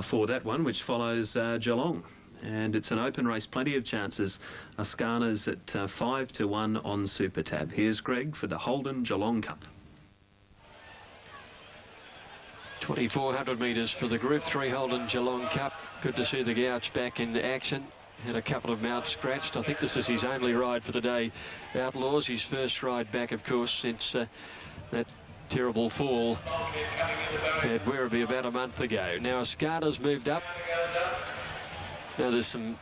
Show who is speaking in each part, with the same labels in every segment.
Speaker 1: for that one, which follows Geelong. And it's an open race, plenty of chances. Ascana's at 5-1 on Super Tab. Here's Greg for the Holden Geelong Cup.
Speaker 2: 2,400 metres for the Group 3 Holden Geelong Cup. Good to see the Gouch back in action. Had a couple of mounts scratched. I think this is his only ride for the day. Outlaws, his first ride back, of course, since that terrible fall at Werribee about a month ago. Now Ascana's moved up. Now there's some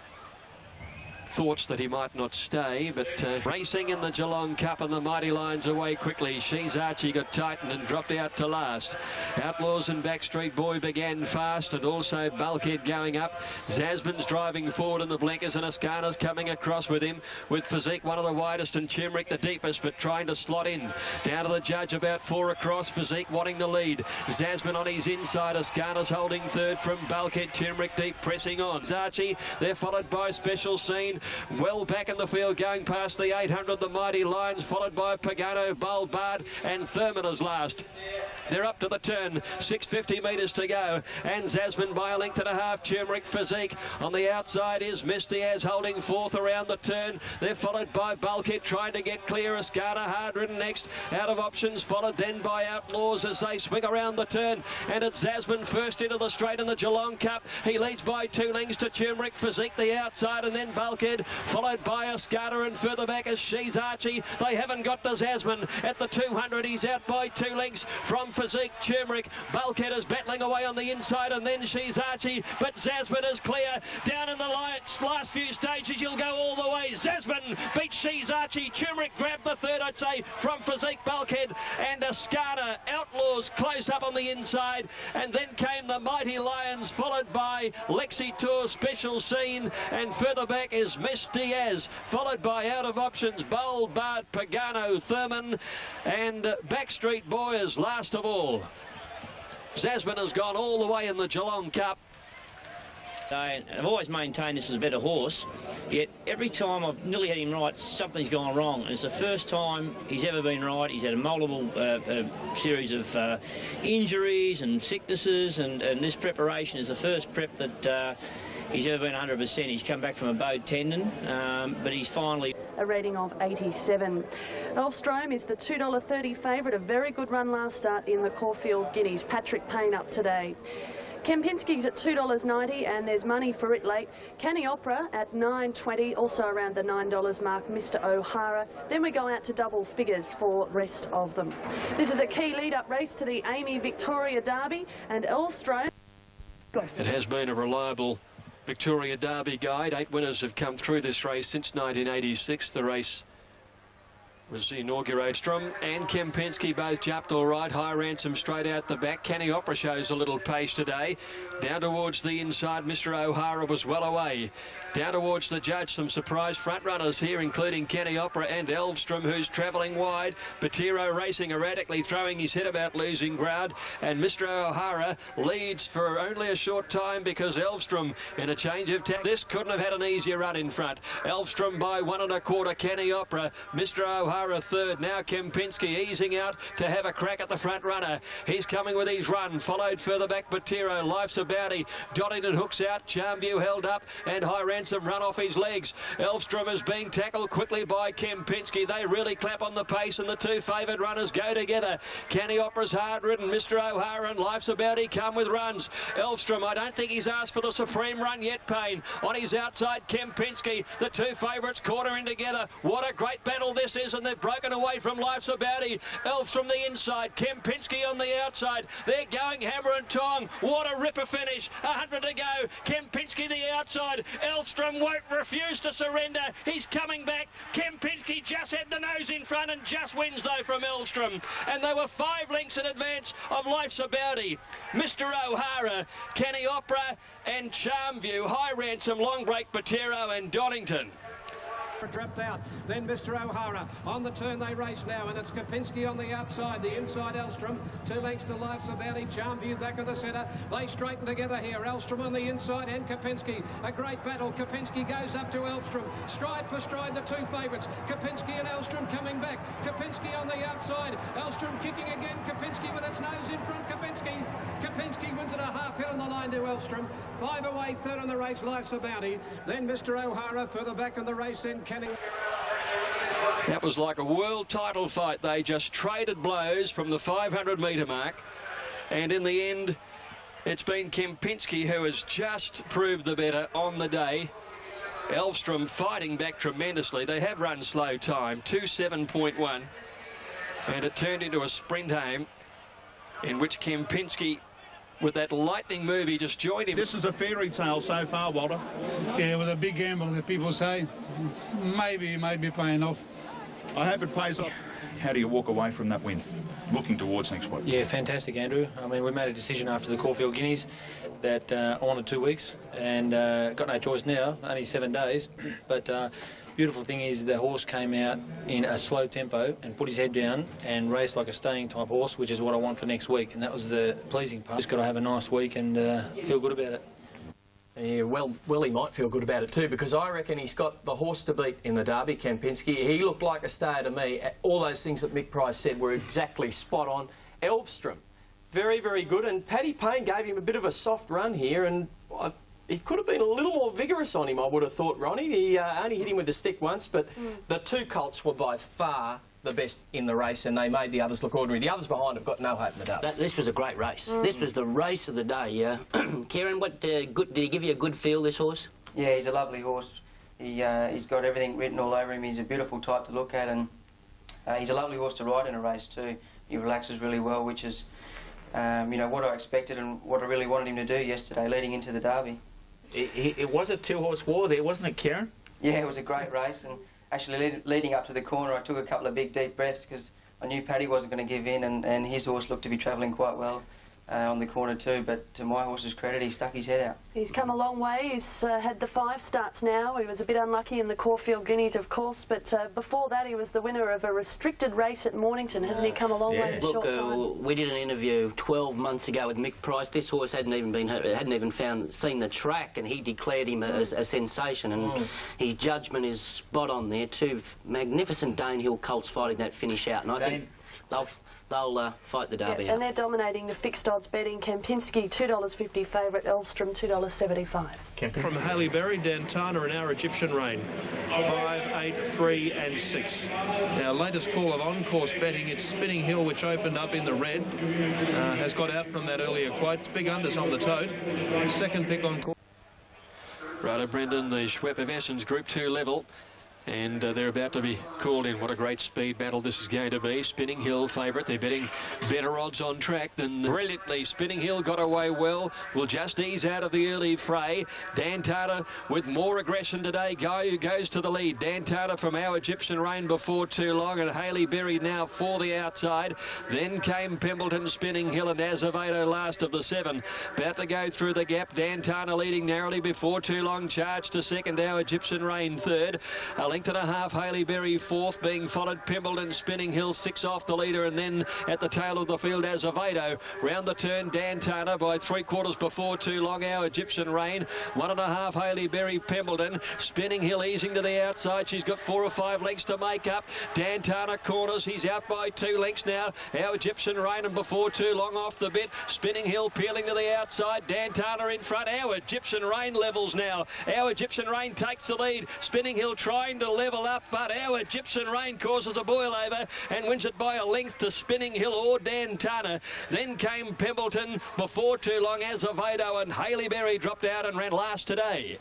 Speaker 2: thoughts that he might not stay, but racing in the Geelong Cup, and the Mighty Lions away quickly. She's Archie got tightened and dropped out to last. Outlaws and Backstreet Boy began fast, and also Bulkhead going up. Zasman's driving forward in the blinkers, and Ascana's coming across with him, with Physique one of the widest and Chimerick the deepest, but trying to slot in. Down to the judge, about 4 across. Physique wanting the lead. Zasman on his inside. Ascana's holding third from Bulkhead. Chimerick deep pressing on. Archie, they're followed by Special Scene. Well back in the field, going past the 800, the Mighty Lions, followed by Pagano, Bulbard, and Thurman is last. They're up to the turn, 650 metres to go, and Zasman by a length and a half. Chimerick, Physique. On the outside is Misty as holding fourth around the turn. They're followed by Bulkhead, trying to get clear. Ascana hard ridden next, out of options, followed then by Outlaws as they swing around the turn, and it's Zasman first into the straight in the Geelong Cup. He leads by 2 lengths to Chimerick, Physique the outside, and then Bulkhead, followed by Ascana, and further back is She's Archie. They haven't got the Zasman at the 200. He's out by 2 lengths from Physique. Chimerick, Bulkhead is battling away on the inside, and then She's Archie, but Zasman is clear. Down in the last few stages, you'll go all the way. Zasman beats She's Archie. Chimerick grabbed the third, I'd say, from Physique, Bulkhead, and Ascana. Outlaws close up on the inside, and then came the Mighty Lions, followed by Lexi Tour, Special Scene, and further back is Miss Diaz, followed by out of options Bold, Bard, Pagano, Thurman, and Backstreet Boy is last of all. Zasman has gone all the way in the Geelong Cup.
Speaker 3: I've always maintained this is a better horse, yet every time I've nearly had him right, something's gone wrong. And it's the first time he's ever been right. He's had a multiple series of injuries and sicknesses, and this preparation is the first prep that he's ever been 100%. He's come back from a bowed tendon, but he's finally...
Speaker 4: A rating of 87. Elfstrom is the $2.30 favourite. A very good run last start in the Caulfield Guineas. Patrick Payne up today. Kempinski's at $2.90, and there's money for it late. Canny Opera at $9.20, also around the $9 mark, Mr. O'Hara. Then we go out to double figures for rest of them. This is a key lead-up race to the Amy Victoria Derby, and Elfstrom...
Speaker 2: It has been a reliable Victoria Derby guide. 8 winners have come through this race since 1986. The race was inaugurated. Strom and Kempinski both jumped all right. High Ransom straight out the back. Canny Opera shows a little pace today. Down towards the inside, Mr. O'Hara was well away. Down towards the judge, some surprise front runners here, including Canny Opera and Elvstrom, who's travelling wide. Patiro racing erratically, throwing his head about losing ground. And Mr. O'Hara leads for only a short time because Elvstrom in a change of tack. This couldn't have had an easier run in front. Elvstrom by 1 1/4. Canny Opera. Mr. O'Hara third. Now Kempinski easing out to have a crack at the front runner. He's coming with his run. Followed further back Patiro. Life's a Bounty. Donington hooks out. Charmview held up, and High Ransom run off his legs. Elvstrom is being tackled quickly by Kempinski. They really clap on the pace, and the two favoured runners go together. Canny Opera's hard ridden. Mr. O'Hara and Life's a Bounty come with runs. Elvstrom, I don't think he's asked for the supreme run yet, Payne. On his outside, Kempinski. The two favourites quartering together. What a great battle this is, and they've broken away from Life's a Bounty. Elvstrom the inside, Kempinski on the outside. They're going hammer and tong. What a ripper finish. 100 to go. Kempinski the outside. Elvstrom won't refuse to surrender. He's coming back. Kempinski just had the nose in front and just wins though from Elvstrom. And they were 5 lengths in advance of Life's a Bounty. Mr. O'Hara, Canny Opera and Charmview, High Ransom, Long Break, Patero and Donington.
Speaker 5: Dropped out, then Mr. O'Hara. On the turn they race now, and it's Kopinski on the outside, the inside Elstrom. 2 lengths to Life's About It. Charmview back of the centre. They straighten together here. Elstrom on the inside and Kopinski. A great battle. Kopinski goes up to Elstrom. Stride for stride, the 2 favourites. Kopinski and Elstrom coming back. Kopinski on the outside. Elstrom kicking again. Kopinski with its nose in front. Kopinski wins it a half hit on the line to Elstrom. 5 away, third on the race, Life's a Bounty. Then Mr. O'Hara further back on the race in Canning.
Speaker 2: That was like a world title fight. They just traded blows from the 500-metre mark. And in the end, it's been Kempinski who has just proved the better on the day. Elstrom fighting back tremendously. They have run slow time, 2:7.1. And it turned into a sprint home in which Kempinski, with that lightning move, he just joined him.
Speaker 6: This is a fairy tale so far, Walter.
Speaker 7: Yeah, it was a big gamble, that people say. Maybe paying off.
Speaker 6: I hope it pays off. How do you walk away from that win, looking towards next week?
Speaker 8: Yeah, fantastic, Andrew. I mean, we made a decision after the Caulfield Guineas that I wanted 2 weeks, and got no choice now, only 7 days. But beautiful thing is the horse came out in a slow tempo and put his head down and raced like a staying type horse, which is what I want for next week, and that was the pleasing part. Just got to have a nice week and feel good about it.
Speaker 9: Yeah, well, he might feel good about it too, because I reckon he's got the horse to beat in the Derby, Kempinski. He looked like a stayer to me. All those things that Mick Price said were exactly spot on. Elstrom, very, very good, and Paddy Payne gave him a bit of a soft run here, and he could have been a little more vigorous on him, I would have thought, Ronnie. He only hit him with the stick once, but the 2 colts were by far the best in the race, and they made the others look ordinary. The others behind have got no hope in the Derby.
Speaker 10: This was a great race. This was the race of the day. Kieran, what did he give you a good feel, this horse?
Speaker 11: Yeah, he's a lovely horse. He's got everything written all over him. He's a beautiful type to look at, and he's a lovely horse to ride in a race too. He relaxes really well, which is, you know, what I expected and what I really wanted him to do yesterday, leading into the Derby.
Speaker 12: It was a 2-horse war there, wasn't it, Kieran?
Speaker 11: Yeah, it was a great race, and actually leading up to the corner, I took a couple of big deep breaths because I knew Paddy wasn't going to give in, and his horse looked to be travelling quite well on the corner too, but to my horse's credit, he stuck his head out.
Speaker 4: He's come a long way. He's had the 5 starts now. He was a bit unlucky in the Caulfield Guineas, of course, but before that he was the winner of a restricted race at Mornington. Hasn't he come a long way in a short time?
Speaker 10: We did an interview 12 months ago with Mick Price. This horse hadn't even seen the track, and he declared him as a sensation, and his judgment is spot on there. 2 magnificent Danehill colts fighting that finish out, and I think they'll fight the Derby.
Speaker 4: Yeah, and they're dominating the fixed odds betting. Kempinski, $2.50 favourite. Elstrom, $2.75.
Speaker 13: From Haley Berry, Dantana and our Egyptian Rain, 5, 8, 3 and 6. Our latest call of on-course betting, it's Spinning Hill, which opened up in the red, has got out from that earlier quote. It's big unders on the tote. Second pick on course.
Speaker 2: Righto, Brendan, the Schweppes of Essence Group 2 level. And they're about to be called in. What a great speed battle this is going to be. Spinning Hill favourite. They're betting better odds on track than brilliantly. Spinning Hill got away well. Will just ease out of the early fray. Dantana with more aggression today goes to the lead. Dantana from Our Egyptian Rain before too long, and Haley Berry now for the outside. Then came Pembleton, Spinning Hill, and Azevedo last of the 7. About to go through the gap. Dantana leading narrowly before too long. Charge to second. Our Egyptian Rain third. A length and a half, Haley Berry fourth, being followed Pembleton, Spinning Hill 6 off the leader, and then at the tail of the field Azevedo. Round the turn, Dantana by 3/4 before too long. Our Egyptian Rain 1.5, Haley Berry, Pembleton. Spinning Hill easing to the outside. She's got 4 or 5 lengths to make up. Dantana corners. He's out by 2 lengths now. Our Egyptian Rain, and before too long off the bit. Spinning Hill peeling to the outside. Dantana in front. Our Egyptian Rain levels now. Our Egyptian Rain takes the lead. Spinning Hill trying to level up, but Our Egyptian Rain causes a boil over and wins it by a length to Spinning Hill or Dantana. Then came Pembleton before too long. Azevedo and Haley Berry dropped out and ran last today.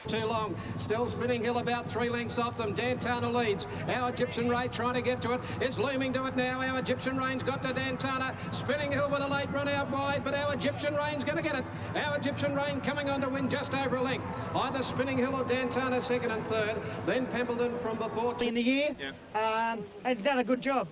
Speaker 5: Too long. Still Spinning Hill about 3 lengths off them. Dantana leads. Our Egyptian Rain trying to get to it. Is looming to it now. Our Egyptian Rain's got to Dantana. Spinning Hill with a late run out wide, but Our Egyptian Rain's going to get it. Our Egyptian Rain coming on to win just over a length. Either Spinning Hill or Dantana second and third. Then Pembleton from before.
Speaker 14: In the year, and done a good job.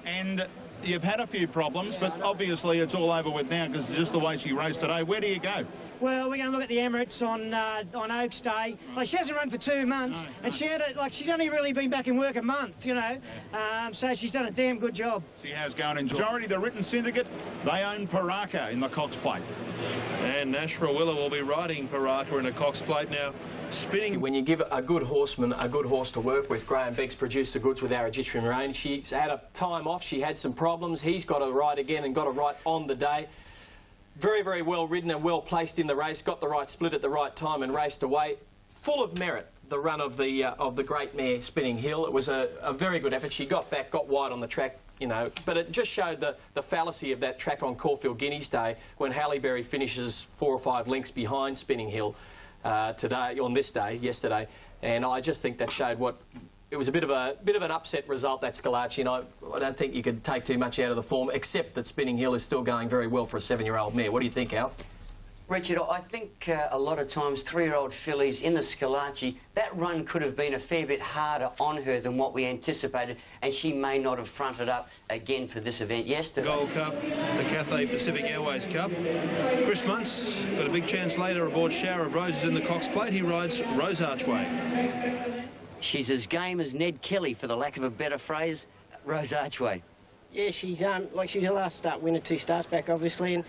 Speaker 6: And you've had a few problems, but obviously it's all over with now because just the way she raced today. Where do you go?
Speaker 14: Well, we're going to look at the Emirates on Oaks Day. Like, she hasn't run for 2 months, and she's only really been back in work a month, you know. So she's done a damn good job.
Speaker 6: She has gone enjoy. Majority of the written syndicate, they own Paraka in the Cox Plate.
Speaker 13: And Nashville Willa will be riding Paraka in a Cox Plate now. Spinning.
Speaker 9: When you give a good horseman a good horse to work with, Graham Beck's produced the goods with our Egyptian range. She's had a time off. She had some problems. He's got to ride again and got it right on the day. Very, very well ridden and well placed in the race. Got the right split at the right time and raced away. Full of merit, the run of the great mare Spinning Hill. It was a very good effort. She got back, got wide on the track, you know, but it just showed the fallacy of that track on Caulfield Guineas Day when Halleberry finishes 4 or 5 lengths behind Spinning Hill yesterday, and I just think that showed what. It was a bit of an upset result, that Scalacci, and I don't think you could take too much out of the form, except that Spinning Hill is still going very well for a 7-year-old mare. What do you think, Alf?
Speaker 15: Richard, I think a lot of times 3-year-old fillies in the Scalacci, that run could have been a fair bit harder on her than what we anticipated, and she may not have fronted up again for this event yesterday.
Speaker 13: Gold Cup, the Cathay Pacific Airways Cup. Chris Muntz got a big chance later aboard Shower of Roses in the Cox Plate. He rides Rose Archway.
Speaker 15: She's as game as Ned Kelly, for the lack of a better phrase, Rose Archway.
Speaker 16: Yeah, she's like she was her last start winner 2 starts back, obviously, and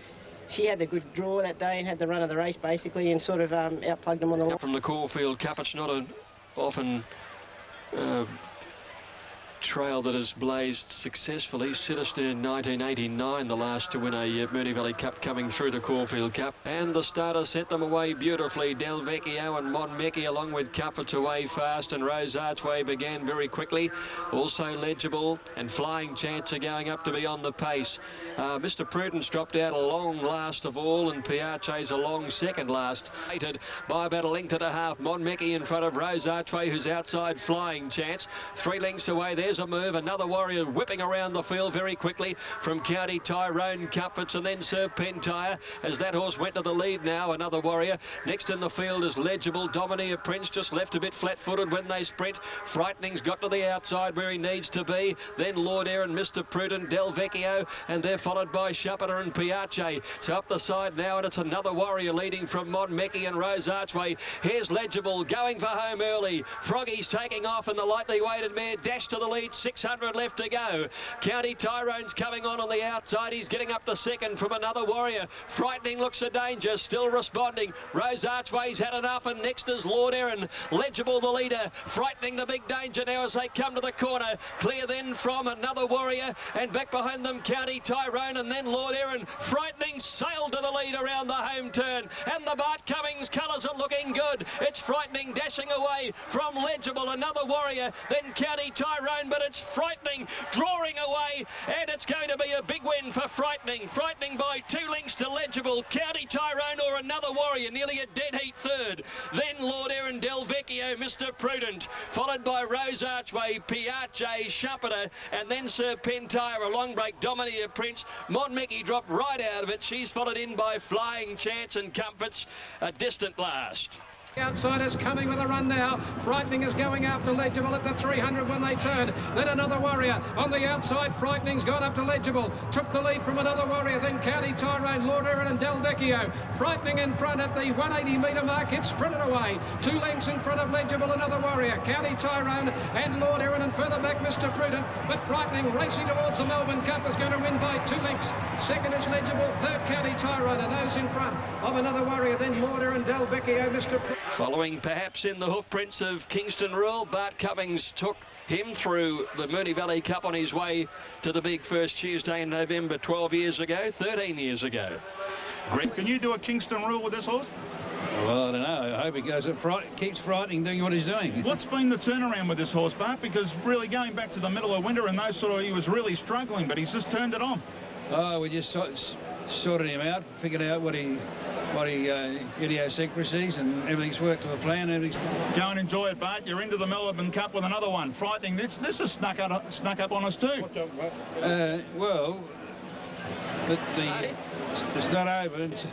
Speaker 16: she had a good draw that day and had the run of the race, basically, and sort of outplugged them on the line.
Speaker 2: From the Caulfield Cup, it's not an often trail that has blazed successfully. Sinister in 1989, the last to win a Moonee Valley Cup, coming through the Caulfield Cup. And the starter sent them away beautifully. Del Vecchio and Monmecchi, along with Comforts, away fast, and Rose Archway began very quickly. Also Legible and Flying Chance are going up to be on the pace. Mr. Prudence dropped out a long last of all, and Piace's a long second last. Hated by about 1.5 lengths. Monmecchi in front of Rose Archway, who's outside Flying Chance. 3 lengths away there. There's a move. Another Warrior whipping around the field very quickly from County Tyrone, Comforts, and then Serpentire as that horse went to the lead now. Another Warrior. Next in the field is Legible. Domineer Prince just left a bit flat-footed when they sprint. Frightening's got to the outside where he needs to be. Then Lord Aaron, Mr. Prudent, Del Vecchio, and they're followed by Schappner and Piace. So up the side now, and it's another Warrior leading from Monmecchi and Rose Archway. Here's Legible going for home early. Froggy's taking off, and the lightly weighted mare dashed to the lead. 600 left to go. County Tyrone's coming on the outside. He's getting up to second from another Warrior. Frightening looks a danger, still responding. Rose Archway's had enough, and next is Lord Aaron. Legible the leader. Frightening the big danger now as they come to the corner. Clear then from another Warrior, and back behind them County Tyrone, and then Lord Aaron. Frightening sailed to the lead around the home turn, and the Bart Cummings colours are looking good. It's Frightening dashing away from Legible, another Warrior, then County Tyrone, but it's Frightening drawing away, and it's going to be a big win for Frightening. Frightening by 2 lengths to Legible. County Tyrone or another Warrior, nearly a dead heat third. Then Lord Aaron, Del Vecchio, Mr. Prudent, followed by Rose Archway, Piace, Schappner, and then Serpentire, a long break. Domineer Prince. Monmecchi dropped right out of it. She's followed in by Flying Chance and Comforts, a distant last.
Speaker 5: Outsiders coming with a run now. Frightening is going after Legible at the 300 when they turn. Then another Warrior on the outside. Frightening's gone up to Legible. Took the lead from another Warrior. Then County Tyrone, Lord Aaron and Del Vecchio. Frightening in front at the 180-metre mark. It sprinted away. 2 lengths in front of Legible, another Warrior. County Tyrone and Lord Aaron, and further back Mr. Prudent. But Frightening racing towards the Melbourne Cup is going to win by 2 lengths. Second is Legible. Third County Tyrone, and those in front of another Warrior. Then Lord Aaron, Del Vecchio, Mr. Prudent.
Speaker 2: Following perhaps in the hoof prints of Kingston Rule, Bart Cummings took him through the Moonee Valley Cup on his way to the big first Tuesday in November 13 years ago.
Speaker 6: Can you do a Kingston Rule with this horse?
Speaker 7: Well, I don't know. I hope he goes keeps Frightening doing what he's doing.
Speaker 6: What's been the turnaround with this horse, Bart? Because really going back to the middle of winter and those he was really struggling, but he's just turned it on.
Speaker 7: Oh, we just sorted him out, figured out what he idiosyncrasies, and everything's worked to a plan.
Speaker 6: Go and enjoy it, Bart. You're into the Melbourne Cup with another one. Frightening. This has snuck up on us too.
Speaker 7: Well, it's not over. It's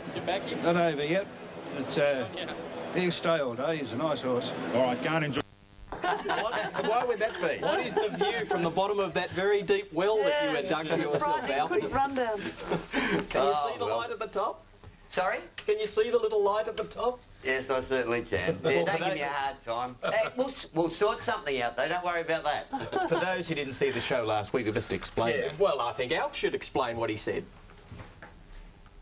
Speaker 7: not over yet. He'll stay all day. He's a nice horse.
Speaker 6: All right, go and enjoy.
Speaker 12: Why would that be?
Speaker 9: What is the view from the bottom of that very deep well that you had dug for yourself, Alfie?
Speaker 4: Couldn't run down.
Speaker 9: Can you see the light at the top?
Speaker 15: Sorry?
Speaker 9: Can you see the little light at the top?
Speaker 15: Yes, I certainly can. Yeah, don't give me a hard time. Hey, we'll sort something out, though. Don't worry about that.
Speaker 12: For those who didn't see the show last week, we must explain it.
Speaker 9: Well, I think Alf should explain what he said.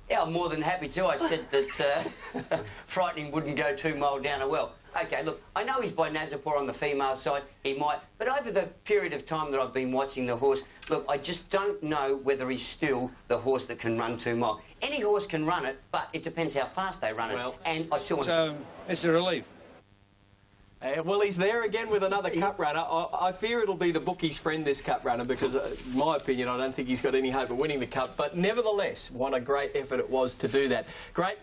Speaker 15: Yeah, I'm more than happy to. I said that frightening wouldn't go 2 mile down a well. OK, look, I know he's by Nazapur on the female side. He might. But over the period of time that I've been watching the horse, look, I just don't know whether he's still the horse that can run 2 mile. Any horse can run it, but it depends how fast they run it.
Speaker 13: Well,
Speaker 15: and I saw him.
Speaker 13: So, it's a relief.
Speaker 9: Well, he's there again with another cup runner. I fear it'll be the bookie's friend, this cup runner, because, in my opinion, I don't think he's got any hope of winning the cup. But nevertheless, what a great effort it was to do that. Great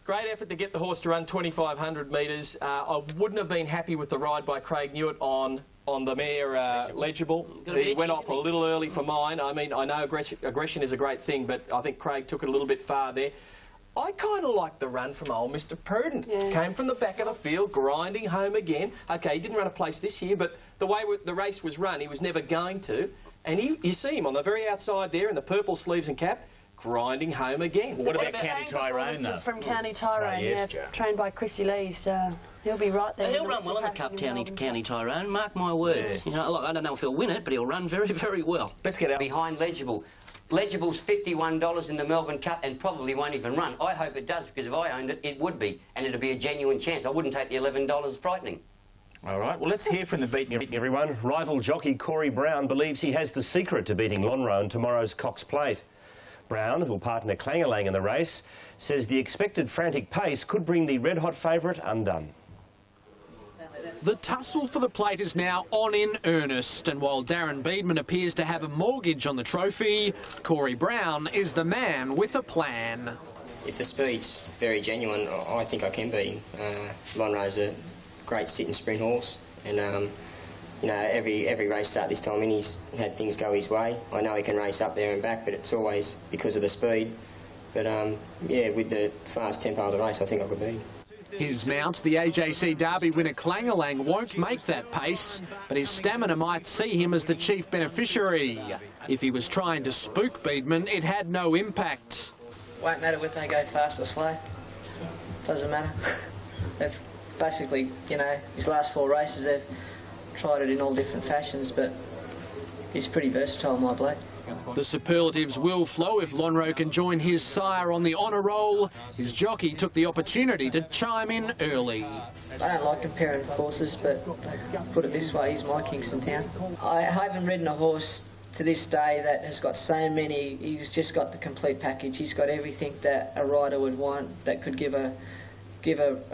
Speaker 9: effort to get the horse to run 2,500 metres. I wouldn't have been happy with the ride by Craig Newitt on the mare Legible. He went off a little early for mine. I mean, I know aggression is a great thing, but I think Craig took it a little bit far there. I kind of like the run from old Mr. Prudent. Yeah. Came from the back of the field, grinding home again. OK, he didn't run a place this year, but the way the race was run, he was never going to. And you see him on the very outside there in the purple sleeves and cap, grinding home again.
Speaker 12: What about County Tyrone, though?
Speaker 4: From County Tyrone, trained by Chrissy Lees. He'll be right there.
Speaker 10: He'll run well in the Cup, County Tyrone. Mark my words.
Speaker 15: Yeah.
Speaker 10: You know, look, I don't know if he'll win it, but he'll run very, very well.
Speaker 12: Let's get out.
Speaker 15: Behind Legible. Legible's $51 in the Melbourne Cup and probably won't even run. I hope it does, because if I owned it, it would be. And it'd be a genuine chance. I wouldn't take the $11 frightening.
Speaker 12: All right, well, let's hear from the beaten.
Speaker 17: Everyone, rival jockey Corey Brown believes he has the secret to beating Lonhro in tomorrow's Cox Plate. Brown, who will partner Clangalang in the race, says the expected frantic pace could bring the red-hot favourite undone.
Speaker 18: The tussle for the plate is now on in earnest, and while Darren Beedman appears to have a mortgage on the trophy, Corey Brown is the man with a plan.
Speaker 19: If the speed's very genuine, I think I can beat him. Lonhro's a great sit and sprint horse, and you know, every race start this time in, he's had things go his way. I know he can race up there and back, but it's always because of the speed. But yeah, with the fast tempo of the race, I think I could beat him.
Speaker 18: His mount, the AJC Derby winner Clangalang, won't make that pace, but his stamina might see him as the chief beneficiary. If he was trying to spook Beedman, it had no impact.
Speaker 20: Won't matter whether they go fast or slow. Doesn't matter. They've basically, you know, his last 4 races, they've tried it in all different fashions, but he's pretty versatile, my bloke.
Speaker 18: The superlatives will flow if Lonhro can join his sire on the honour roll. His jockey took the opportunity to chime in early.
Speaker 20: I don't like comparing horses, but put it this way, he's my Kingston Town. I haven't ridden a horse to this day that has got so many. He's just got the complete package. He's got everything that a rider would want, that could give a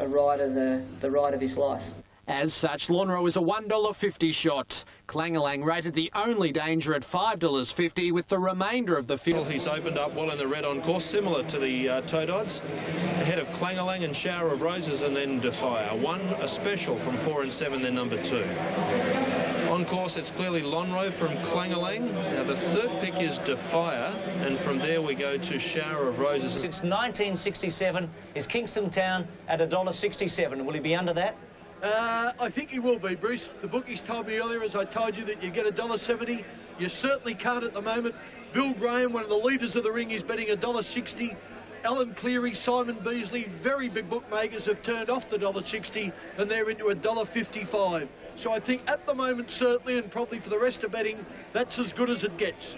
Speaker 20: rider the ride of his life.
Speaker 18: As such, Lonhro is a $1.50 shot. Clangalang rated the only danger at $5.50, with the remainder of the field.
Speaker 13: He's opened up well in the red on course, similar to the Toad Odds. Ahead of Clangalang and Shower of Roses, and then Defier. A special from 4 and 7, then number 2. On course, it's clearly Lonhro from Clangalang. Now, the third pick is Defier, and from there we go to Shower of Roses.
Speaker 21: Since 1967, is Kingston Town at $1.67. Will he be under that?
Speaker 22: I think he will be, Bruce. The bookies told me earlier, as I told you, that you get $1.70. You certainly can't at the moment. Bill Graham, one of the leaders of the ring, is betting $1.60. Alan Cleary, Simon Beasley, very big bookmakers have turned off the $1.60 and they're into $1.55. So I think at the moment, certainly, and probably for the rest of betting, that's as good as it gets.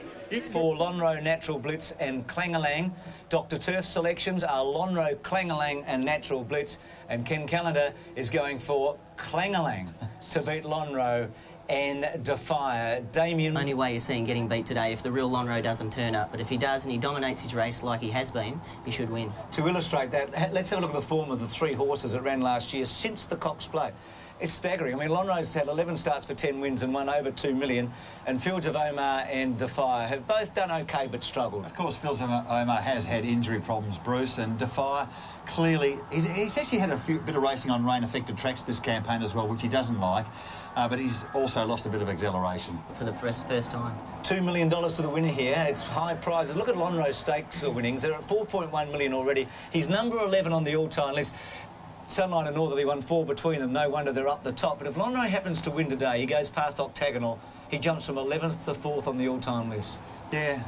Speaker 21: For Lonhro, Natural Blitz and Clangalang, Dr. Turf's selections are Lonhro, Clangalang and Natural Blitz, and Ken Callender is going for Clangalang to beat Lonhro and Defier. Damien...
Speaker 10: Only way you're seeing getting beat today if the real Lonhro doesn't turn up, but if he does and he dominates his race like he has been, he should win.
Speaker 21: To illustrate that, let's have a look at the form of the 3 horses that ran last year since the Cox Plate. It's staggering. I mean, Lonhro's had 11 starts for 10 wins and won over $2 million, and Fields of Omar and Defier have both done OK but struggled.
Speaker 23: Of course, Fields of Omar has had injury problems, Bruce, and Defier clearly... He's actually had a bit of racing on rain-affected tracks this campaign as well, which he doesn't like, but he's also lost a bit of acceleration.
Speaker 10: For the first time.
Speaker 21: $2 million to the winner here. It's high prizes. Look at Lonhro's stakes winnings. They're at $4.1 million already. He's number 11 on the all-time list. Sunline and Northerly won 4 between them. No wonder they're up the top. But if Lonro happens to win today, he goes past Octagonal. He jumps from 11th to 4th on the all-time list.
Speaker 23: Yeah,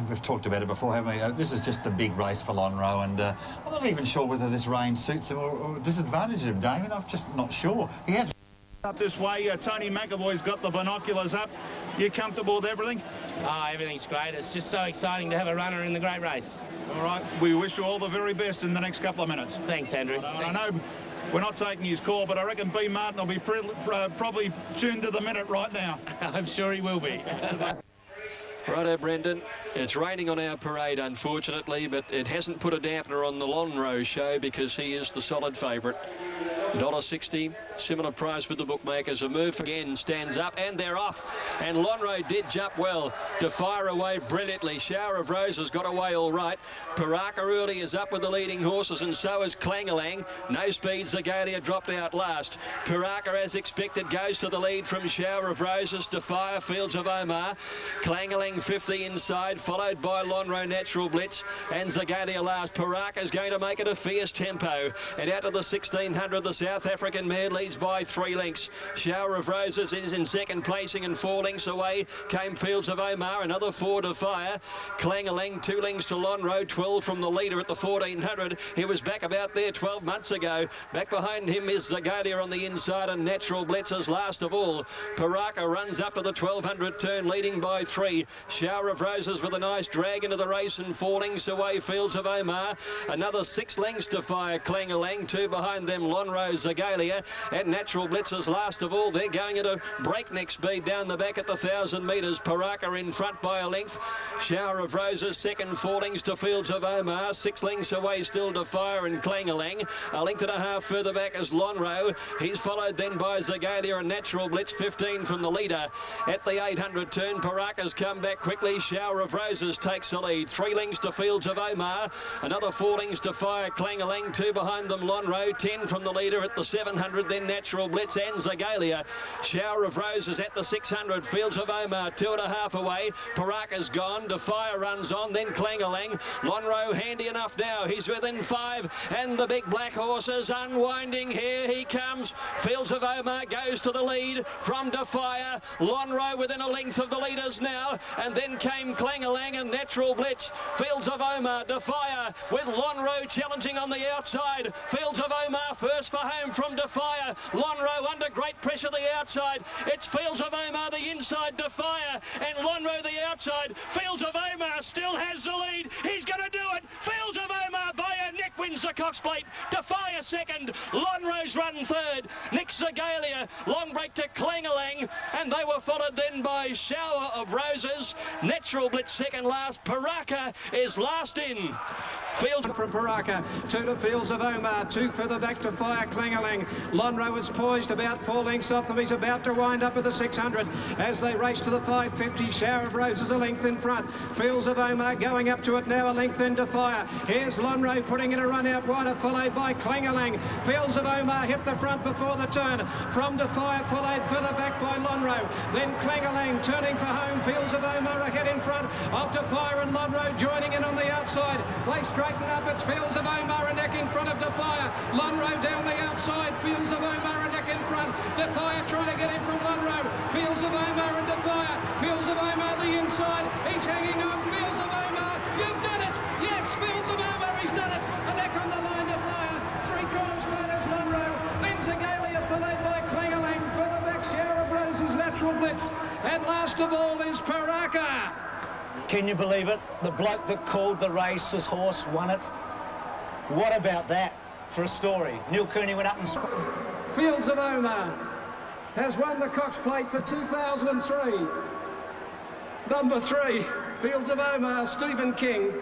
Speaker 23: we've talked about it before, haven't we? This is just the big race for Lonro, and I'm not even sure whether this rain suits him or disadvantages him, Damien. I'm just not sure. He has...
Speaker 6: Up this way, Tony McAvoy's got the binoculars up. You comfortable with everything?
Speaker 1: Oh, everything's great. It's just so exciting to have a runner in the great race.
Speaker 6: All right, we wish you all the very best in the next couple of minutes.
Speaker 1: Thanks, Andrew.
Speaker 6: I know we're not taking his call, but I reckon B. Martin will be probably tuned to the minute right now.
Speaker 1: I'm sure he will be.
Speaker 2: Righto, Brendan. It's raining on our parade, unfortunately, but it hasn't put a dampener on the Lonro show because he is the solid favourite. $1.60, similar price with the bookmakers. A move again, stands up, and they're off. And Lonro did jump well to fire away brilliantly. Shower of Roses got away all right. Paraka early is up with the leading horses, and so is Clangalang. No speed, Zagalia dropped out last. Paraka, as expected, goes to the lead from Shower of Roses. Defire, Fields of Omar. Clangalang 50 inside, followed by Lonro Natural Blitz, and Zagalia last. Paraka's going to make it a fierce tempo. And out of the 1600, the South African mare leads by 3 lengths. Shower of Roses is in second placing, and 4 lengths away came Fields of Omar. Another 4 to fire. Clangalang 2 lengths to Lonro, 12 from the leader at the 1400. He was back about there 12 months ago. Back behind him is Zagalia on the inside, and Natural Blitz is last of all. Paraka runs up to the 1200 turn, leading by 3. Shower of Roses with a nice drag into the race, and 4 lengths away Fields of Omar. Another 6 lengths to fire Clangalang. 2 behind them Lonro, Zagalia, and Natural Blitz is last of all. They're going at a breakneck speed down the back at the 1,000 metres. Paraka in front by a length. Shower of Roses second, 4 lengths to Fields of Omar. 6 lengths away still to Fire and Clangalang. A length and a half further back is Lonro. He's followed then by Zagalia and Natural Blitz, 15 from the leader. At the 800 turn, Paraka's come back quickly. Shower of Roses takes the lead. 3 lengths to Fields of Omar. Another 4 lengths to Fire Clangalang. 2 behind them Lonro. 10 from the leader at the 700, then Natural Blitz and Zagalia. Shower of Roses at the 600. Fields of Omar 2.5 away. Paraka's gone. Defire runs on, then Clangalang. Lonro handy enough now. He's within 5, and the big black horse is unwinding. Here he comes. Fields of Omar goes to the lead from Defire. Lonro within a length of the leaders now, and then came Clangalang and Natural Blitz. Fields of Omar, Defire with Lonro challenging on the outside. Fields of Omar first for home from Defire. Lonro under great pressure the outside. It's Fields of Omar the inside, Defire, and Lonro the outside. Fields of Omar still has the lead. He's going to do it. Fields of Omar by a neck wins the Cox Plate. Defire second. Lonro's run third. Nick Zagalia, long break to Clangalang, and they were followed then by Shower of Roses. Natural Blitz second last. Paraka is last in.
Speaker 5: Field from Paraka, 2 to Fields of Omar, 2 further back to Fire Clangalang. Lonro is poised about 4 lengths off them. He's about to wind up at the 600 as they race to the 550. Shower of Roses a length in front. Fields of Omar going up to it now, a length into Fire. Here's Lonro putting in a run out wider, followed by Clangalang. Fields of Omar hit the front before the turn. From Defire, followed further back by Lonro. Then Clangalang turning for home. Fields of Omar ahead in front of Defire, and Lonro joining in on the outside. They straighten up. It's Fields of Omar a neck in front of Defire. Lonro down the outside. Fields of Omar a neck in front. Defire trying to get in from Lonro. Fields of Omar and Defire. Fields of Omar the inside. He's hanging on. Fields of Omar. You've done it. Yes, Fields of Omar. He's done it. A neck on the line. Defire. 3/4 third is Lonro. Then Zagalia followed by Clangalang. Further back, Shower of Roses, Natural Blitz. And last of all is Paraka.
Speaker 21: Can you believe it? The bloke that called the race, his horse, won it. What about that for a story? Neil Cooney went up and
Speaker 5: Fields of Omar has won the Cox Plate for 2003. Number 3, Fields of Omar, Stephen King,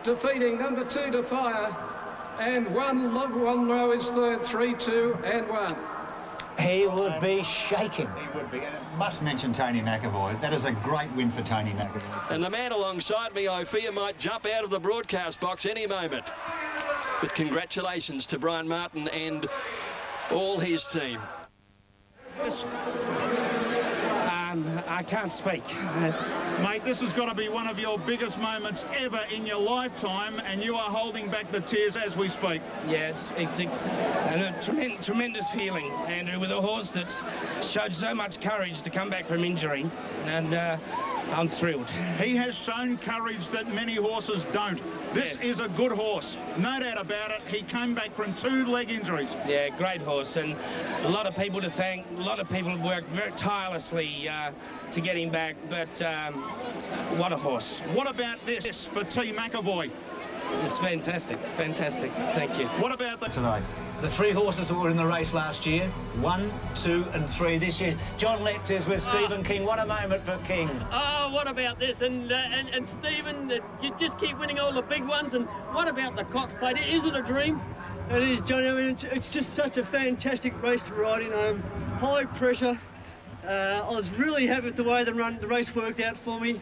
Speaker 5: defeating number 2 Defire, and 1 Lonro is third, 3, 2 and 1.
Speaker 21: He would be shaking.
Speaker 23: He would be. And I must mention Tony McAvoy. That is a great win for Tony McAvoy.
Speaker 2: And the man alongside me, I fear, might jump out of the broadcast box any moment. But congratulations to Brian Martin and all his team.
Speaker 1: I can't speak.
Speaker 6: Mate, this has got to be one of your biggest moments ever in your lifetime, and you are holding back the tears as we speak.
Speaker 1: Yeah, it's a tremendous feeling, Andrew, with a horse that's showed so much courage to come back from injury, and I'm thrilled.
Speaker 6: He has shown courage that many horses don't. This is a good horse, no doubt about it. He came back from 2 leg injuries.
Speaker 1: Yeah, great horse, and a lot of people to thank. A lot of people worked very tirelessly to get him back, but what a horse.
Speaker 6: What about this for T. McAvoy?
Speaker 1: It's fantastic, fantastic. Thank you.
Speaker 6: What about
Speaker 23: today?
Speaker 21: The 3 horses that were in the race last year, 1, 2 and 3 this year. John Letts is with Stephen King. What a moment for King.
Speaker 3: Oh, what about this? And Stephen, you just keep winning all the big ones. And what about the Cox Plate? Is it a dream?
Speaker 8: It is, Johnny. I mean, it's just such a fantastic race to ride in. High pressure. I was really happy with the way the race worked out for me.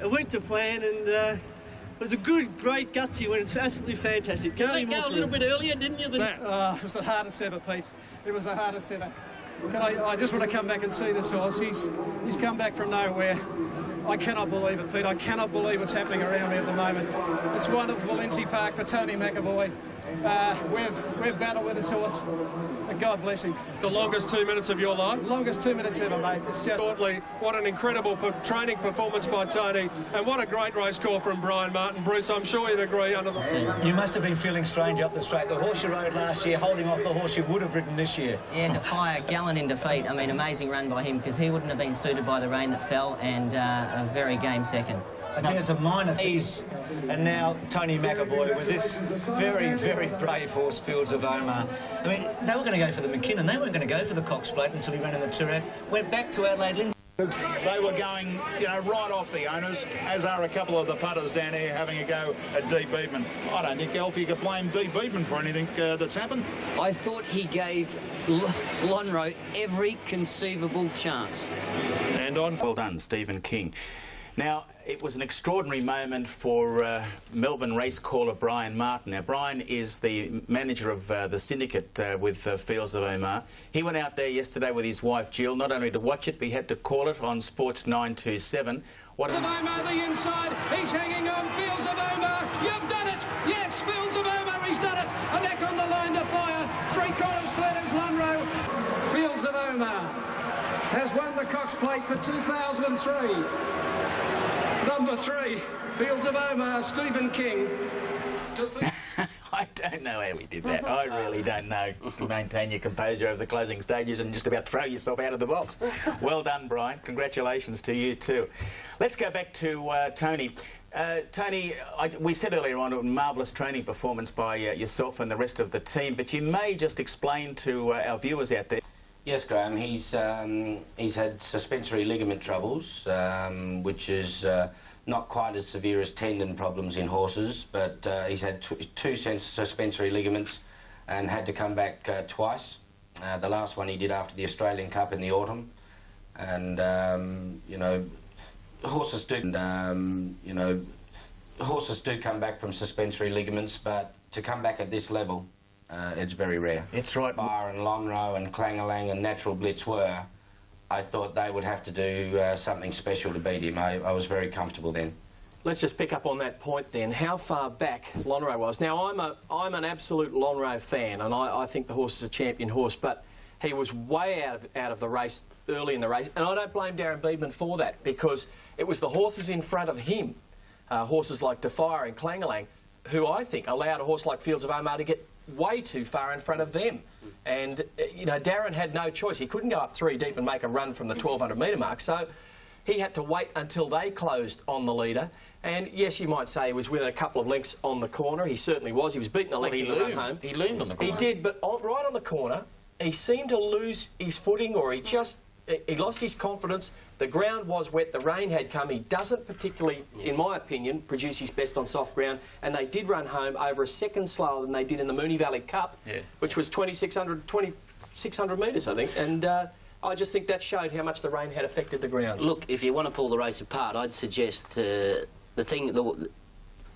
Speaker 8: It went to plan, and it was a good, great, gutsy win. It's absolutely fantastic.
Speaker 3: You let go a little bit earlier, didn't you?
Speaker 5: It was the hardest ever, Pete. It was the hardest ever. I just want to come back and see this horse. He's come back from nowhere. I cannot believe it, Pete. I cannot believe what's happening around me at the moment. It's wonderful, Valencia Park, for Tony McAvoy. We've battled with this horse, and God bless him.
Speaker 11: The longest 2 minutes of your life?
Speaker 5: Longest 2 minutes ever, mate. It's just...
Speaker 11: Shortly, what an incredible training performance by Tony, and what a great race call from Brian Martin. Bruce, I'm sure you'd agree.
Speaker 21: You must have been feeling strange up the straight. The horse you rode last year, holding off the horse you would have ridden this year.
Speaker 24: Yeah, Defy, gallant in defeat. I mean, amazing run by him, because he wouldn't have been suited by the rain that fell, and a very game second.
Speaker 21: I think it's a minor ease. And now Tony McAvoy with this very, very brave horse, Fields of Omar. I mean, they were going to go for the McKinnon. They weren't going to go for the Cox Plate until he ran in the Toorak. Went back to Adelaide Lynn.
Speaker 6: They were going, right off the owners, as are a couple of the putters down here having a go at D. Beedman. I don't think, Alf, you could blame D. Beedman for anything that's happened.
Speaker 25: I thought he gave Lonhro every conceivable chance.
Speaker 12: And on. Well done, Stephen King. Now, it was an extraordinary moment for Melbourne race caller Brian Martin. Now, Brian is the manager of the syndicate with Fields of Omar. He went out there yesterday with his wife Jill, not only to watch it, but he had to call it on Sports 927.
Speaker 5: Fields of Omar, the inside. He's hanging on. Fields of Omar. You've done it. Yes, Fields of Omar. He's done it. A neck on the line to fire. 3/4 third is Lonhro. Fields of Omar has won the Cox Plate for 2003. Number 3, Fields of Omar, Stephen King.
Speaker 12: I don't know how we did that. I really don't know. To maintain your composure over the closing stages and just about throw yourself out of the box. Well done, Brian. Congratulations to you too. Let's go back to Tony. Tony, we said earlier on a marvellous training performance by yourself and the rest of the team, but you may just explain to our viewers out there.
Speaker 26: Yes, Graham, he's had suspensory ligament troubles, which is not quite as severe as tendon problems in horses, but he's had two suspensory ligaments and had to come back twice. The last one he did after the Australian Cup in the autumn. And, horses do, horses do come back from suspensory ligaments, but to come back at this level, it's very rare.
Speaker 12: It's right.
Speaker 26: Bar and Lonhro and Clangalang and Natural Blitz were. I thought they would have to do something special to beat him. I was very comfortable then.
Speaker 9: Let's just pick up on that point then, how far back Lonhro was. Now, I'm an absolute Lonhro fan, and I think the horse is a champion horse, but he was way out of the race early in the race, and I don't blame Darren Beedman for that, because it was the horses in front of him, horses like Defy and Clangalang, who I think allowed a horse like Fields of Omar to get way too far in front of them. And, Darren had no choice. He couldn't go up 3 deep and make a run from the 1,200 metre mark, so he had to wait until they closed on the leader. And, yes, you might say he was within a couple of lengths on the corner. He certainly was. He was beaten a length in the run home.
Speaker 12: He loomed on the corner.
Speaker 9: He did, but right on the corner, he seemed to lose his footing, or he lost his confidence. The ground was wet, the rain had come. He doesn't particularly, in my opinion, produce his best on soft ground, and they did run home over a second slower than they did in the Moonee Valley Cup, which was 2,600 metres, I think, and I just think that showed how much the rain had affected the ground.
Speaker 10: Look, if you want to pull the race apart, I'd suggest the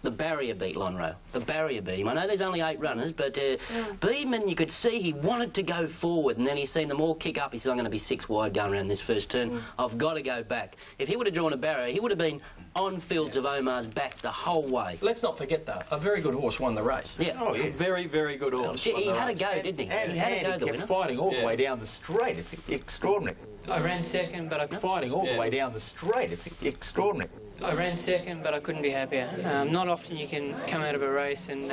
Speaker 10: the barrier beat Lonhro. The barrier beat him. I know there's only 8 runners, but Beedman, you could see he wanted to go forward, and then he's seen them all kick up. He said, I'm going to be 6 wide going around this first turn. I've got to go back. If he would have drawn a barrier, he would have been on Fields of Omar's back the whole way.
Speaker 9: Let's not forget, though, a very good horse won the race.
Speaker 10: Yeah.
Speaker 9: Oh, yeah. A very, very good horse.
Speaker 10: He had a go, didn't he?
Speaker 12: And
Speaker 10: he had a go,
Speaker 12: he
Speaker 10: the
Speaker 12: kept
Speaker 10: winner.
Speaker 12: fighting all the way down the straight. It's extraordinary.
Speaker 4: I ran second, but I...
Speaker 12: Fighting all the way down the straight. It's extraordinary.
Speaker 4: I ran second, but I couldn't be happier. Not often you can come out of a race and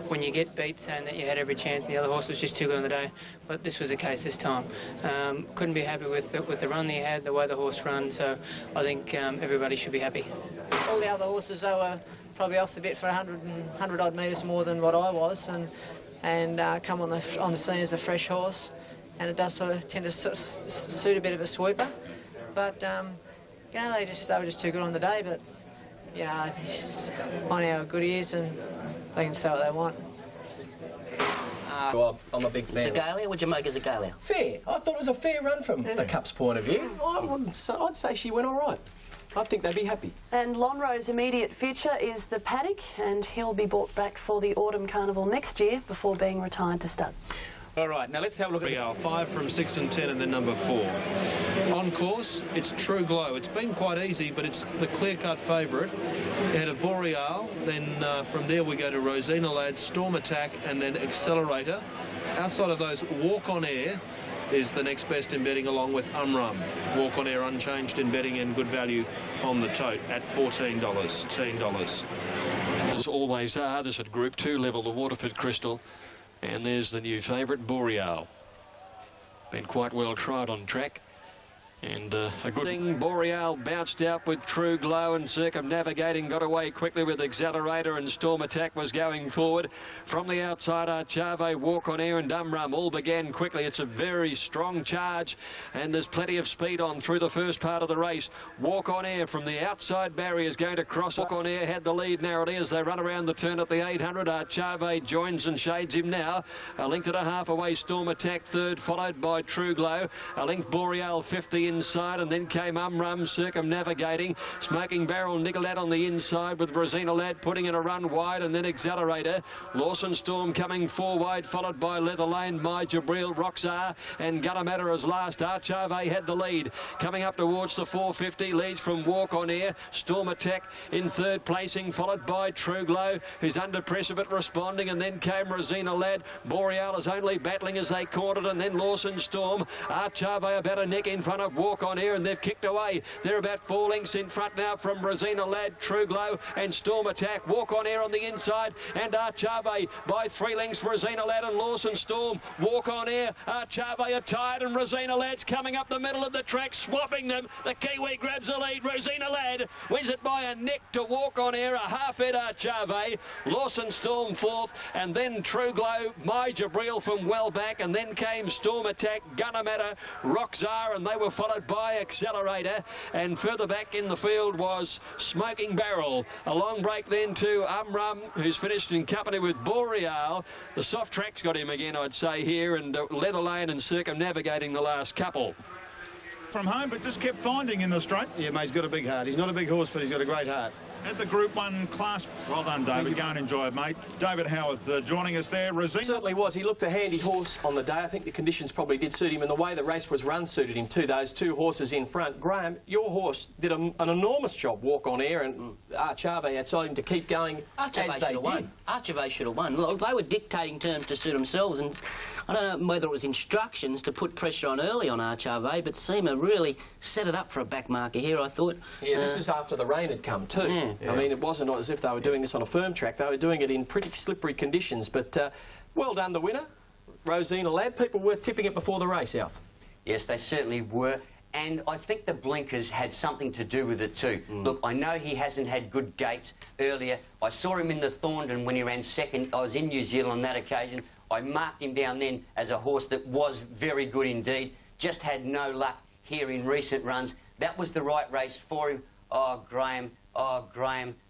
Speaker 4: when you get beat, saying that you had every chance and the other horse was just too good on the day, but this was the case this time. Couldn't be happy with the run that he had, the way the horse ran, so I think everybody should be happy.
Speaker 20: All the other horses, they were probably off the bit for 100 odd metres more than what I was, and come on the scene as a fresh horse, and it does sort of tend to suit a bit of a sweeper, but you know, they were just too good on the day, but you know, I know how good he is, and they can say what they want.
Speaker 9: Well, I'm a big fan.
Speaker 10: Zagalia, what'd you make of Zagalia?
Speaker 9: Fair. I thought it was a fair run from the Cup's point of view. I'd say she went all right. I think they'd be happy.
Speaker 7: And Lonhro's immediate future is the paddock, and he'll be brought back for the Autumn Carnival next year before being retired to stud.
Speaker 12: All right, now let's have a look at
Speaker 13: 5 from 6 and 10, and then number 4. On course, it's True Glow. It's been quite easy, but it's the clear-cut favourite. Ahead of Boreal, then from there we go to Rosina Ladd, Storm Attack, and then Accelerator. Outside of those, Walk on Air is the next best in betting, along with Umrum. Walk on Air unchanged in betting and good value on the tote at $14. $14.
Speaker 2: As always are, this at Group 2 level, the Waterford Crystal. And there's the new favourite, Boreal. Been quite well tried on track. And a good thing, Boreal bounced out with True Glow and Circumnavigating, got away quickly with Accelerator, and Storm Attack was going forward. From the outside, Archave, Walk on Air and Dumrum all began quickly. It's a very strong charge, and there's plenty of speed on through the first part of the race. Walk on Air from the outside barrier is going to cross. Walk on Air had the lead narrowly as they run around the turn at the 800. Archave joins and shades him now. A length and a half away, Storm Attack third, followed by True Glow. A length Boreal 50 inside, and then came Umrum Circumnavigating. Smoking Barrel niggled out on the inside with Rosina Ladd putting in a run wide, and then Accelerator. Lawson Storm coming 4 wide, followed by Leather Lane, My Jabril, Roxar and Gunnamatter as last. Archave had the lead. Coming up towards the 450, leads from Walk on Air. Storm Attack in third placing, followed by True Glow, who's under pressure but responding, and then came Rosina Ladd. Boreal is only battling as they cornered, and then Lawson Storm. Archave about a neck in front of Walk on Air, and they've kicked away. They're about 4 lengths in front now from Rosina Ladd, True Glow and Storm Attack. Walk on Air on the inside, and Archave by 3 lengths, Rosina Ladd and Lawson Storm. Walk on Air, Archave are tired, and Rosina Ladd's coming up the middle of the track, swapping them. The Kiwi grabs the lead. Rosina Ladd wins it by a neck to Walk on Air, a half-head Archave. Lawson Storm fourth, and then True Glow, My Jabril from well back, and then came Storm Attack, Gunnamatter, Roxar, and they were followed by Accelerator, and further back in the field was Smoking Barrel. A long break then to Umrum, who's finished in company with Boreal. The soft track's got him again, I'd say, here, and Leather Lane and Circumnavigating the last couple.
Speaker 6: From home, but just kept finding in the straight.
Speaker 14: Yeah, mate, he's got a big heart. He's not a big horse, but he's got a great heart.
Speaker 6: At the Group 1 class. Well done, David. Go and enjoy it, mate. David Howarth joining us there. Rosina.
Speaker 9: Certainly was. He looked a handy horse on the day. I think the conditions probably did suit him, and the way the race was run suited him too. Those 2 horses in front. Graham, your horse did an enormous job, Walk on Air, and Archave outside him to keep going as they did.
Speaker 10: Archave should have won. Well, they were dictating terms to suit themselves, and I don't know whether it was instructions to put pressure on early on Archave, but Seema really set it up for a back marker here, I thought.
Speaker 9: Yeah, this is after the rain had come too.
Speaker 10: Yeah.
Speaker 9: I mean, it wasn't as if they were doing this on a firm track. They were doing it in pretty slippery conditions, but well done, the winner, Rosina Ladd. People were tipping it before the race, Alf.
Speaker 15: Yes, they certainly were. And I think the blinkers had something to do with it too. Look, I know he hasn't had good gaits earlier. I saw him in the Thorndon when he ran second. I was in New Zealand on that occasion. I marked him down then as a horse that was very good indeed. Just had no luck here in recent runs. That was the right race for him. Oh, Graham.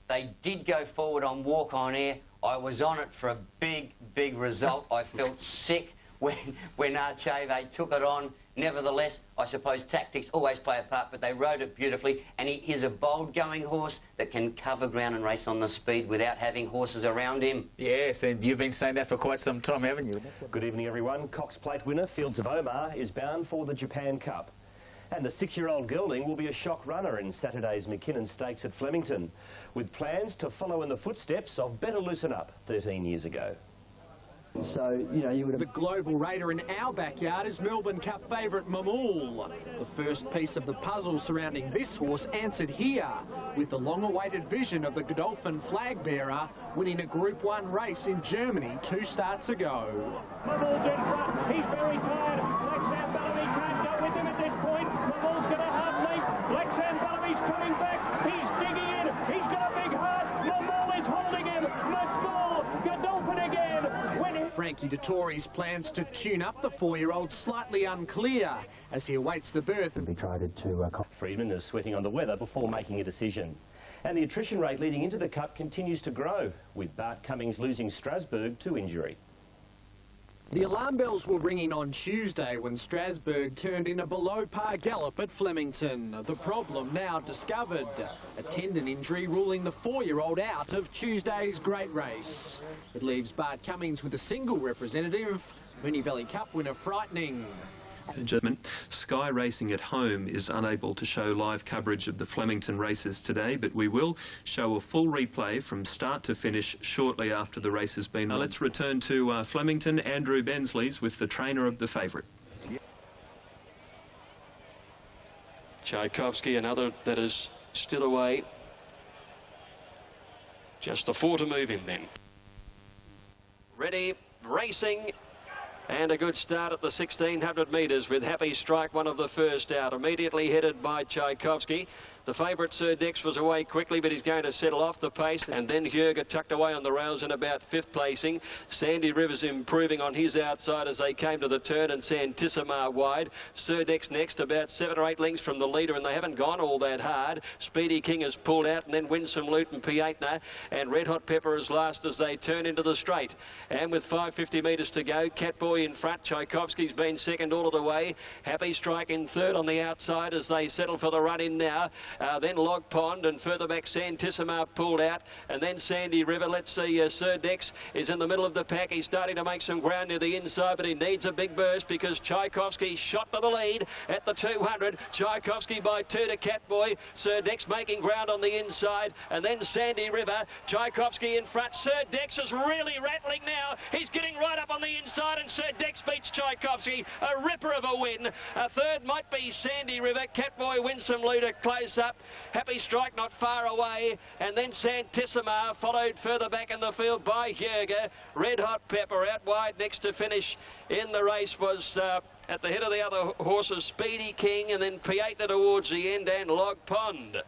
Speaker 15: They did go forward on Walk on Air. I was on it for a big result. I felt sick when Archeve took it on. Nevertheless, I suppose tactics always play a part, but they rode it beautifully, and he is a bold-going horse that can cover ground and race on the speed without having horses around him.
Speaker 12: Yes, and you've been saying that for quite some time, haven't you?
Speaker 1: Good evening, everyone. Cox Plate winner Fields of Omar is bound for the Japan Cup. And the 6-year-old gelding will be a shock runner in Saturday's McKinnon Stakes at Flemington, with plans to follow in the footsteps of Better Loosen Up 13 years ago.
Speaker 16: So, you know, you would have... The global raider in our backyard is Melbourne Cup favourite Mamul. The first piece of the puzzle surrounding this horse answered here, with the long-awaited vision of the Godolphin flag bearer winning a Group 1 race in Germany 2 starts ago.
Speaker 17: Mamul's in front, he's very tired. Black Bellamy can't go with him at this point. Mamul's got a half length. Black Bellamy's coming back, he's digging in, he's got a big heart. Mamul is holding him. McFall, Godolphin again.
Speaker 16: Frankie Dettori's plans to tune up the 4-year-old slightly unclear as he awaits the birth.
Speaker 1: Friedman is sweating on the weather before making a decision. And the attrition rate leading into the Cup continues to grow, with Bart Cummings losing Strasbourg to injury.
Speaker 16: The alarm bells were ringing on Tuesday when Strasbourg turned in a below-par gallop at Flemington. The problem now discovered, a tendon injury ruling the 4-year-old out of Tuesday's great race. It leaves Bart Cummings with a single representative, Moonee Valley Cup winner frightening.
Speaker 13: Sky Racing at Home is unable to show live coverage of the Flemington races today, but we will show a full replay from start to finish shortly after the race has been. Let's return to Flemington. Andrew Bensley's with the trainer of the favourite.
Speaker 2: Tchaikovsky, another that is still away. Just the 4 to move in then. Ready, racing. And a good start at the 1,600 metres with Happy Strike, one of the first out, immediately headed by Tchaikovsky. The favourite, Sir Dex, was away quickly, but he's going to settle off the pace. And then Hjerger tucked away on the rails in about 5th placing. Sandy Rivers improving on his outside as they came to the turn, and Santissimar wide. Sir Dex next, about 7 or 8 lengths from the leader, and they haven't gone all that hard. Speedy King has pulled out, and then Winsome Loot and Pietna, and Red Hot Pepper is last as they turn into the straight. And with 550 metres to go, Catboy in front. Tchaikovsky's been second all of the way. Happy Strike in third on the outside as they settle for the run in now. Then Log Pond, and further back Santissimar pulled out, and then Sandy River. Let's see, Sir Dex is in the middle of the pack. He's starting to make some ground near the inside, but he needs a big burst because Tchaikovsky shot to the lead at the 200. Tchaikovsky by 2 to Catboy. Sir Dex making ground on the inside, and then Sandy River. Tchaikovsky in front. Sir Dex is really rattling now. He's getting right up on the inside, and Sir Dex beats Tchaikovsky. A ripper of a win. A third might be Sandy River. Catboy, Winsome Leader close up. Happy Strike not far away, and then Santissimar followed further back in the field by Hjerger. Red Hot Pepper out wide next to finish in the race was at the head of the other horses, Speedy King, and then Pietna towards the end, and Log Pond.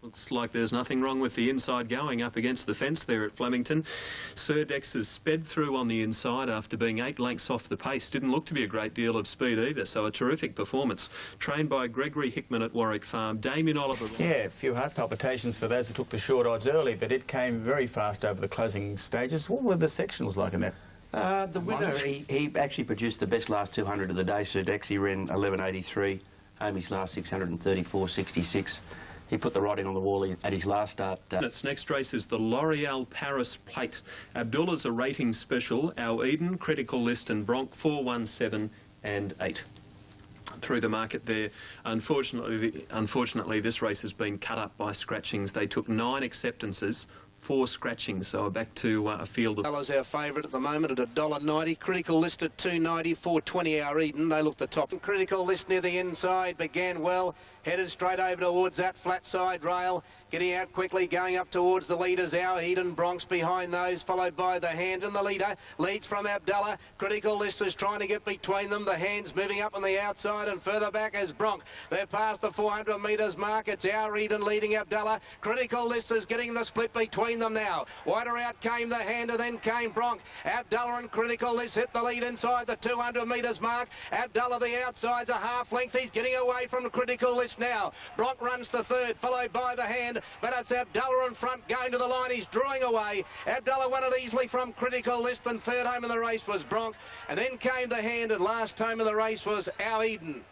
Speaker 13: Looks like there's nothing wrong with the inside going up against the fence there at Flemington. Sir Dex has sped through on the inside after being 8 lengths off the pace. Didn't look to be a great deal of speed either, so a terrific performance. Trained by Gregory Hickman at Warwick Farm. Damien Oliver...
Speaker 12: Yeah, a few heart palpitations for those who took the short odds early, but it came very fast over the closing stages. What were the sectionals like in that?
Speaker 18: The winner, he actually produced the best last 200 of the day, Sir Dex. He ran 11.83, home his last 634.66. He put the writing on the wall at his last start.
Speaker 13: Its next race is the L'Oreal Paris Plate. Abdullah's a rating special. Our Eden, Critical List and Bronc 4, 1, 7 and 8. Through the market there. Unfortunately, this race has been cut up by scratchings. They took 9 acceptances, 4 scratchings, so back to a field of...
Speaker 19: Bella's our favourite at the moment at $1.90. Critical List at $2.90, 4.20 our Eden. They look the top. Critical List near the inside began well, headed straight over towards that flat side rail. Getting out quickly, going up towards the leaders. Our Eden Bronx behind those, followed by the Hand, and the leader leads from Abdullah. Critical List is trying to get between them. The Hand's moving up on the outside, and further back is Bronx. They're past the 400 metres mark. It's Our Eden leading Abdullah. Critical List is getting the split between them now. Wider out came the Hand, and then came Bronx. Abdullah and Critical List hit the lead inside the 200 metres mark. Abdullah the outside's a half length. He's getting away from Critical List now. Bronx runs the third, followed by the Hand. but it's Abdullah in front going to the line. He's drawing away. Abdullah won it easily from Critical List, and third home in the race was Bronc, and then came the hand, and last home in the race was Our Eden.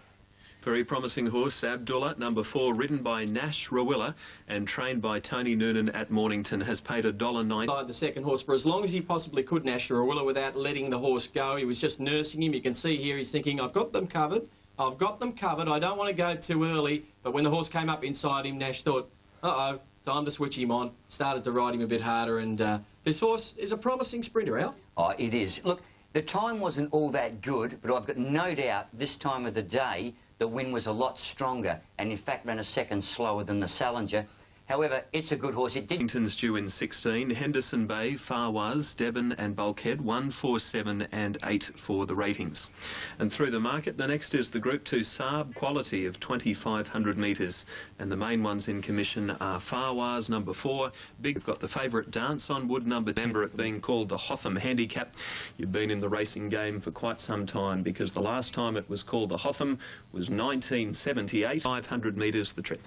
Speaker 3: Very promising horse, Abdullah, number 4, ridden by Nash Rawilla and trained by Tony Noonan at Mornington, has paid $1.90.
Speaker 9: The second horse for as long as he possibly could, Nash Rawilla, without letting the horse go. He was just nursing him. You can see here he's thinking, I've got them covered. I've got them covered. I don't want to go too early. But when the horse came up inside him, Nash thought, uh-oh, time to switch him on. Started to ride him a bit harder, and this horse is a promising sprinter, Alf.
Speaker 15: Oh, it is. Look, the time wasn't all that good, but I've got no doubt this time of the day the wind was a lot stronger, and in fact ran a second slower than the Salinger. However, it's a good horse. It did.
Speaker 3: Flemington's due in 16. Henderson Bay, Farwaz, Devon and Bulkhead, 1, 4, 7 and 8 for the ratings. And through the market, the next is the Group 2 Saab Quality of 2,500 metres. And the main ones in commission are Farwaz, number 4. We've got the favourite Dance on Wood, number 10. Remember it being called the Hotham handicap. You've been in the racing game for quite some time, because the last time it was called the Hotham was 1978. 500 metres the trip.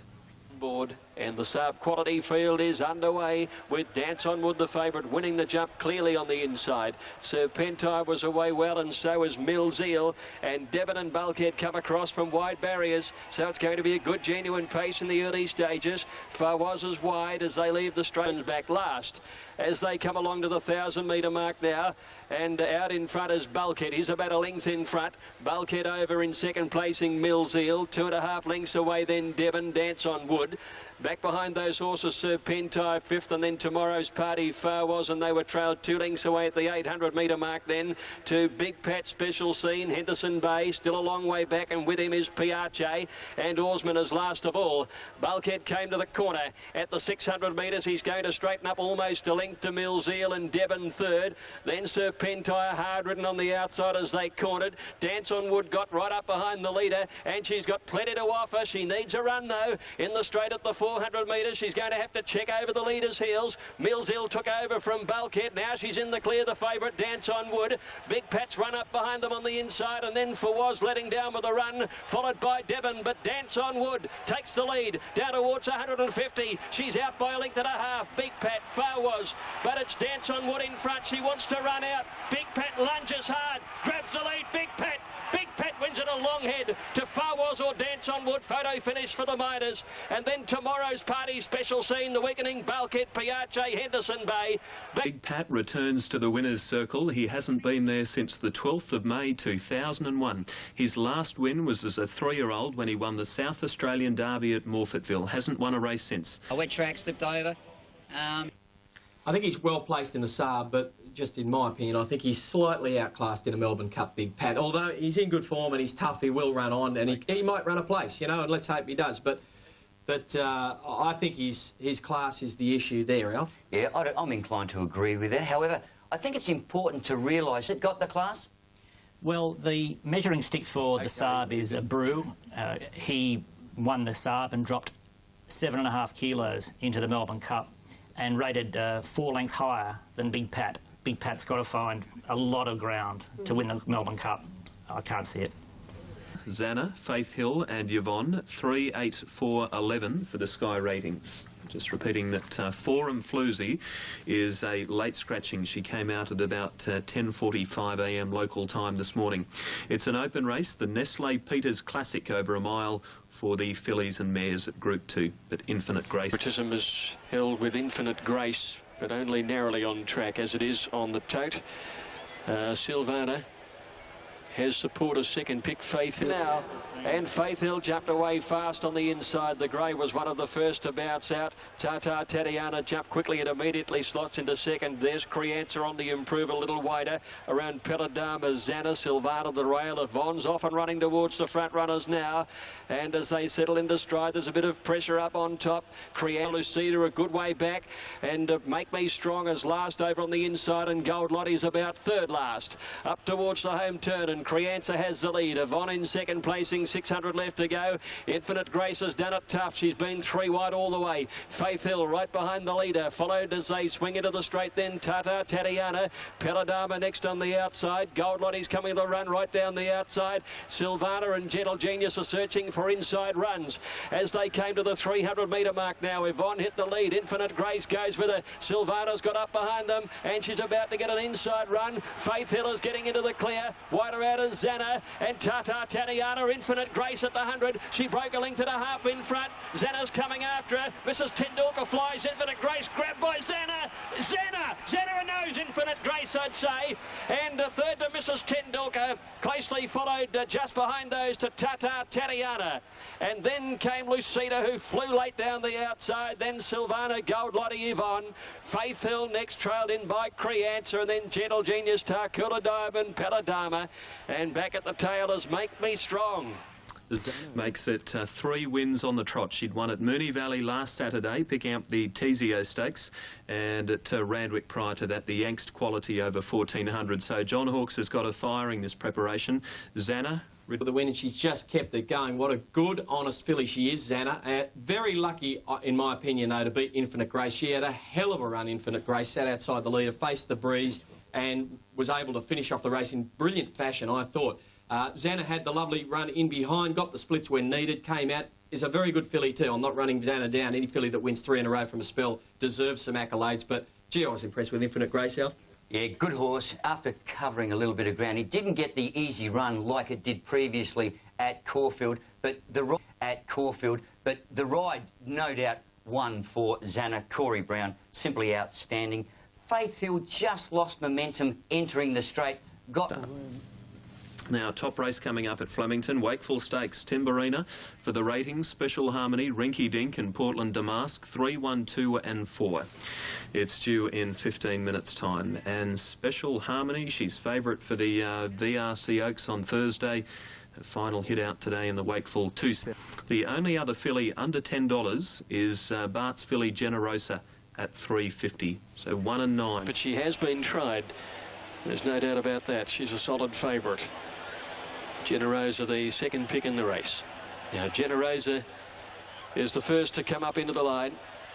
Speaker 2: Board, and the Saab Quality field is underway with Dance on Wood, the favourite, winning the jump clearly on the inside. Serpentine was away well, and so is Millzeal, and Devon and Bulkhead come across from wide barriers, so it's going to be a good genuine pace in the early stages. Farwaz is wide as they leave the straight back last as they come along to the 1,000-metre mark now, and out in front is Bulkhead. He's about a length in front. Bulkhead over in second placing Millzeal, 2.5 lengths away then Devon, Dance on Wood. Back behind those horses, Serpentine 5th, and then Tomorrow's Party Farwaz, and they were trailed 2 lengths away at the 800-metre mark then to Big Pat Special Scene. Henderson Bay still a long way back, and with him is Piace, and Orsman is last of all. Bulkhead came to the corner at the 600 metres. He's going to straighten up almost a length to Millzeal, and Devon third. Then Serpentine hard ridden on the outside as they cornered. Dance on Wood got right up behind the leader, and she's got plenty to offer. She needs a run though in the straight at the 400 metres. She's going to have to check over the leader's heels. Millzeal took over from Bulkhead. Now she's in the clear, the favourite Dance on Wood. Big Pat's run up behind them on the inside, and then Farwaz letting down with a run, followed by Devon, but Dance on Wood takes the lead down towards 150. She's out by a length and a half. Big Pat, Farwaz, but it's Dance on Wood in front. She wants to run out. Big Pat lunges hard, grabs the lead. Big Pat wins it a long head to Farwaz or Dance on Wood. Photo finish for the Miners. And then Tomorrow's Party Special Scene, the weakening Bulkhead, Piace, Henderson Bay.
Speaker 3: Big Pat returns to the winner's circle. He hasn't been there since the 12th of May 2001. His last win was as a 3-year-old when he won the South Australian Derby at Morphettville. Hasn't won a race since.
Speaker 25: A wet track slipped over.
Speaker 9: I think he's well placed in the Saab, but just in my opinion, I think he's slightly outclassed in a Melbourne Cup, Big Pat. Although he's in good form and he's tough, he will run on, and he might run a place, you know, and let's hope he does. But I think his class is the issue there, Alf.
Speaker 15: Yeah, I'm inclined to agree with that. However, I think it's important to realise it got the class.
Speaker 8: Well, the measuring stick for the Saab is a Brew. He won the Saab and dropped 7.5 kilos into the Melbourne Cup and rated 4 lengths higher than Big Pat. Big Pat's got to find a lot of ground to win the Melbourne Cup. I can't see it.
Speaker 3: Xana, Faith Hill and Yvonne, 3, 8, 4, 11 for the Sky ratings. Just repeating that Forum Floozy is a late scratching. She came out at about 10:45 a.m. local time this morning. It's an open race, the Nestle Peters Classic over a mile for the fillies and mares at Group 2, but Infinite Grace.
Speaker 2: Favoritism is held with Infinite Grace, but only narrowly on track as it is on the tote. Silvana has support of second pick, Faith Hill. Now, and Faith Hill jumped away fast on the inside. The grey was one of the first to bounce out. Tata Tatiana jumped quickly and immediately slots into second. There's Creancer on the improve a little wider. Around Pelladama, Xana, Silvana, the rail. Yvonne's off and running towards the front runners now. And as they settle into stride, there's a bit of pressure up on top. Creancer, Lucida a good way back. And Make Me Strong is last over on the inside. And Gold Lottie's about third last. Up towards the home turn. And Creanza has the lead. Yvonne in second placing, 600 left to go. Infinite Grace has done it tough. She's been 3 wide all the way. Faith Hill right behind the leader, followed as they swing into the straight then Tata Tatiana. Peladama next on the outside. Gold Lottie's coming the run right down the outside. Silvana and Gentle Genius are searching for inside runs. As they came to the 300 metre mark now, Yvonne hit the lead. Infinite Grace goes with her. Silvana's got up behind them and she's about to get an inside run. Faith Hill is getting into the clear. Wider out is Xana and Tata Tatiana. Infinite Grace at the 100. She broke a length and a half in front. Xana's coming after her. Mrs. Tendulkar flies. Infinite Grace grabbed by Xana. Xana knows Infinite Grace, I'd say. And third to Mrs. Tendulkar. Closely followed just behind those to Tata Tatiana. And then came Lucida, who flew late down the outside. Then Silvana, Gold Lottie, Yvonne. Faith Hill next, trailed in by Creanza, and then Gentle Genius, Tarkula Diamond, Peladama. And back at the tail is Make Me Strong.
Speaker 3: Makes it 3 wins on the trot. She'd won at Moonee Valley last Saturday, picking up the Tezio Stakes, and at Randwick prior to that, the Angst Quality over 1400. So John Hawkes has got her firing this preparation. Xana
Speaker 9: with the win, and she's just kept it going. What a good, honest filly she is, Xana. Very lucky, in my opinion, though, to beat Infinite Grace. She had a hell of a run, Infinite Grace, sat outside the leader, faced the breeze, and was able to finish off the race in brilliant fashion, I thought. Xana had the lovely run in behind, got the splits when needed, came out, is a very good filly too. I'm not running Xana down. Any filly that wins 3 in a row from a spell deserves some accolades, but gee, I was impressed with Infinite Grace, Alf.
Speaker 15: Yeah, good horse. After covering a little bit of ground, he didn't get the easy run like it did previously at Caulfield, but the ride, no doubt, won for Xana. Corey Brown, simply outstanding. Faith Hill just lost momentum entering the straight.
Speaker 3: Now, top race coming up at Flemington. Wakeful Stakes, Timberina for the ratings. Special Harmony, Rinky Dink and Portland Damask, 3, 1, 2 and 4. It's due in 15 minutes' time. And Special Harmony, she's favourite for the VRC Oaks on Thursday. A final hit out today in the Wakeful 2. The only other filly under $10 is Bart's filly Generosa at $3.50. So 1 and 9.
Speaker 2: But she has been tried. There's no doubt about that. She's a solid favourite. Generosa, the second pick in the race. Now, Generosa is the first to come up into the line.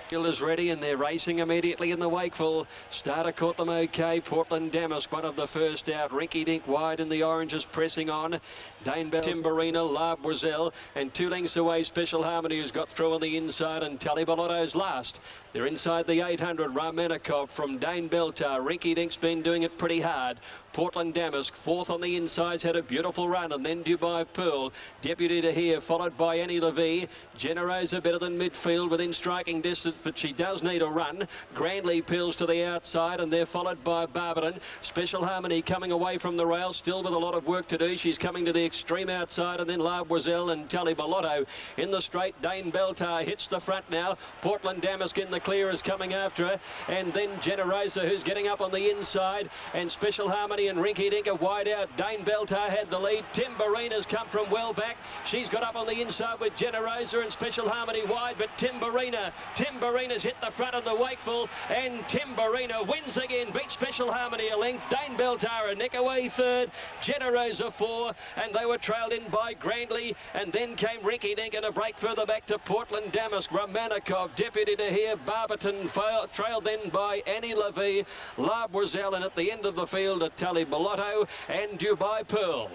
Speaker 2: Hill is ready and they're racing immediately in the Wakeful. Starter caught them okay. Portland Damask, one of the first out. Rinky Dink wide in the oranges, pressing on. Dane Bell, Timberina, La Boiselle, and 2 lengths away Special Harmony, who's got through on the inside, and Talibaloto's last. They're inside the 800. Ramenikov from Dane Beltar. Rinky Dink's been doing it pretty hard. Portland Damask, 4th on the insides, had a beautiful run, and then Dubai Pearl. Deputy to here, followed by Annie Levy. Generosa better than midfield within striking distance, but she does need a run. Grandly Pearls to the outside, and they're followed by Barberton. Special Harmony coming away from the rail, still with a lot of work to do. She's coming to the extreme outside, and then La Boiselle and Talibaloto in the straight. Dane Beltar hits the front now. Portland Damask in the clear is coming after her, and then Generosa, who's getting up on the inside, and Special Harmony and Rinky Dink are wide out. Dane Beltar had the lead. Timberina's come from well back. She's got up on the inside with Generosa and Special Harmony wide, but Timberina's hit the front of the Wakeful, and Timberina wins again, beats Special Harmony a length. Dane Beltar a neck away third, Generosa 4, and they were trailed in by Grandly, and then came Rinky Dink and a break further back to Portland Damask. Ramenikov, Deputy to here, Barberton trailed then by Annie Levy, La Boiselle, and at the end of the field at Talibaloto and Dubai Pearl.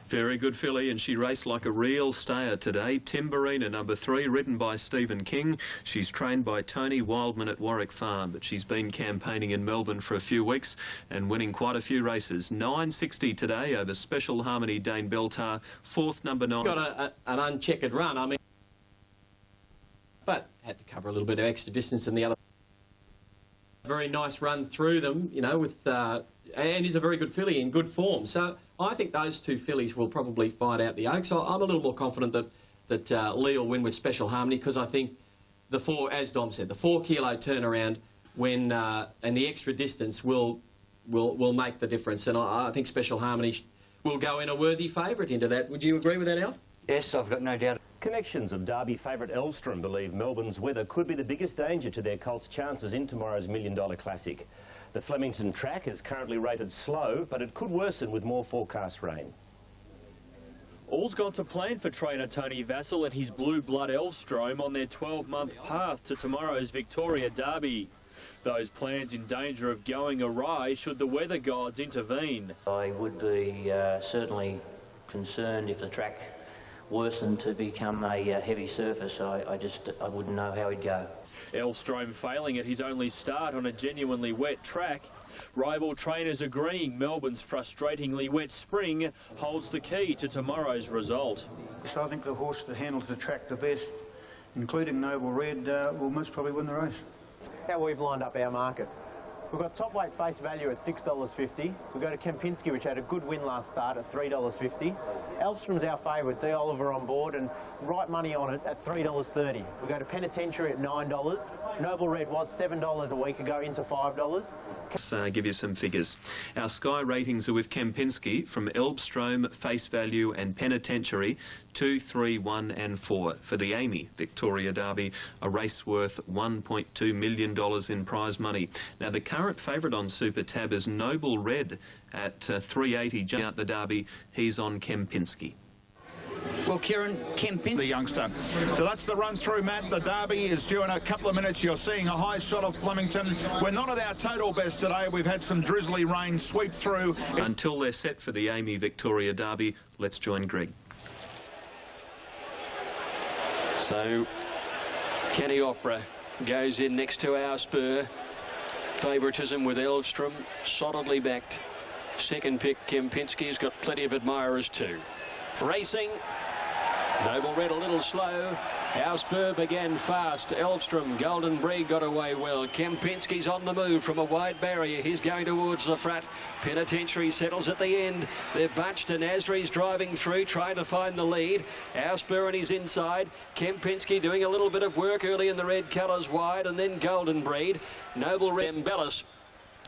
Speaker 3: Very good filly, and she raced like a real stayer today. Timberina, number 3, ridden by Stephen King. She's trained by Tony Wildman at Warwick Farm, but she's been campaigning in Melbourne for a few weeks and winning quite a few races. 9.60 today over Special Harmony, Dane Beltar, 4th, number 9.
Speaker 9: Got an uncheckered run, I mean, but had to cover a little bit of extra distance than the other. Very nice run through them, you know, with and is a very good filly in good form. So I think those 2 fillies will probably fight out the Oaks. I'm a little more confident that Lee will win with Special Harmony, because I think the 4, as Dom said, the 4 kilo turnaround when and the extra distance will make the difference. And I think Special Harmony will go in a worthy favourite into that. Would you agree with that, Alf?
Speaker 15: Yes, I've got no doubt.
Speaker 1: Connections of Derby favourite Elstrom believe Melbourne's weather could be the biggest danger to their Colts' chances in tomorrow's $1 Million Classic. The Flemington track is currently rated slow, but it could worsen with more forecast rain.
Speaker 5: All's gone to plan for trainer Tony Vassell and his Blue Blood Elfstrom on their 12-month path to tomorrow's Victoria Derby. Those plans in danger of going awry should the weather gods intervene.
Speaker 11: I would be certainly concerned if the track worsened to become a heavy surface. I wouldn't know how he'd go.
Speaker 5: Elfstrom failing at his only start on a genuinely wet track. Rival trainers agreeing Melbourne's frustratingly wet spring holds the key to tomorrow's result.
Speaker 21: So I think the horse that handles the track the best, including Noble Red, will most probably win the race.
Speaker 22: How we've lined up our market. We've got top weight face value at $6.50. We go to Kempinski, which had a good win last start, at $3.50. Elfstrom's our favourite, D. Oliver on board, and right money on it at $3.30. We go to Penitentiary at $9. Noble Red was $7 a week ago, into $5.
Speaker 3: Let's give you some figures. Our Sky ratings are with Kempinski from Elfstrom, Face Value and Penitentiary 2, 3, 1 and 4. For the Amy Victoria Derby, a race worth $1.2 million in prize money. Now the current favourite on Super Tab is Noble Red at $3.80 out the Derby. He's on Kempinski.
Speaker 15: Well, Kieran, Kempin,
Speaker 6: the youngster. So that's the run through, Matt. The Derby is due in a couple of minutes. You're seeing a high shot of Flemington. We're not at our total best today. We've had some drizzly rain sweep through.
Speaker 3: Until they're set for the Amy Victoria Derby, let's join Greg.
Speaker 2: So, Kenny Opera goes in next to our Spur. Favouritism with Elfstrom, solidly backed. Second pick, Kempinski's got plenty of admirers too. Racing, Noble Red a little slow. Our Spur began fast. Elfstrom, Golden Breed got away well. Kempinski's on the move from a wide barrier. He's going towards the front. Penitentiary settles at the end. They're bunched and Asri's driving through, trying to find the lead. Our Spur on his inside. Kempinski doing a little bit of work early in the red colours wide, and then Golden Breed. Noble Red, Embellis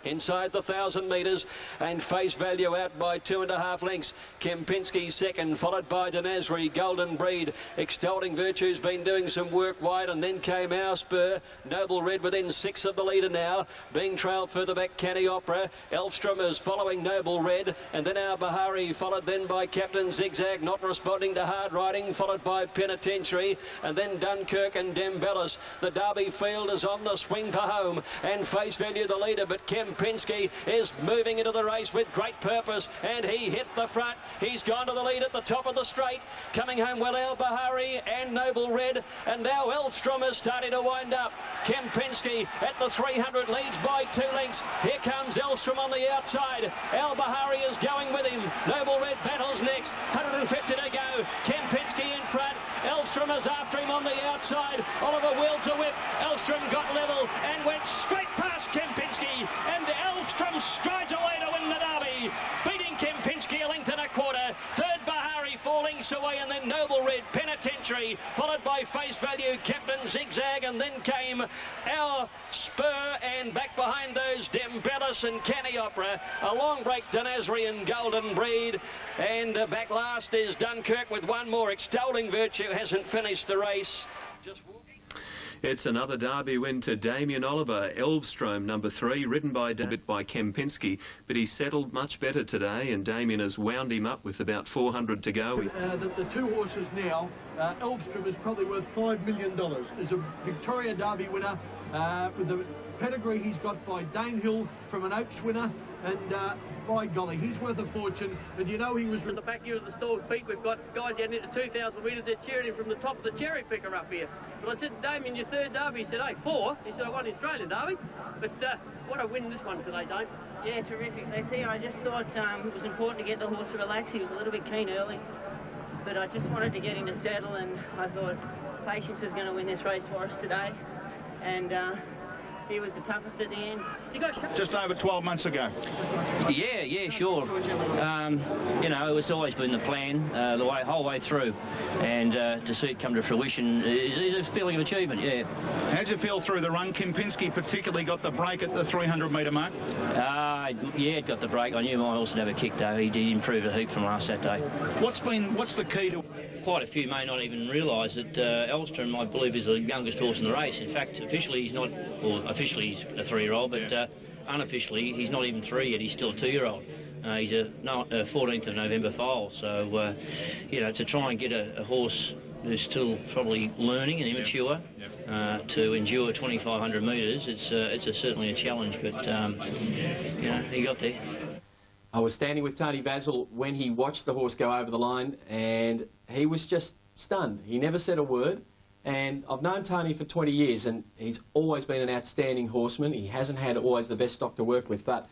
Speaker 2: inside the 1,000 metres, and Face Value out by 2.5 lengths. Kempinski second, followed by Denazri. Golden Breed, Extolling Virtue's been doing some work wide, and then came our Spur. Noble Red within 6 of the leader now, being trailed further back Canny Opera. Elfstrom is following Noble Red, and then our Bahari, followed then by Captain Zigzag, not responding to hard riding, followed by Penitentiary, and then Dunkirk and Dembellis. The Derby field is on the swing for home, and Face Value the leader, but Kempinski is moving into the race with great purpose, and he hit the front. He's gone to the lead at the top of the straight. Coming home well, El Bahari and Noble Red, and now Elfstrom is starting to wind up. Kempinski at the 300 leads by 2 lengths. Here comes Elfstrom on the outside. El Bahari is going with him. Noble Red battles next. 150 to go. Kempinski in front. Elfstrom is after him on the outside. Oliver wheeled to whip. Elfstrom got level and went straight past Kempinski, and Elfstrom strides away to win the Derby, beating Kempinski a length and a quarter. Third, Bahari 4 lengths away, and then Noble Red, Penitentiary, followed by Face Value, Captain Zigzag, and then came our Spur, and back behind those Dembellis and Canny Opera. A long break, Denazri and Golden Breed, and back last is Dunkirk with one more. Extolling Virtue hasn't finished the race.
Speaker 3: It's another Derby win to Damien Oliver. Elfstrom, number 3, ridden by Kempinski, but he settled much better today, and Damien has wound him up with about 400 to go.
Speaker 16: The 2 horses now, Elfstrom is probably worth $5 million. Is a Victoria Derby winner with the pedigree he's got by Danehill from an Oaks winner, and by golly, he's worth a fortune. And you know he was...
Speaker 23: In the back here of the stalled feet, we've got guys getting into 2,000 metres. They're cheering him from the top of the cherry picker up here. But I said, Damien, your 3rd Derby. He said, hey, 4? He said, I won the Australian Derby. But what a win this one today, Dave.
Speaker 24: Yeah, terrific. I just thought it was important to get the horse to relax. He was a little bit keen early, but I just wanted to get him to settle, and I thought Patience was going to win this race for us today. And he was the toughest at the end.
Speaker 6: Just over 12 months ago.
Speaker 11: Yeah, sure. You know, it was always been the plan the whole way through, and to see it come to fruition is a feeling of achievement, yeah.
Speaker 6: How'd you feel through the run? Kempinski particularly got the break at the 300-metre mark.
Speaker 11: Yeah, it got the break. I knew my horse would have a kick, though. He did improve a heap from last Saturday.
Speaker 6: What's the key to...
Speaker 11: Quite a few may not even realise that Elfstrom, I believe, is the youngest horse in the race. In fact, officially he's not, or officially he's a 3-year-old, but unofficially he's not even 3 yet. He's still a 2-year-old. He's a 14th of November foal, so you know, to try and get a horse who's still probably learning and immature to endure 2,500 metres, it's certainly a challenge, but you know, he got there.
Speaker 9: I was standing with Tony Vassell when he watched the horse go over the line, and he was just stunned. He never said a word, and I've known Tony for 20 years, and he's always been an outstanding horseman. He hasn't had always the best stock to work with, but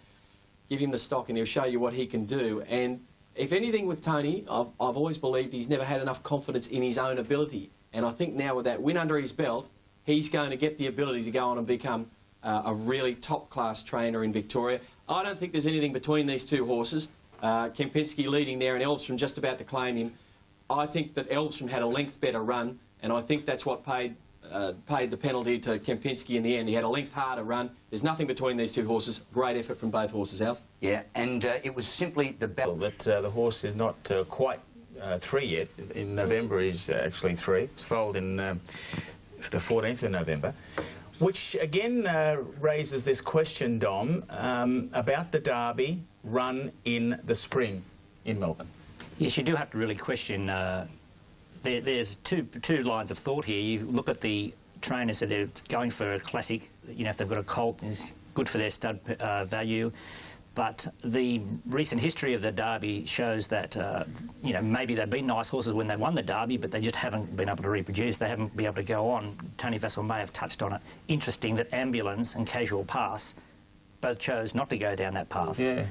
Speaker 9: give him the stock and he'll show you what he can do. And if anything with Tony, I've always believed he's never had enough confidence in his own ability. And I think now with that win under his belt, he's going to get the ability to go on and become a really top-class trainer in Victoria. I don't think there's anything between these two horses. Kempinski leading there and Elvstrom just about to claim him. I think that Elvstrom had a length better run, and I think that's what paid the penalty to Kempinski in the end. He had a length harder run. There's nothing between these two horses. Great effort from both horses, Alf.
Speaker 12: Yeah, and it was simply the battle that the horse is not quite 3 yet. In November is actually 3. It's foaled in the 14th of November. Which again raises this question, Dom, about the Derby run in the spring in Melbourne.
Speaker 8: Yes, you do have to really question. There's two lines of thought here. You look at the trainers that are going for a classic. You know, if they've got a colt, it's good for their stud value. But the recent history of the Derby shows that, you know, maybe they've been nice horses when they won the Derby, but they just haven't been able to reproduce. They haven't been able to go on. Tony Vassell may have touched on it. Interesting that Ambulance and Casual Pass both chose not to go down that path.
Speaker 12: Yeah.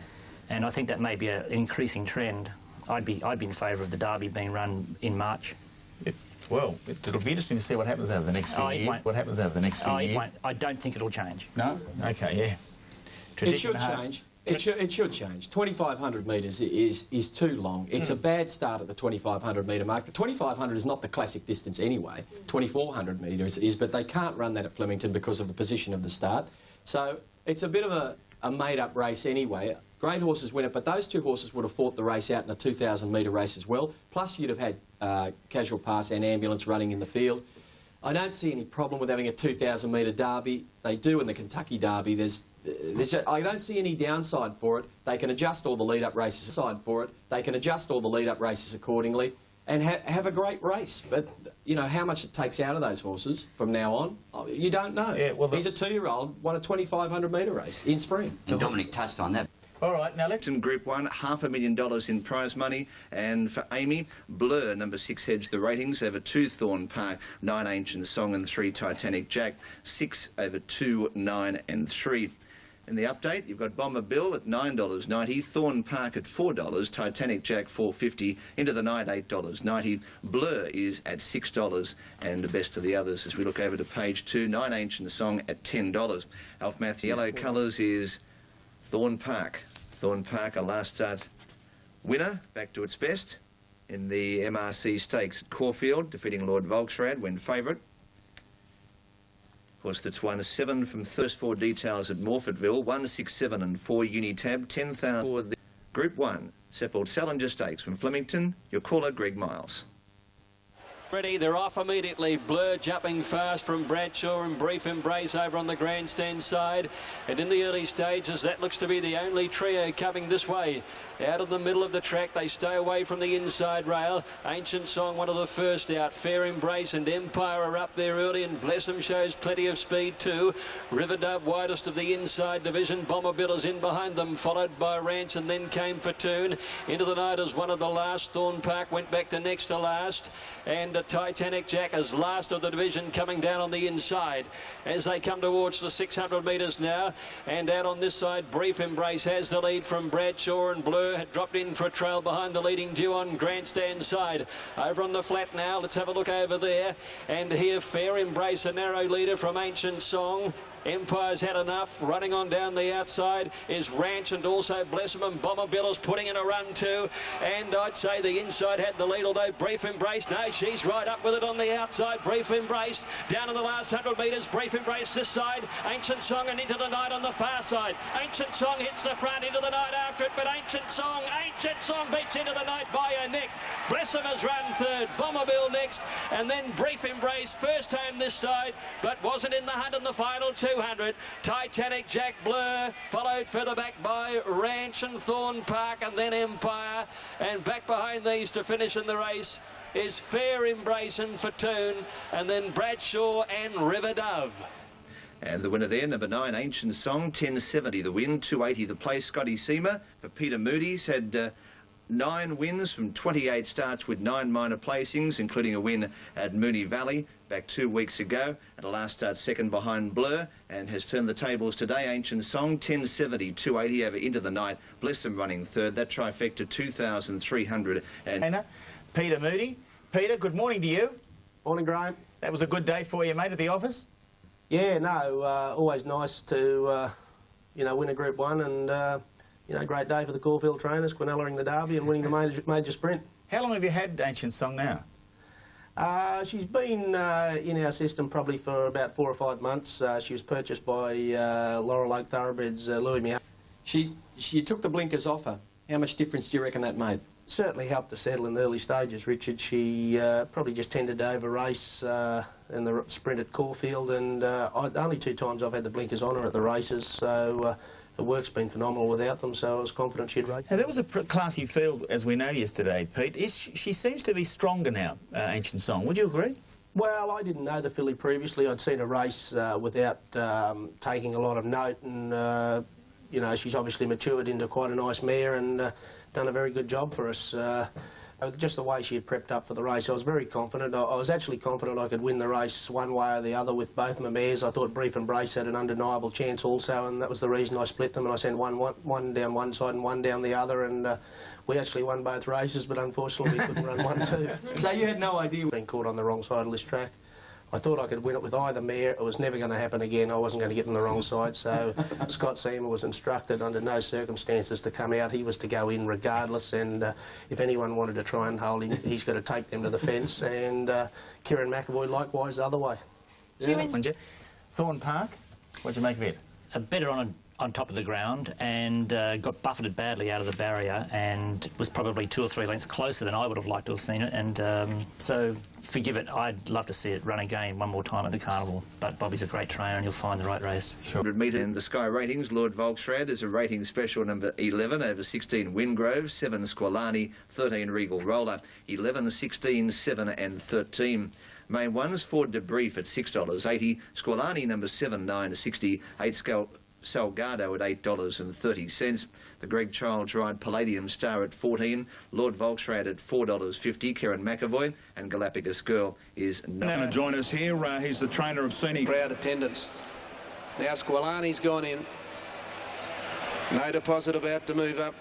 Speaker 8: And I think that may be an increasing trend. I'd be in favour of the Derby being run in March.
Speaker 12: Well, it'll be interesting to see what happens over the next few years. What happens over the next few years?
Speaker 8: I don't think it'll change.
Speaker 12: No? OK, yeah.
Speaker 9: It should change. It should change. 2,500 metres is too long. It's a bad start at the 2,500 metre mark. The 2,500 is not the classic distance anyway. 2,400 metres is, but they can't run that at Flemington because of the position of the start. So it's a bit of a made-up race anyway. Great horses win it, but those two horses would have fought the race out in a 2,000 metre race as well. Plus you'd have had Casual Pass and Ambulance running in the field. I don't see any problem with having a 2,000 metre derby. They do in the Kentucky Derby. I don't see any downside for it. They can adjust all the lead-up races accordingly and have a great race. But, you know, how much it takes out of those horses from now on, you don't know. Yeah, well, he's a 2-year-old, won a 2,500 metre race in spring.
Speaker 15: And Dominic touched on that.
Speaker 12: All right, now let's...
Speaker 4: In Group 1, $500,000 in prize money. And for Amy, Blur, number 6, hedged the ratings over 2 Thorn Park, 9 Ancient Song and 3 Titanic Jack, 6 over 2, 9 and 3. In the update, you've got Bomber Bill at $9.90, Thorn Park at $4, Titanic Jack $4.50, into the night $8.90. Blur is at $6, and the best of the others as we look over to page 2, 9 Ancient Song at $10. Alf Matthew, yellow colours is Thorn Park. Thorn Park, a last start winner, back to its best in the MRC Stakes at Caulfield, defeating Lord Volksrad when favourite. Of course, that's won 7 from first 4 details at Morfettville, 1, 6, 7 and 4 Unitab, 10,000 for the Group 1. Seppled Salinger Stakes from Flemington. Your caller, Greg Miles.
Speaker 2: Ready, they're off immediately. Blur jumping fast from Bradshaw and Brief Embrace over on the grandstand side. And in the early stages, that looks to be the only trio coming this way. Out of the middle of the track, they stay away from the inside rail. Ancient Song, one of the first out. Fair Embrace and Empire are up there early, and Blessem shows plenty of speed too. River Dove, widest of the inside division. Bomber Bill is in behind them, followed by Ranch, and then came Fatoon. Into the night as one of the last. Thorn Park went back to next to last. And Titanic Jack as last of the division coming down on the inside as they come towards the 600 metres now. And out on this side, Brief Embrace has the lead from Bradshaw, and Blur had dropped in for a trail behind the leading due on grandstand side. Over on the flat now, let's have a look over there. And here, Fair Embrace, a narrow leader from Ancient Song. Empire's had enough. Running on down the outside is Ranch and also Blessem, and Bomber Bill is putting in a run too. And I'd say the inside had the lead, although Brief Embrace, no, she's right up with it on the outside. Brief Embrace down in the last 100 metres. Brief Embrace this side. Ancient Song and into the night on the far side. Ancient Song hits the front, into the night after it, but Ancient Song beats into the night by a neck. Blessem has run third. Bomber Bill next, and then Brief Embrace first home this side, but wasn't in the hunt in the final two. 200. Titanic Jack Blur, followed further back by Ranch and Thorn Park, and then Empire. And back behind these to finish in the race is Fair Embrace and Fatoon, and then Bradshaw and River Dove.
Speaker 4: And the winner there, number 9, Ancient Song, 1070 the win, 280 the place. Scotty Seamer for Peter Moody's had 9 wins from 28 starts with 9 minor placings, including a win at Moonee Valley back 2 weeks ago. At a last start second behind Blur, and has turned the tables today. Ancient Song, 1070, 280 over into the night. Bless them running third. That trifecta, 2,300. And
Speaker 12: Peter Moody. Peter, good morning to you.
Speaker 7: Morning, Graham.
Speaker 12: That was a good day for you, mate, at the office?
Speaker 7: Yeah, no, always nice to, you know, win a Group 1 and, you know, great day for the Caulfield trainers, Quinella-ing the Derby and winning the major sprint.
Speaker 12: How long have you had Ancient Song now?
Speaker 7: She's been in our system probably for about 4 or 5 months. She was purchased by Laurel Oak Thoroughbreds, Louis Mia.
Speaker 9: She took the blinkers off her. How much difference do you reckon that made?
Speaker 7: Certainly helped to settle in the early stages, Richard. She probably just tended to over-race in the sprint at Caulfield, and only 2 times I've had the blinkers on her at the races, so the work's been phenomenal without them, so I was confident she'd race.
Speaker 12: Now, there was a classy field, as we know, yesterday, Pete. She seems to be stronger now, Ancient Song. Would you agree?
Speaker 7: Well, I didn't know the filly previously. I'd seen her race without taking a lot of note, and, you know, she's obviously matured into quite a nice mare and done a very good job for us. Just the way she had prepped up for the race, I was very confident. I was actually confident I could win the race one way or the other with both my mares. I thought Brief and Brace had an undeniable chance also, and that was the reason I split them, and I sent one down one side and one down the other, and we actually won both races, but unfortunately we couldn't run 1-2.
Speaker 9: So you had no idea?
Speaker 7: Being caught on the wrong side of this track. I thought I could win it with either mare. It was never going to happen again. I wasn't going to get on the wrong side, so Scott Seamer was instructed under no circumstances to come out. He was to go in regardless, and if anyone wanted to try and hold him, he's got to take them to the fence, and Kieran McAvoy likewise the other way.
Speaker 12: Thorn Park, what'd you make of it?
Speaker 8: Better on top of the ground, and got buffeted badly out of the barrier, and was probably 2 or 3 lengths closer than I would have liked to have seen it, and so forgive it. I'd love to see it run again one more time at the Carnival, but Bobby's a great trainer and he'll find the right race.
Speaker 4: 100 metre in the Sky Ratings, Lord Volksrad is a rating special number 11 over 16 Wingrove, 7 Squalani, 13 Regal Roller, 11, 16, 7 and 13. Main ones, Ford de Brief at $6.80, Squalani number 7, 9.60, 8 Salgado at $8.30. The Greg Childs Ride Palladium Star at 14, Lord Volksrad at $4.50, Karen McAvoy, and Galapagos Girl is
Speaker 6: now to join us here. He's the trainer of Scenic.
Speaker 19: Crowd attendance. Now Squalani's gone in. No Deposit about to move up.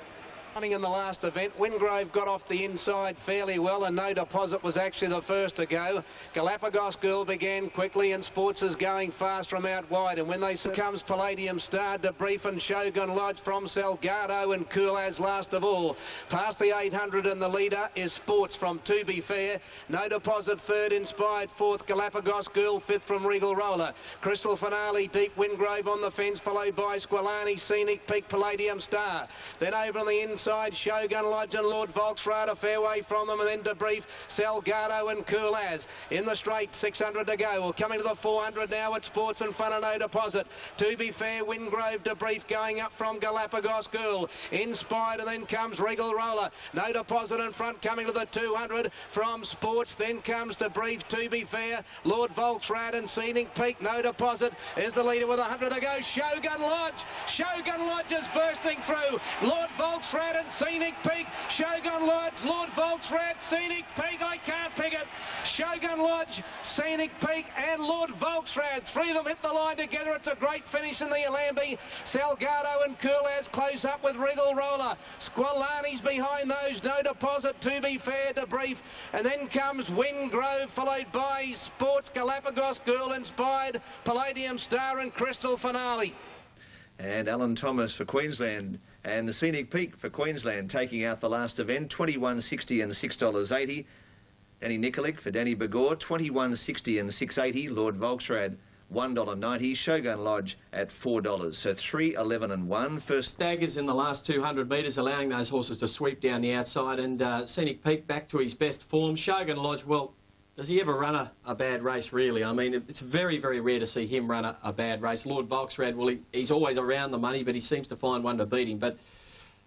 Speaker 19: Running in the last event, Wingrove got off the inside fairly well, and No Deposit was actually the first to go. Galapagos Girl began quickly, and Sports is going fast from out wide, and when they comes Palladium Star, Debrief and Shogun Lodge from Salgado and Cool As last of all. Past the 800, and the leader is Sports from To Be Fair. No Deposit third, Inspired fourth, Galapagos Girl fifth from Regal Roller. Crystal Finale, Deep Wingrove on the fence, followed by Squalani, Scenic Peak, Palladium Star. Then over on the inside, Shogun Lodge and Lord Volksrad a fair way from them, and then Debrief, Salgado and Cool As. In the straight, 600 to go. Well, coming to the 400 now at Sports in front of No Deposit. To Be Fair, Wingrove, Debrief going up from Galapagos Girl. Inspired, and then comes Regal Roller. No Deposit in front, coming to the 200 from Sports. Then comes Debrief, To Be Fair, Lord Volksrad and Scenic Peak. No Deposit is the leader with 100 to go. Shogun Lodge. Shogun Lodge is bursting through. Lord Volksrad and Scenic Peak, Shogun Lodge, Lord Volksrad, Scenic Peak, I can't pick it. Shogun Lodge, Scenic Peak and Lord Volksrad, 3 of them hit the line together. It's a great finish in the Allambi. Salgado and Cool As close up with Regal Roller. Squalani's behind those. No Deposit, To Be Fair, Debrief, and then comes Wingrove, followed by Sports, Galapagos Girl, Inspired, Palladium Star and Crystal Finale.
Speaker 4: And Alan Thomas for Queensland. And the Scenic Peak for Queensland taking out the last event, $21.60 and $6.80. Danny Nikolic for Danny Begor, $21.60 and $6.80. Lord Volksrad, $1.90. Shogun Lodge at $4. So 3, 11 and 1. First
Speaker 9: staggers in the last 200 metres, allowing those horses to sweep down the outside, and Scenic Peak back to his best form. Shogun Lodge, well, Does he ever run a bad race, really? I mean, it's very, very rare to see him run a bad race. Lord Volksrad, well, he's always around the money, but he seems to find one to beat him. But,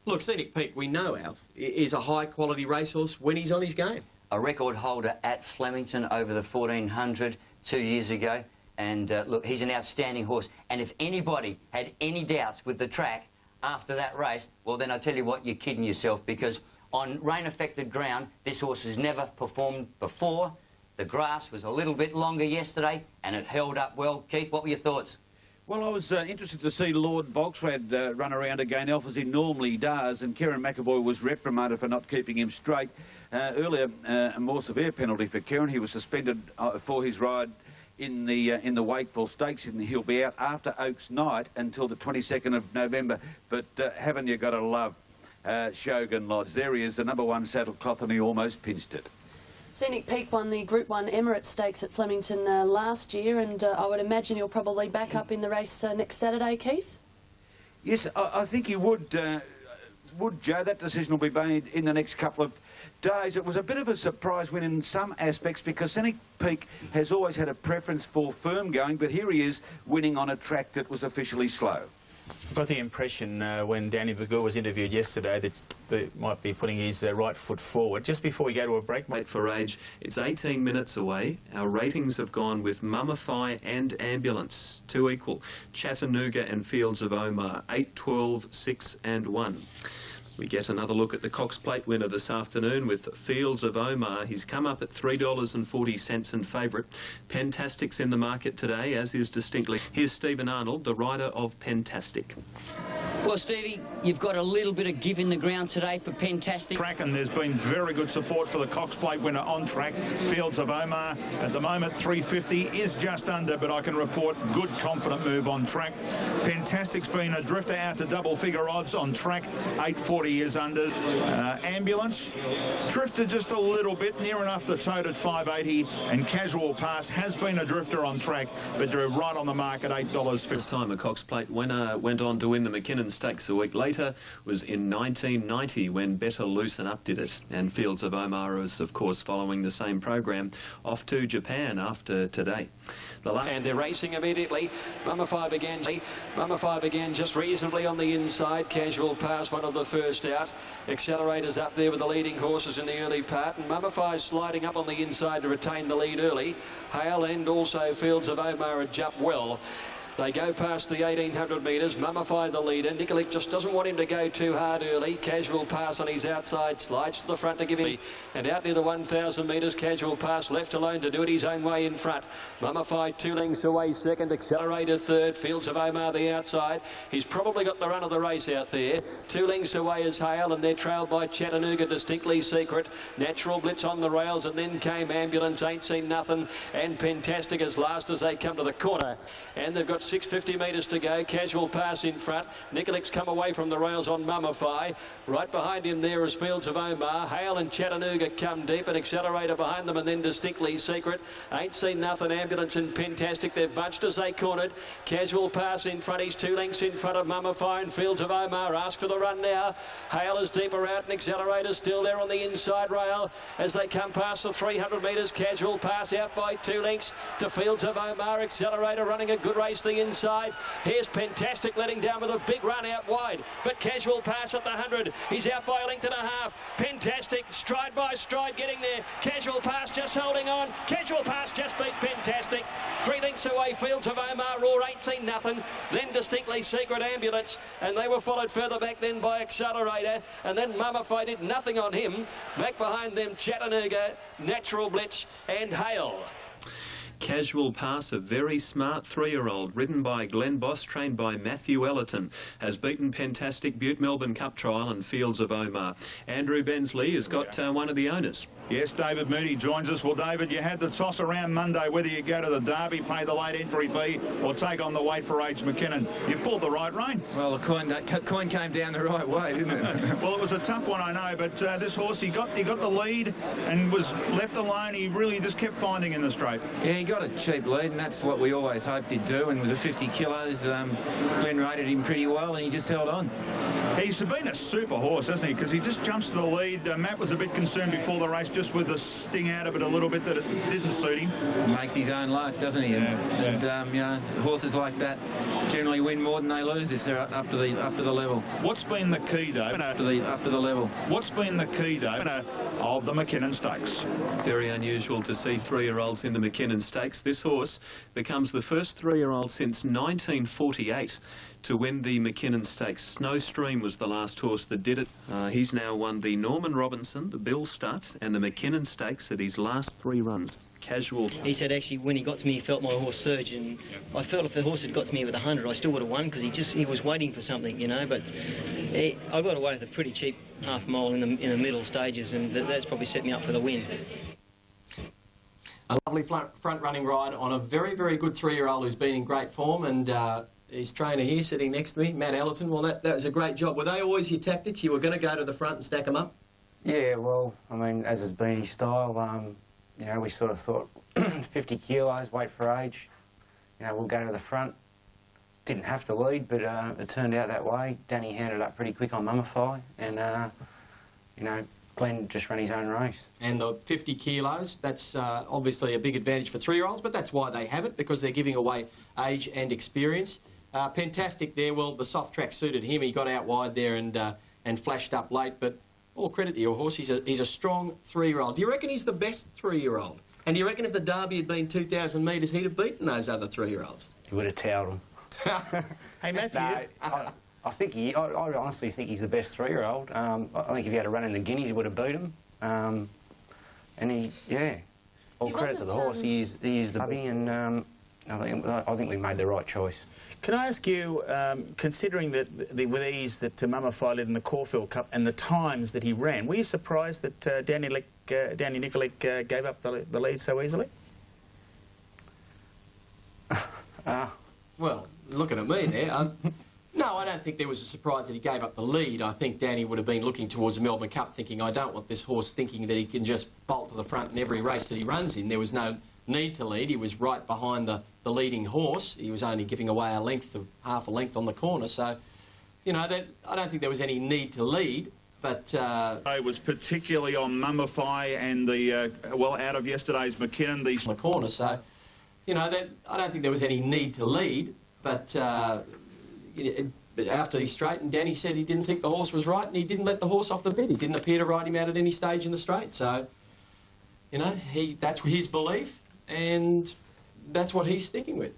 Speaker 9: look, Scenic Peak, we know, Alf, is a high-quality racehorse when he's on his game.
Speaker 15: A record holder at Flemington over the 1400 2 years ago. And, look, he's an outstanding horse. And if anybody had any doubts with the track after that race, well, then I tell you what, you're kidding yourself, because on rain-affected ground, this horse has never performed before. The grass was a little bit longer yesterday, and it held up well. Keith, what were your thoughts?
Speaker 10: Well, I was interested to see Lord Volksrad run around again, Alf, as he normally does, and Kieran McAvoy was reprimanded for not keeping him straight. Earlier, a more severe penalty for Kieran. He was suspended for his ride in the Wakeful Stakes, and he'll be out after Oaks Night until the 22nd of November. But haven't you got to love Shogun Lodge? There he is, the #1 saddlecloth, and he almost pinched it.
Speaker 14: Scenic Peak won the Group 1 Emirates Stakes at Flemington last year, and I would imagine he'll probably back up in the race next Saturday, Keith?
Speaker 10: Yes, I think he would, Joe. That decision will be made in the next couple of days. It was a bit of a surprise win in some aspects, because Scenic Peak has always had a preference for firm going, but here he is winning on a track that was officially slow.
Speaker 12: I got the impression when Danny Bagur was interviewed yesterday that they might be putting his right foot forward. Just before we go to a break,
Speaker 3: Wait for age. It's 18 minutes away. Our ratings have gone with Mummify and Ambulance, 2 equal. Chattanooga and Fields of Omar, 8, 12, 6 and 1. We get another look at the Cox Plate winner this afternoon with Fields of Omar. He's come up at $3.40 and favourite. Pentastic's in the market today, as is Distinctly. Here's Stephen Arnold, the rider of Pentastic.
Speaker 25: Well, Stevie, you've got a little bit of give in the ground today for Pentastic.
Speaker 6: Track, and there's been very good support for the Cox Plate winner on track, Fields of Omar. At the moment, 350 is just under, but I can report good, confident move on track. Pentastic's been a drifter out to double-figure odds on track, 840 is under. Ambulance drifted just a little bit, near enough the tote at 580, and Casual Pass has been a drifter on track, but they're right on the mark at $8.50.
Speaker 3: This time a Cox Plate winner went on to win the McKinnon Stakes a week later was in 1990 when Better Loosen Up did it, and Fields of Omar is of course following the same program off to Japan after today.
Speaker 2: And they're racing immediately. Mummify began just reasonably on the inside. Casual Pass, one of the first out. Accelerators up there with the leading horses in the early part, and Mummify sliding up on the inside to retain the lead early. Hale and also Fields of Omar had jumped well. They go past the 1,800 metres. Mummify the leader. Nikolic just doesn't want him to go too hard early. Casual Pass on his outside, slides to the front to give him. And out near the 1,000 metres, Casual Pass left alone to do it his own way in front. Mummify 2 lengths away second. Accelerator third. Fields of Omar the outside. He's probably got the run of the race out there. 2 lengths away is Hale, and they're trailed by Chattanooga, Distinctly Secret. Natural Blitz on the rails, and then came Ambulance, Ain't Seen Nothing, and Pentastic as last as they come to the corner. And they've got 650 metres to go. Casual Pass in front. Nicolic's come away from the rails on Mummify. Right behind him there is Fields of Omar. Hale and Chattanooga come deep, and Accelerator behind them, and then Distinctly Secret. Ain't Seen Nothing, Ambulance and Pentastic. They've bunched as they cornered. Casual Pass in front. He's 2 lengths in front of Mummify, and Fields of Omar ask for the run now. Hale is deeper out, and Accelerator still there on the inside rail as they come past the 300 metres. Casual Pass out by 2 lengths to Fields of Omar. Accelerator running a good race the inside. Here's Pentastic letting down with a big run out wide, but Casual Pass at the 100. He's out by a length and a half. Pentastic stride by stride getting there. Casual Pass just holding on. Casual Pass just beat Pentastic. 3 lengths away, Fields of Omar. Roar, Ain't Seen Nothing. Then Distinctly Secret, Ambulance, and they were followed further back then by Accelerator, and then Mummify did nothing on him. Back behind them, Chattanooga, Natural Blitz and Hale.
Speaker 3: Casual Pass, a very smart 3-year-old, ridden by Glenn Boss, trained by Matthew Ellerton, has beaten Pentastic, Butte Melbourne Cup Trial and Fields of Omar. Andrew Bensley has got one of the owners.
Speaker 6: Yes, David Moody joins us. Well, David, you had the toss around Monday whether you go to the Derby, pay the late entry fee, or take on the Wait for Age McKinnon. You pulled the right rein.
Speaker 17: Well, the coin came down the right way, didn't it?
Speaker 6: Well, it was a tough one, I know, but this horse, he got the lead and was left alone. He really just kept finding in the straight.
Speaker 17: Yeah, he got a cheap lead, and that's what we always hoped he'd do. And with the 50 kilos, Glenn rated him pretty well, and he just held on.
Speaker 6: He's been a super horse, hasn't he? Because he just jumps to the lead. Matt was a bit concerned before the race just with the sting out of it a little bit that it didn't suit him.
Speaker 17: Makes his own luck, doesn't he? And you know, horses like that generally win more than they lose if they're up to the level.
Speaker 6: What's been the key, Dave?
Speaker 17: Up to the level.
Speaker 6: What's been the key, Dave, of the McKinnon Stakes?
Speaker 3: Very unusual to see 3-year-olds in the McKinnon Stakes. This horse becomes the first 3-year-old since 1948 to win the McKinnon Stakes. Snowstream was the last horse that did it. He's now won the Norman Robinson, the Bill Stott and the McKinnon Stakes at his last 3 runs. Casual.
Speaker 11: He said actually when he got to me he felt my horse surge, and I felt if the horse had got to me with 100 I still would have won, because he was waiting for something, you know, but I got away with a pretty cheap half mile in the middle stages, and that's probably set me up for the win.
Speaker 9: A lovely front-running ride on a very, very good 3-year-old who's been in great form, and his trainer here sitting next to me, Matt Ellerton. Well, that was a great job. Were they always your tactics? You were going to go to the front and stack them up?
Speaker 1: Yeah, well, I mean, as has been his style, you know, we sort of thought 50 kilos, wait for age, you know, we'll go to the front. Didn't have to lead, but it turned out that way. Danny handed up pretty quick on Mummify, and, you know, Glenn just ran his own race.
Speaker 9: And the 50 kilos, that's obviously a big advantage for 3-year-olds, but that's why they have it, because they're giving away age and experience. Fantastic there. Well, the soft track suited him. He got out wide there and flashed up late, but all credit to your horse. He's a strong 3-year-old. Do you reckon he's the best 3-year-old? And do you reckon if the Derby had been 2,000 metres, he'd have beaten those other 3-year-olds?
Speaker 1: He would have towed them.
Speaker 21: Hey, Matthew.
Speaker 1: No, I honestly think he's the best 3-year-old. I think if he had a run in the Guineas, he would have beat him. And all credit to the horse. He is the Derby, and I think we made the right choice.
Speaker 21: Can I ask you, considering that with ease that Mummify led in the Caulfield Cup and the times that he ran, were you surprised that Danny Nikolic gave up the lead so easily?
Speaker 9: Well, looking at me there, no, I don't think there was a surprise that he gave up the lead. I think Danny would have been looking towards the Melbourne Cup thinking, I don't want this horse thinking that he can just bolt to the front in every race that he runs in. There was no need to lead. He was right behind the leading horse. He was only giving away half a length on the corner. So, you know, I don't think there was any need to lead. But
Speaker 6: it was particularly on Mummify and the out of yesterday's McKinnon, the
Speaker 9: corner. So, you know, I don't think there was any need to lead. But after he straightened, Danny said he didn't think the horse was right, and he didn't let the horse off the bed. He didn't appear to ride him out at any stage in the straight. So, you know, that's his belief, and that's what he's sticking with.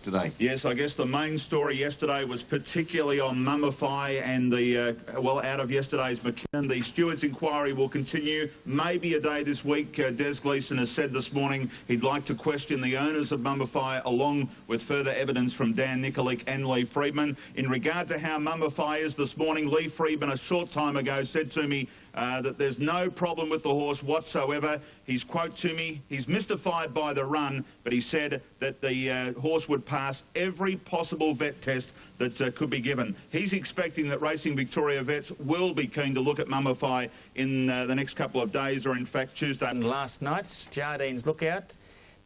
Speaker 6: Today. Yes, I guess the main story yesterday was particularly on Mummify and the, out of yesterday's McKinnon. The steward's inquiry will continue, maybe a day this week. Des Gleeson has said this morning he'd like to question the owners of Mummify along with further evidence from Dan Nikolic and Lee Freedman. In regard to how Mummify is this morning, Lee Freedman a short time ago said to me that there's no problem with the horse whatsoever. His quote to me, he's mystified by the run, but he said that the horse would pass every possible vet test that could be given. He's expecting that Racing Victoria vets will be keen to look at Mummify in the next couple of days, or in fact Tuesday.
Speaker 21: And last night's Jardine's Lookout,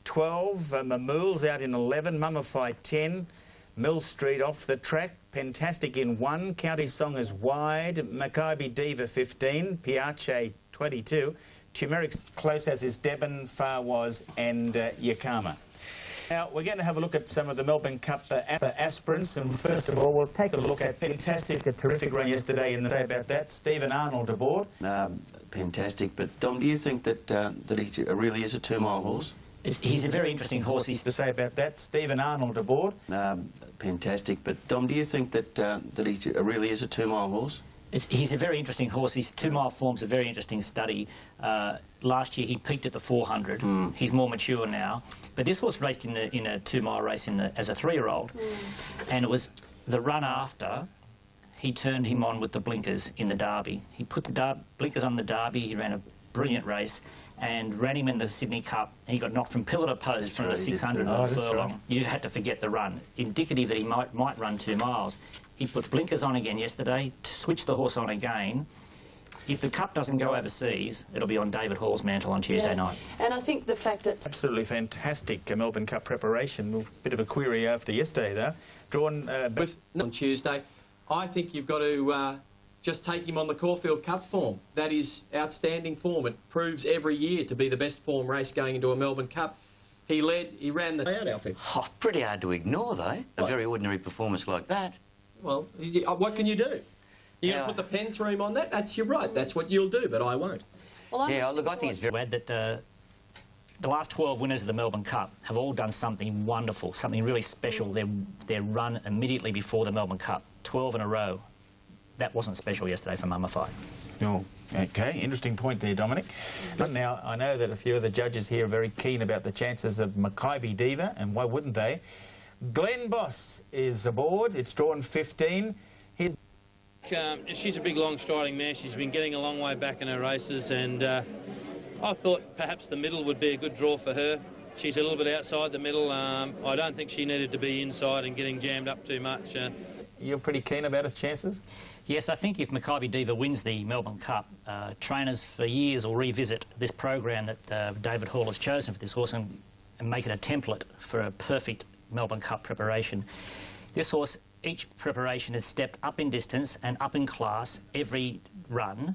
Speaker 21: 12, Mamools out in 11, Mummify 10, Mill Street off the track, Fantastic in 1, County Song is wide, Maccabi Diva 15, Piace 22, Turmeric's close as is Debon, Farwaz and Yakama. Now, we're going to have a look at some of the Melbourne Cup aspirants, and first of all, we'll take a look at Fantastic, a terrific run yesterday in the day about that. Stephen Arnold aboard.
Speaker 5: Fantastic, but Dom, do you think that he really is a 2-mile horse?
Speaker 8: He's a very interesting horse.
Speaker 21: To say about that, Stephen Arnold aboard.
Speaker 5: Fantastic, but Dom, do you think that he really is a 2-mile horse?
Speaker 8: He's a very interesting horse. His 2-mile form's a very interesting study. Last year he peaked at the 400. He's more mature now. But this horse raced in a 2-mile race as a 3-year-old. And it was the run after he turned him on with the blinkers in the Derby. He put the blinkers on the Derby. He ran a brilliant race and ran him in the Sydney Cup. He got knocked from pillar to post from the 600 on furlong. Right. You had to forget the run. Indicative that he might run 2 miles. He put blinkers on again yesterday, switched the horse on again. If the Cup doesn't go overseas, it'll be on David Hall's mantle on Tuesday night.
Speaker 14: And I think the fact that...
Speaker 21: Absolutely fantastic Melbourne Cup preparation. A bit of a query after yesterday, though. Drawn...
Speaker 9: on Tuesday. I think you've got to just take him on the Caulfield Cup form. That is outstanding form. It proves every year to be the best form race going into a Melbourne Cup. He ran the out outfit.
Speaker 15: Oh, pretty hard to ignore, though, a very ordinary performance like that.
Speaker 9: Well, what can you do? You're going to put the pen through him on that? That's your right. That's what you'll do, but I won't.
Speaker 14: Well,
Speaker 15: yeah, look, I think it's very...
Speaker 8: That the last 12 winners of the Melbourne Cup have all done something wonderful, something really special. Their run immediately before the Melbourne Cup, 12 in a row. That wasn't special yesterday for Mummified.
Speaker 21: Oh, OK. Interesting point there, Dominic. But now, I know that a few of the judges here are very keen about the chances of Makybe Diva, and why wouldn't they? Glenn Boss is aboard. It's drawn 15.
Speaker 13: She's a big, long-striding mare. She's been getting a long way back in her races, and I thought perhaps the middle would be a good draw for her. She's a little bit outside the middle. I don't think she needed to be inside and getting jammed up too much.
Speaker 21: You're pretty keen about its chances?
Speaker 8: Yes, I think if Makybe Diva wins the Melbourne Cup, trainers for years will revisit this program that David Hall has chosen for this horse and make it a template for a perfect Melbourne Cup preparation. This horse, each preparation has stepped up in distance and up in class every run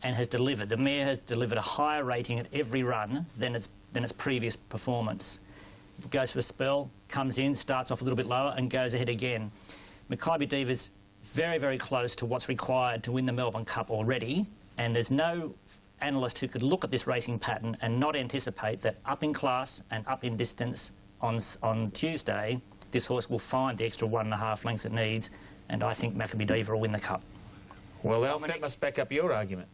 Speaker 8: and has delivered. The mare has delivered a higher rating at every run than its previous performance. It goes for a spell, comes in, starts off a little bit lower and goes ahead again. Makybe Diva's very, very close to what's required to win the Melbourne Cup already, and there's no analyst who could look at this racing pattern and not anticipate that up in class and up in distance on Tuesday, this horse will find the extra 1.5 lengths it needs, and I think Makybe Diva will win the Cup.
Speaker 21: Well, Alf, that must back up your argument.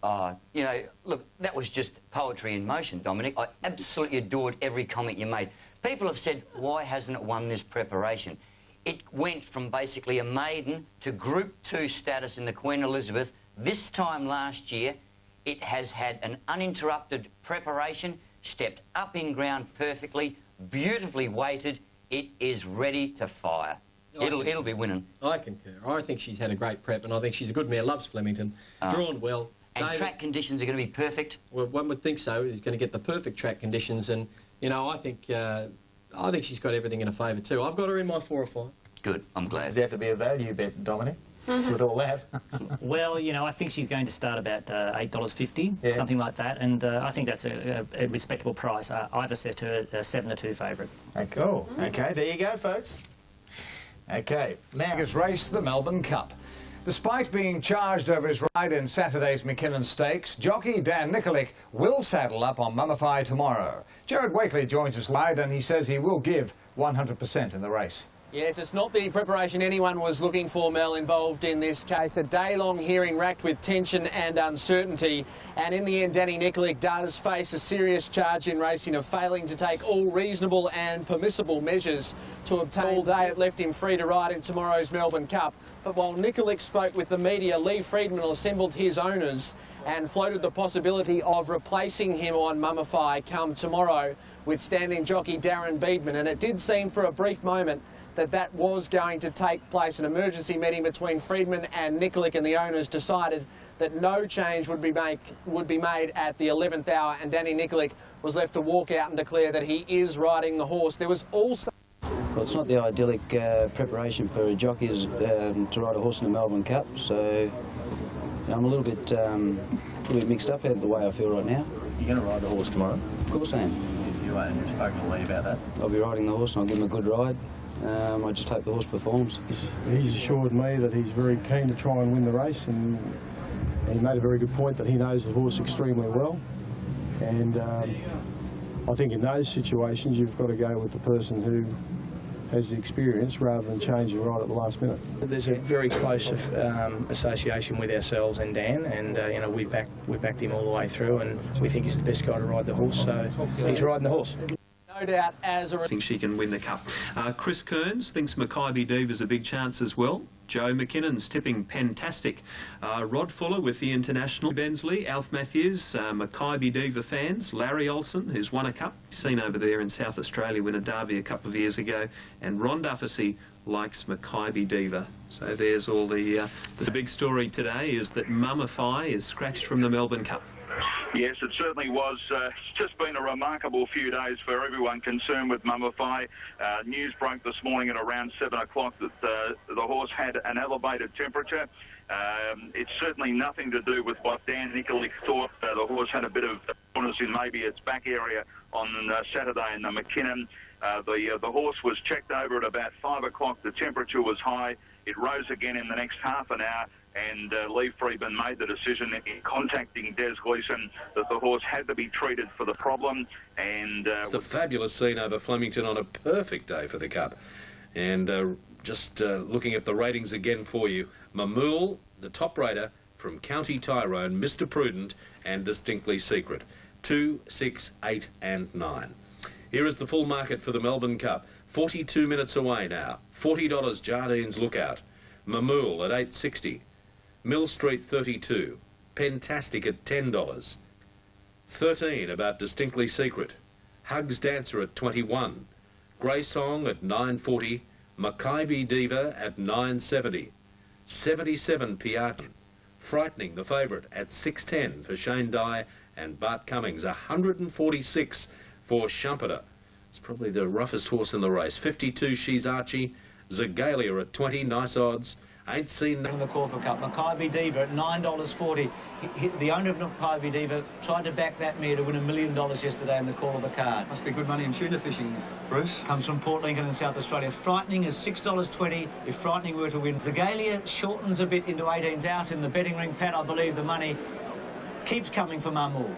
Speaker 15: You know, look, that was just poetry in motion, Dominic. I absolutely adored every comment you made. People have said, why hasn't it won this preparation? It went from basically a maiden to Group 2 status in the Queen Elizabeth. This time last year, it has had an uninterrupted preparation, stepped up in ground perfectly, beautifully weighted. It is ready to fire. It'll be winning.
Speaker 9: I concur. I think she's had a great prep, and I think she's a good mare, loves Flemington, drawn well.
Speaker 15: And David, track conditions are going to be perfect?
Speaker 9: Well, one would think so. He's going to get the perfect track conditions, and, you know, I think she's got everything in her favour too. I've got her in my 4 or 5.
Speaker 15: Good, I'm glad.
Speaker 21: Does there have to be a value bet, Dominic, with all that?
Speaker 8: Well, you know, I think she's going to start about $8.50, something like that, and I think that's a respectable price. I've assessed her a 7-2 favourite.
Speaker 21: Cool. OK, there you go, folks. OK, now...
Speaker 16: Has raced the Melbourne Cup. Despite being charged over his ride in Saturday's McKinnon Stakes, jockey Dan Nikolic will saddle up on Mummify tomorrow. Gerard Wakely joins us live, and he says he will give 100% in the race.
Speaker 18: Yes, it's not the preparation anyone was looking for, Mel, involved in this case. A day-long hearing racked with tension and uncertainty. And in the end, Danny Nikolic does face a serious charge in racing of failing to take all reasonable and permissible measures to obtain. All day it left him free to ride in tomorrow's Melbourne Cup. But while Nikolic spoke with the media, Lee Friedman assembled his owners and floated the possibility of replacing him on Mummify come tomorrow with standing jockey Darren Beedman. And it did seem for a brief moment that was going to take place. An emergency meeting between Friedman and Nikolic, and the owners decided that no change would be made at the 11th hour, and Danny Nikolic was left to walk out and declare that he is riding the horse. There was also...
Speaker 20: Well, it's not the idyllic preparation for a jockey to ride a horse in the Melbourne Cup, so I'm a little bit mixed up at the way I feel right now.
Speaker 21: You're going to ride the horse tomorrow?
Speaker 20: Of course I am.
Speaker 21: You are, and you've spoken to Lee about that?
Speaker 20: I'll be riding the horse and I'll give him a good ride. I just hope the horse performs.
Speaker 22: He's assured me that he's very keen to try and win the race, and he made a very good point that he knows the horse extremely well. And I think in those situations you've got to go with the person who has the experience rather than changing right at the last minute.
Speaker 26: There's a very close association with ourselves and Dan, and you know, we backed him all the way through, and we think he's the best guy to ride the horse, so he's riding the horse.
Speaker 18: No doubt as a...
Speaker 3: I think she can win the Cup. Chris Kearns thinks Makybe Diva's a big chance as well. Joe McKinnon's tipping Pentastic. Rod Fuller with the International. Bensley, Alf Matthews, Makybe Diva fans. Larry Olsen, who's won a Cup. Seen over there in South Australia win a Derby a couple of years ago. And Ron Dufficy likes Makybe Diva. So there's all the big story today is that Mummify is scratched from the Melbourne Cup.
Speaker 4: Yes, it certainly was. It's just been a remarkable few days for everyone concerned with Mumify. News broke this morning at around 7 o'clock that the horse had an elevated temperature. It's certainly nothing to do with what Dan Nikolic thought. The horse had a bit of illness in maybe its back area on Saturday in the McKinnon. The horse was checked over at about 5 o'clock. The temperature was high. It rose again in the next half an hour, and Lee Freeman made the decision in contacting Des Gleeson that the horse had to be treated for the problem. And
Speaker 7: it's the fabulous scene over Flemington on a perfect day for the Cup. And just looking at the ratings again for you, Mamool, the top rater from County Tyrone, Mr. Prudent and Distinctly Secret, 2, 6, 8 and 9. Here is the full market for the Melbourne Cup. 42 minutes away now. $40 Jardine's Lookout. Mamool at $8.60. Mill Street 32. Pentastic at $10. 13 about Distinctly Secret. Hugs Dancer at 21. Grey Song at $9.40. Mackivy Diva at $9.70. 77 Piatan. Frightening the favourite at $6.10 for Shane Dye and Bart Cummings. 146 for Schumpeter. It's probably the roughest horse in the race. 52 She's Archie. Zagalia at 20, nice odds. Ain't seen
Speaker 10: in the Caulfield Cup. Mackivy Diva at $9.40. The owner of Mackivy Diva tried to back that mare to win $1 million yesterday in the call of the card.
Speaker 19: Must be good money in tuna fishing, Bruce.
Speaker 10: Comes from Port Lincoln in South Australia. Frightening is $6.20 if Frightening were to win. Zagalia shortens a bit into 18s out in the betting ring. Pat, I believe the money keeps coming for Mamool.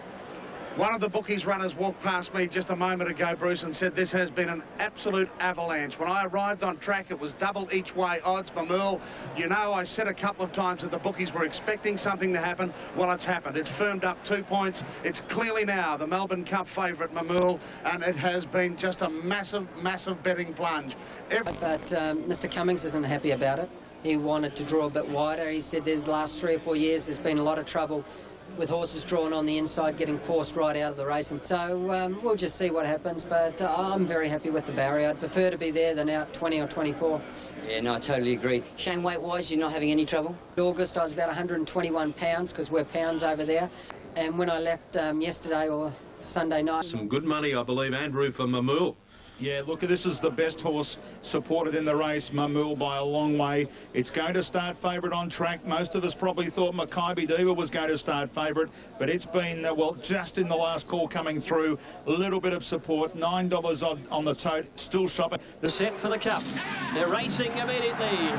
Speaker 23: One of the bookies runners walked past me just a moment ago, Bruce, and said this has been an absolute avalanche. When I arrived on track, it was double each way odds, Mamool. You know, I said a couple of times that the bookies were expecting something to happen. Well, it's happened. It's firmed up 2 points. It's clearly now the Melbourne Cup favourite, Mamool, and it has been just a massive, massive betting plunge.
Speaker 24: But Mr. Cummings isn't happy about it. He wanted to draw a bit wider. He said there's the last 3 or 4 years there's been a lot of trouble with horses drawn on the inside, getting forced right out of the race. So we'll just see what happens, but I'm very happy with the barrier. I'd prefer to be there than out 20 or 24.
Speaker 15: Yeah, no, I totally agree. Shane, weight-wise, you're not having any trouble?
Speaker 24: In August, I was about 121 pounds, because we're pounds over there. And when I left yesterday or Sunday night...
Speaker 7: Some good money, I believe, Andrew, for Mamool.
Speaker 6: Yeah, look, this is the best horse supported in the race, Mamool, by a long way. It's going to start favourite on track. Most of us probably thought Mackivy Diva was going to start favourite, but it's been, well, just in the last call coming through. A little bit of support, $9 on the tote, still shopping.
Speaker 2: The set for the Cup. They're racing immediately.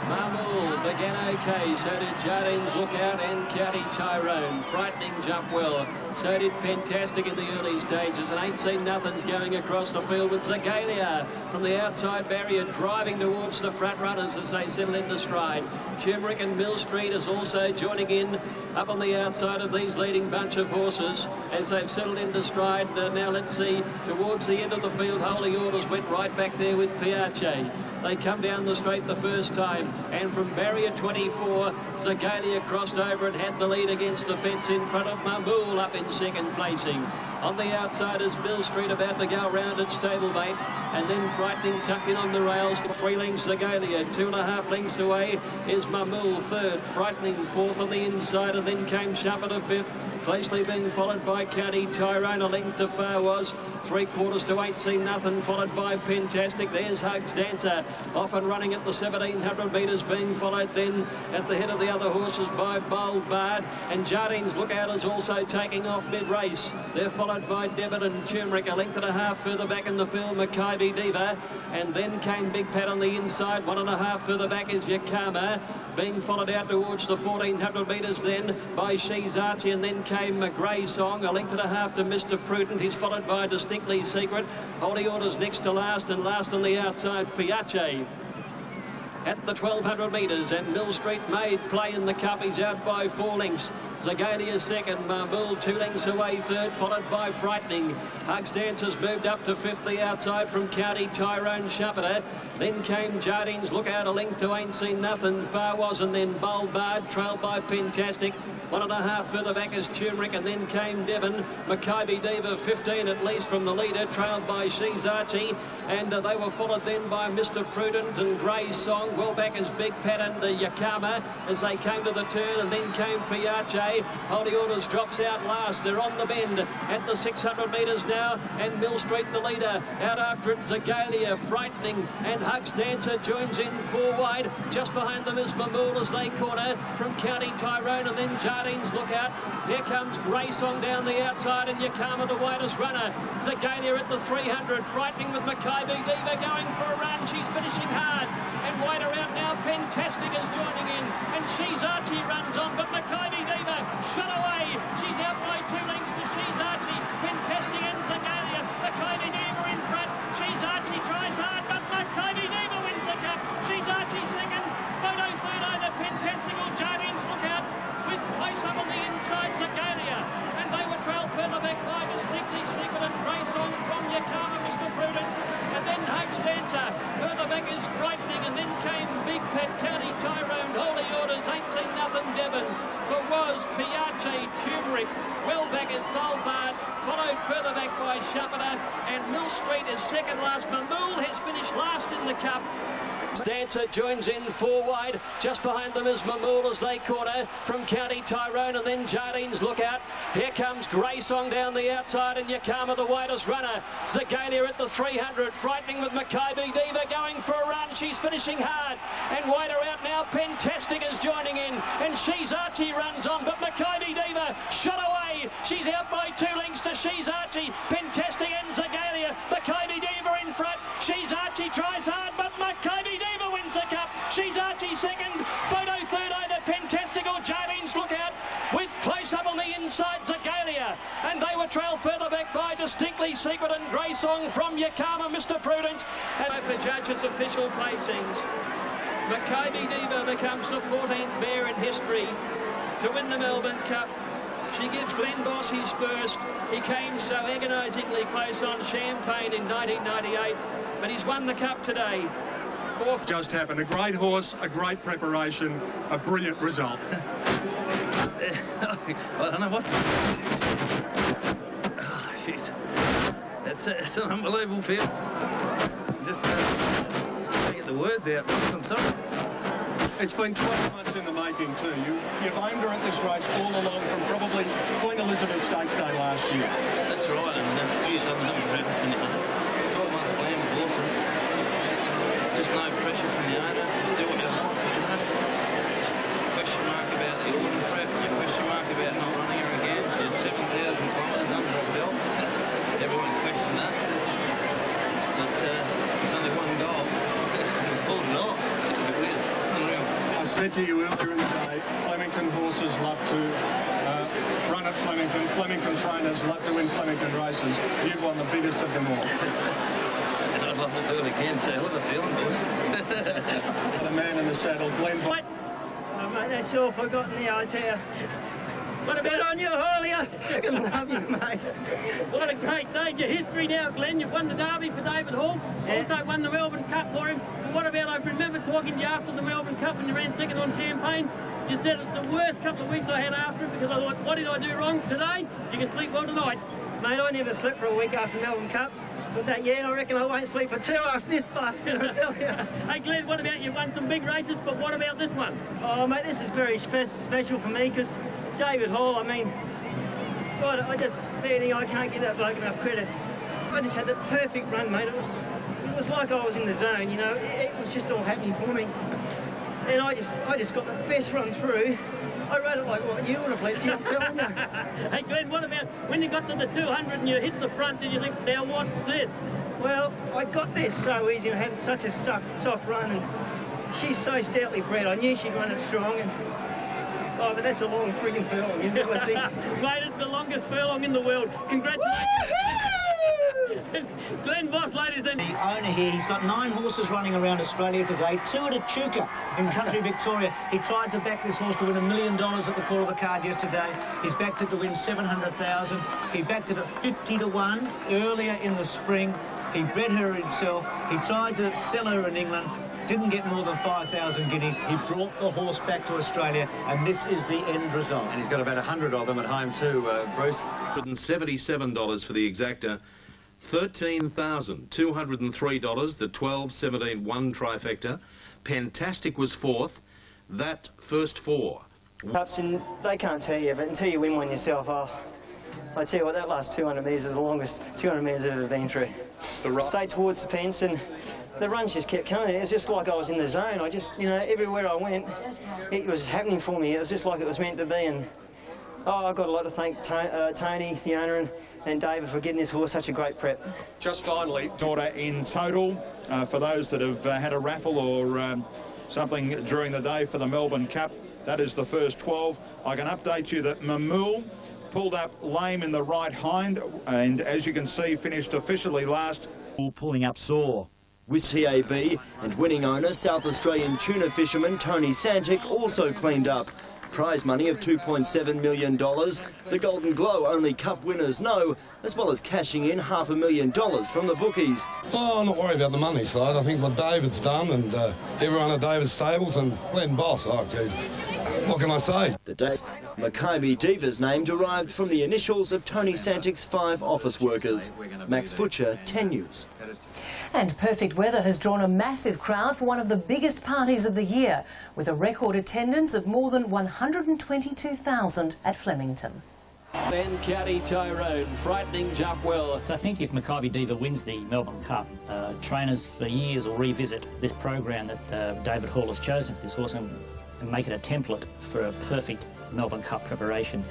Speaker 2: Mamool began okay, so did Jardine's Lookout and County Tyrone. Frightening jump well, so did Pentastic in the early stages, and Ain't Seen Nothing's going across the field with Zagalia from the outside barrier, driving towards the front runners as they settle into stride. Turmeric and Mill Street is also joining in up on the outside of these leading bunch of horses as they've settled into stride. Now let's see, towards the end of the field, Holy Orders went right back there with Piace. They come down the straight the first time, and from barrier 24, Zagalia crossed over and had the lead against the fence in front of Mamool up in second placing. On the outside is Mill Street about to go round at stablemate, and then Frightening tucked in on the rails for 3 lengths Zagalia. 2.5 lengths away is Mamool third, Frightening fourth on the inside, and then came Schumpeter fifth, closely being followed by County Tyrone. A length to far was 3/4 to Ain't Seen Nothing, followed by Pentastic. There's Hugs Dancer off and running at the 1700 metres, being followed then at the head of the other horses by Bold Bard, and Jardine's Lookout is also taking off mid-race. They're followed by Devitt and Turmeric. 1.5 lengths further back in the field, Mackivy Diva, and then came Big Pat on the inside. 1.5 further back is Yakama, being followed out towards the 1400 metres then by She's Archie, and then came Grey Song. 1.5 lengths to Mr. Prudent. He's followed by Distinctly Secret. Holy Orders next to last, and last on the outside, Piace. At the 1200 metres, and Mill Street made play in the Cup. He's out by 4 lengths. Zagalia second, Mamool 2 lengths away third, followed by Frightening. Hugs Dancer's moved up to fifth, the outside from County Tyrone Schumpeter. Then came Jardine's Lookout, 1 length to Ain't Seen Nothing, Far Was, and then Bold Bard, trailed by Pentastic. 1.5 further back is Turmeric, and then came Devon. Mackivy Diva 15 at least from the leader, trailed by She's Archie, and they were followed then by Mr. Prudent and Grey Song. Well back is Big Pat and Yakama as they came to the turn, and then came Piace. away. Holy Orders drops out last. They're on the bend at the 600 metres now, and Mill Street the leader. Out after it, Zagalia, frightening, and Huck's Dancer joins in 4 wide. Just behind them is Mamool as they corner from County Tyrone, and then Jardine's Lookout. Here comes Graysong down the outside, and Yakama the widest runner. Zagalia at the 300, frightening with Mackay Diva going for a run. She's finishing hard, and wider out now. Fantastic is joining in, and She's Archie runs on, but Mackay Diva shut away. She's out by 2 lengths to She's Archie. Fantastic and Zagalia. Mackay Diva in front. She's Archie tries hard, but Mackay Diva wins the cup. She's Archie second. Photo third either. Fantastic or Jardine's Lookout with close up on the inside Zagalia, and they were trailed further back by Distinctly Secret and Graysong from Yakama, Mr. Prudent, and then Huck's Dancer. Further back is Frightening, and then came Big Pet, County Tyrone, Holy Orders, 18-0 Devon. For was Piace, Turmeric, well back is Bolbard, followed further back by Shepherder, and Mill Street is second last. Mamool has finished last in the cup. Dancer joins in 4 wide. Just behind them is Mamool as they corner from County Tyrone, and then Jardine's Lookout. Here comes Graysong down the outside, and Yakama the widest runner. Zagalia at the 300, frightening with Mackay Diva going for a run. She's finishing hard, and wider out now. Fantastic is joining in, and She's Archie runs on, but Mackay Diva shut away. She's out by 2 lengths to She's Archie. Fantastic and Zagalia. Mackay Diva in front. She's Archie tries hard, but Mackay Diva wins the cup. She's Archie second. Photo third either. Fantastic or Jardine's Lookout with close up on the inside Zagalia, and they were trailed further back by Distinctly Secret and Graysong from Yakama, Mr. Prudent. And for judges' official placings, Mackay Diva becomes the 14th mare in history to win the Melbourne Cup. She gives Glenn Boss his first. He came so agonisingly close on Champagne in 1998, but he's won the cup today. Fourth.
Speaker 1: Just happened. A great horse, a great preparation, a brilliant result.
Speaker 13: I don't know what's... Oh, jeez. It's an unbelievable feel. Just can't get the words out. I'm sorry.
Speaker 1: It's been 12 months in the making too. You've aimed her at this race all along from probably Queen Elizabeth Stakes Day last year.
Speaker 13: That's right, and that's still done the 12 months playing with horses. Just no pressure from the owner. Just do what you want. Question mark about the Autumn prep. Question mark about not running her again. She had 7,000 kilometres under her belt. Everyone questioned that. But it's only 1 goal. We pulled it off. It was unreal.
Speaker 1: I said to you earlier in the day, Flemington horses love to run at Flemington. Flemington trainers love to win Flemington races. You've won the biggest of them all.
Speaker 13: I'd love to do it again. So hell of a feeling, boys.
Speaker 1: The man in the saddle, Glenn.
Speaker 5: Oh, mate, that's all forgotten now, I tell you. What about on you, Haulia? I can love you, mate.
Speaker 11: What a great stage of history now, Glenn. You've won the Derby for David Hall. Also won the Melbourne Cup for him. But what about, I remember talking to you after the Melbourne Cup when you ran second on Champagne. You said it's the worst couple of weeks I had after it because I thought, what did I do wrong today? You can sleep well tonight.
Speaker 5: Mate, I never slept for a week after Melbourne Cup. But that, yeah, I reckon I won't sleep for 2 after this bastard, I tell you.
Speaker 11: Hey, Glenn, what about you won some big races, but what about this one?
Speaker 5: Oh, mate, this is very special for me because David Hall, I mean, God, I just, I can't give that bloke enough credit. I just had the perfect run, mate. It was like I was in the zone, you know. It was just all happening for me. And I just got the best run through. I rode it like what you would have played, I'm telling you.
Speaker 11: Hey, Glenn, what about when you got to the 200 and you hit the front, did you think, now what's this?
Speaker 5: Well, I got there so easy and I had such a soft run, and she's so stoutly bred. I knew she'd run it strong, and oh, but that's a long frigging furlong, isn't it?
Speaker 11: Mate, it's the longest furlong in the world. Congratulations. Glenn Boss, ladies and...
Speaker 10: The owner here, he's got 9 horses running around Australia today, 2 at Echuca in country Victoria. He tried to back this horse to win $1 million at the call of the card yesterday. He's backed it to win $700,000. He backed it at 50 to 1 earlier in the spring. He bred her himself. He tried to sell her in England. Didn't get more than 5,000 guineas. He brought the horse back to Australia, and this is the end result.
Speaker 19: And he's got about 100 of them at home too, Bruce.
Speaker 7: $177 for the exacta. $13,203, the 12-17-1 trifecta. Fantastic was 4th. That first 4
Speaker 5: Cups, and they can't tell you, but until you win one yourself, I tell you what, that last 200 metres is the longest 200 metres I've ever been through. Stayed towards the fence, and the runs just kept coming. It was just like I was in the zone. I just, you know, everywhere I went, it was happening for me. It was just like it was meant to be. And I've got a lot to thank Tony, the owner, and David for getting this horse such a great prep.
Speaker 6: Just finally, order in total for those that have had a raffle or something during the day for the Melbourne Cup. That is the first 12. I can update you that Mamul pulled up lame in the right hind, and as you can see, finished officially last.
Speaker 8: Pulling up sore. With TAB and winning owner South Australian tuna fisherman Tony Santic also cleaned up. Prize money of $2.7 million. The Golden Glow only Cup winners know, as well as cashing in $500,000 from the bookies.
Speaker 9: Oh, I'm not worried about the money side. I think what David's done and everyone at David's stables and Glenn Boss, oh, geez, what can I say?
Speaker 8: The day Maccabi Diva's name derived from the initials of Tony Santic's 5 office workers. Max Futcher, 10 News.
Speaker 12: And perfect weather has drawn a massive crowd for one of the biggest parties of the year, with a record attendance of more than 122,000 at Flemington.
Speaker 2: Then County Tyrone, frightening jump well.
Speaker 14: So I think if Maccabi Diva wins the Melbourne Cup, trainers for years will revisit this program that David Hall has chosen for this horse and make it a template for a perfect Melbourne Cup preparation.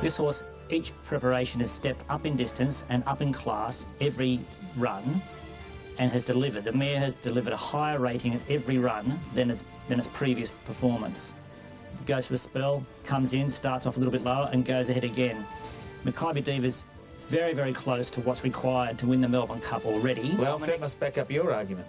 Speaker 14: This horse, each preparation has stepped up in distance and up in class every run, and has delivered. The mare has delivered a higher rating at every run than its previous performance. Goes for a spell, comes in, starts off a little bit lower and goes ahead again. Maccabi Diva's very, very close to what's required to win the Melbourne Cup already.
Speaker 21: Well, that must back up your argument.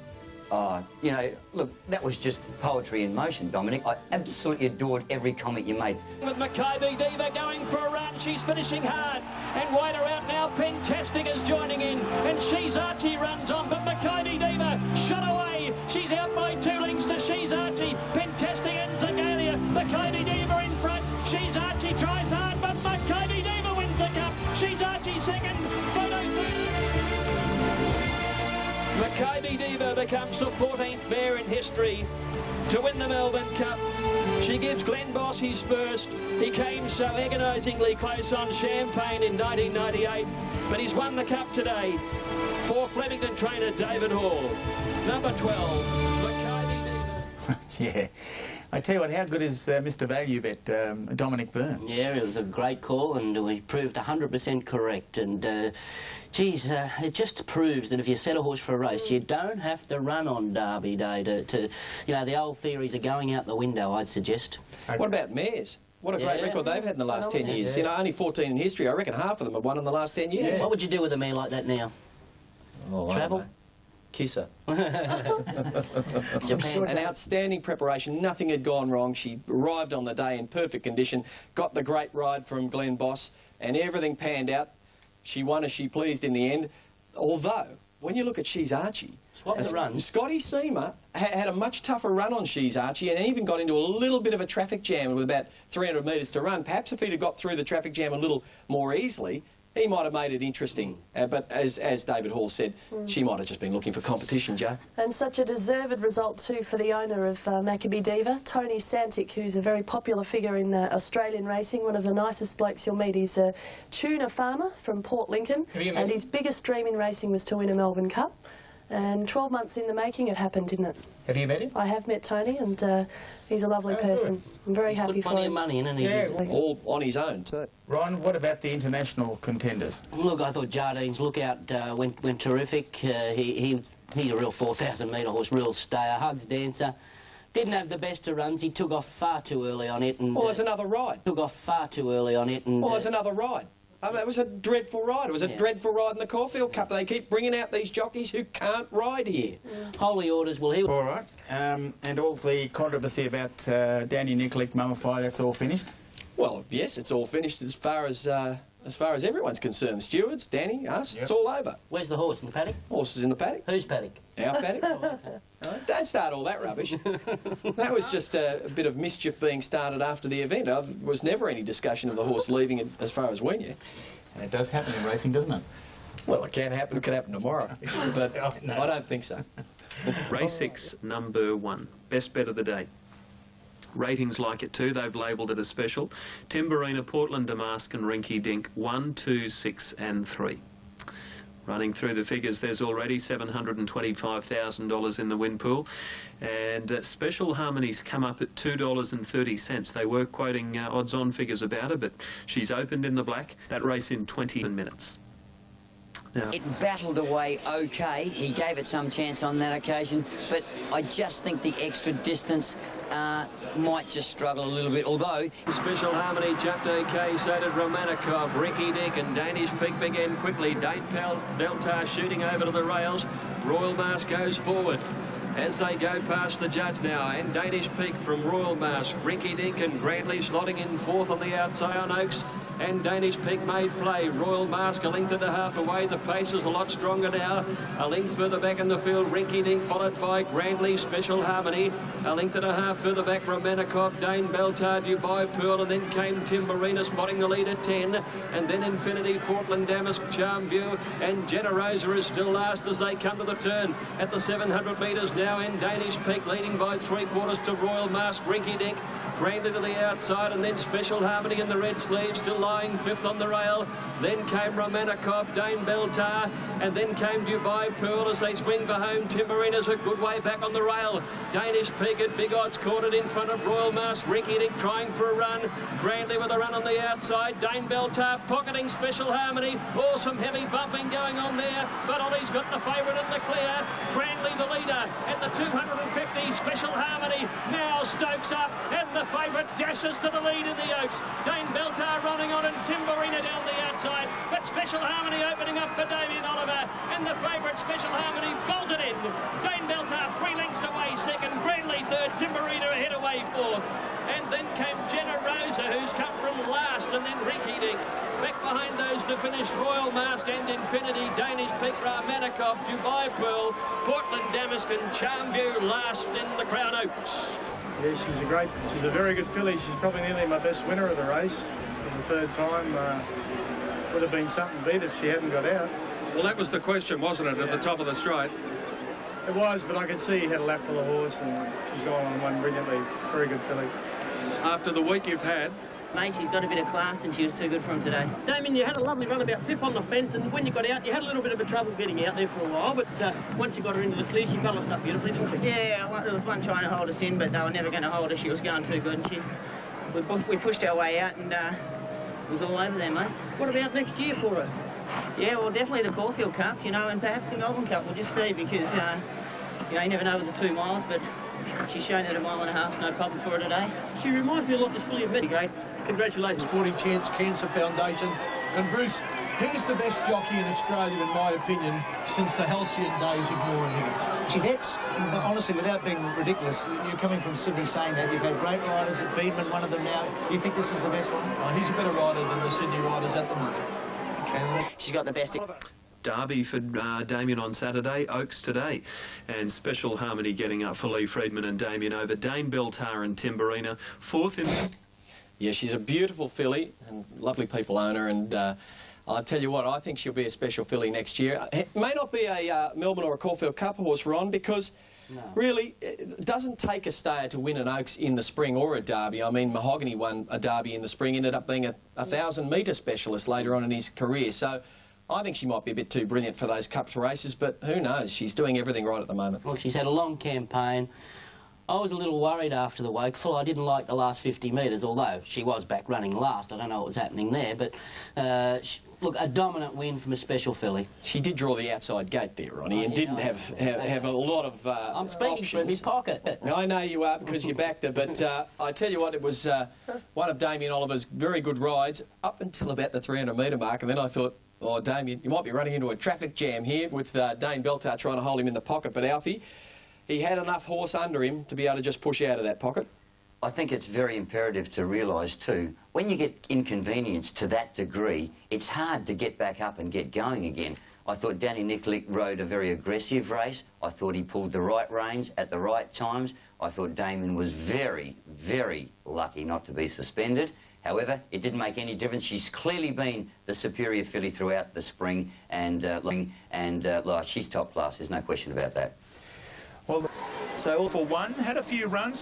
Speaker 15: You know, look, that was just poetry in motion, Dominic. I absolutely adored every comment you made.
Speaker 2: With Maccabi Diva going for a run, she's finishing hard. And wider out now, Pentastic is joining in. And She's Archie runs on, but Maccabi Diva shot away. She's out by 2 lengths to She's Archie. Pentastic and Zagalia. Maccabi Diva in front. She's Archie tries hard, but Maccabi Diva wins the cup. She's Archie second. Photo Maccabi Diva becomes the 14th mare in history to win the Melbourne Cup. She gives Glenn Boss his first. He came so agonisingly close on Champagne in 1998, but he's won the Cup today for Flemington trainer David Hall. Number 12, Maccabi Diva.
Speaker 21: Yeah. I tell you what, how good is Mr. Value Bet, Dominic Byrne?
Speaker 17: Yeah, it was a great call, and we proved 100% correct. And, geez, it just proves that if you set a horse for a race, you don't have to run on Derby Day to you know, the old theories are going out the window, I'd suggest.
Speaker 25: What about mares? What a great record they've had in the last 10 years. You know, only 14 in history. I reckon half of them have won in the last 10 years.
Speaker 17: What would you do with a mare like that now?
Speaker 25: Oh,
Speaker 17: Travel?
Speaker 25: Kiss her.
Speaker 17: Japan.
Speaker 25: An outstanding preparation. Nothing had gone wrong. She arrived on the day in perfect condition, got the great ride from Glenn Boss, and everything panned out. She won as she pleased in the end. Although, when you look at She's Archie, Scotty Seamer had a much tougher run on She's Archie and even got into a little bit of a traffic jam with about 300 metres to run. Perhaps if he'd have got through the traffic jam a little more easily, he might have made it interesting. But as David Hall said, she might have just been looking for competition, Joe.
Speaker 27: And such a deserved result too for the owner of Maccabi Diva, Tony Santic, who's a very popular figure in Australian racing, one of the nicest blokes you'll meet. He's a tuna farmer from Port Lincoln, and his biggest dream in racing was to win a Melbourne Cup. And 12 months in the making it happened, didn't it?
Speaker 21: Have you met him?
Speaker 27: I have met Tony, and he's a lovely person. I'm very happy for him.
Speaker 17: Plenty of money in, and
Speaker 25: all on his own too.
Speaker 21: Ron, what about the international contenders?
Speaker 17: Look, I thought Jardine's Lookout went terrific. He's a real 4,000 metre horse, real stayer, hugs dancer. Didn't have the best of runs. He took off far too early on it. And,
Speaker 25: well, there's another ride.
Speaker 17: Took off far too early on it. And,
Speaker 25: well, there's another ride. I mean, it was a dreadful ride. It was a dreadful ride in the Caulfield Cup. They keep bringing out these jockeys who can't ride here.
Speaker 17: Holy orders will heal.
Speaker 21: All right. And all the controversy about Danny Nikolic, Mummify, that's all finished?
Speaker 25: Well, yes, it's all finished as far as everyone's concerned. Stewards, Danny, us, it's all over.
Speaker 17: Where's the horse? In the paddock?
Speaker 25: Horse is in the paddock.
Speaker 17: Whose paddock?
Speaker 25: Our paddock. Don't start all that rubbish. That was just a bit of mischief being started after the event. There was never any discussion of the horse leaving it as far as we knew.
Speaker 21: And it does happen in racing, doesn't it?
Speaker 25: Well, it can happen. It could happen tomorrow. But I don't think so.
Speaker 3: Race 6, number 1. Best bet of the day. Ratings like it too. They've labelled it a special. Timberina, Portland Damask and Rinky Dink 1, 2, 6 and 3. Running through the figures, there's already $725,000 in the win pool, and Special Harmony's come up at $2.30. They were quoting odds-on figures about her, but she's opened in the black. That race in 20 minutes. Now,
Speaker 4: it battled away okay. He gave it some chance on that occasion, but I just think the extra distance might just struggle a little bit, although...
Speaker 2: Special Harmony jumped OK, so did Romanikov. Rinky Dink and Danish Peak began quickly. Dane Beltar shooting over to the rails. Royal Mask goes forward as they go past the judge now, and Danish Peak from Royal Mask. Rinky Dink and Grandley slotting in fourth on the outside on Oaks, and Danish Peak made play. Royal Mask a length and a half away. The pace is a lot stronger now. A length further back in the field, Rinky Dink followed by Grandley, Special Harmony. A length and a half further back, Romanikov, Dane Beltar, Dubai Pearl, and then came Timberina spotting the lead at 10, and then Infinity, Portland Damask, Charm View, and Generosa is still last as they come to the turn at the 700 metres now, and Danish Peak leading by 3/4 to Royal Mask. Rinky Dink Grandly to the outside, and then Special Harmony in the red sleeve, still lying fifth on the rail. Then came Romanikov, Dane Beltar, and then came Dubai Pearl as they swing for home. Timberina's a good way back on the rail. Danish Peak at big odds cornered in front of Royal Mask. Rinky Dink trying for a run. Grandly with a run on the outside. Dane Beltar pocketing Special Harmony. Awesome heavy bumping going on there, but Ollie's got the favourite in the clear. Grandly the leader at the 250. Special Harmony now Stokes up, and the favourite dashes to the lead in the Oaks. Dane Beltar running on, and Timberina down the outside, but Special Harmony opening up for Damien Oliver, and the favourite Special Harmony bolted in. Dane Beltar 3 lengths away second, Grandly third, Timberina ahead away fourth, and then came Generosa, who's come from last, and then Rinky Dink. Back behind those to finish Royal Mask and Infinity, Danish Peak, Romanikov, Dubai Pearl, Portland Damask and Charmview last in the Crown Oaks.
Speaker 1: Yeah, she's a very good filly. She's probably nearly my best winner of the race for the third time. Would have been something beat if she hadn't got out.
Speaker 16: Well, that was the question, wasn't it, at the top of the straight?
Speaker 1: It was, but I could see he had a lap full of horse, and she's gone on one brilliantly. Very good filly.
Speaker 16: After the week you've had,
Speaker 18: mate, she's got a bit of class, and she was too good for him today.
Speaker 11: Damien, you had a lovely run about fifth on the fence, and when you got out, you had a little bit of a trouble getting out there for a while, but once you got her into the clear, she balanced up beautifully, didn't she?
Speaker 18: Yeah, there was one trying to hold us in, but they were never going to hold her. She was going too good, and we pushed our way out, and it was all over there, mate.
Speaker 11: What about next year for her?
Speaker 18: Yeah, well, definitely the Caulfield Cup, you know, and perhaps the Melbourne Cup. We'll just see, because, you know, you never know with the 2 miles, but she's shown that 1.5 miles no problem for her today.
Speaker 11: She reminds me a lot of this filly of Great. Congratulations.
Speaker 20: Sporting Chance Cancer Foundation. And Bruce, he's the best jockey in Australia, in my opinion, since the halcyon days of Moore and Higgins.
Speaker 10: Gee, that's, honestly, without being ridiculous, you're coming from Sydney saying that. You've had great riders at Beedman, one of them now. You think this is the best one?
Speaker 20: He's a better rider than the Sydney riders at the moment.
Speaker 18: Okay, well, she's got the best.
Speaker 3: Derby for Damien on Saturday, Oaks today, and Special Harmony getting up for Lee Freedman and Damien over Dane Beltar and Timberina. Fourth in...
Speaker 25: Yeah, she's a beautiful filly, and lovely people own her, and I'll tell you what, I think she'll be a special filly next year. It may not be a Melbourne or a Caulfield Cup horse, Ron, because really, it doesn't take a stayer to win an Oaks in the spring or a Derby. I mean, Mahogany won a Derby in the spring, ended up being a 1,000-metre specialist later on in his career, so I think she might be a bit too brilliant for those Cup races, but who knows? She's doing everything right at the moment.
Speaker 17: Well, she's had a long campaign. I was a little worried after the Wakeful. I didn't like the last 50 metres, although she was back running last. I don't know what was happening there, but look, a dominant win from a special filly.
Speaker 25: She did draw the outside gate there, Ronnie, and didn't have a lot of
Speaker 17: I'm speaking from my pocket.
Speaker 25: I know you are, because you backed her, but I tell you what, it was one of Damien Oliver's very good rides up until about the 300-metre mark, and then I thought, oh, Damien, you might be running into a traffic jam here with Dane Beltar trying to hold him in the pocket, but Alfie, he had enough horse under him to be able to just push out of that pocket.
Speaker 15: I think it's very imperative to realise too, when you get inconvenienced to that degree, it's hard to get back up and get going again. I thought Danny Nikolic rode a very aggressive race. I thought he pulled the right reins at the right times. I thought Damien was very, very lucky not to be suspended. However, it didn't make any difference. She's clearly been the superior filly throughout the spring, and she's top class. There's no question about that.
Speaker 20: Well,
Speaker 6: So all for one, had a few runs.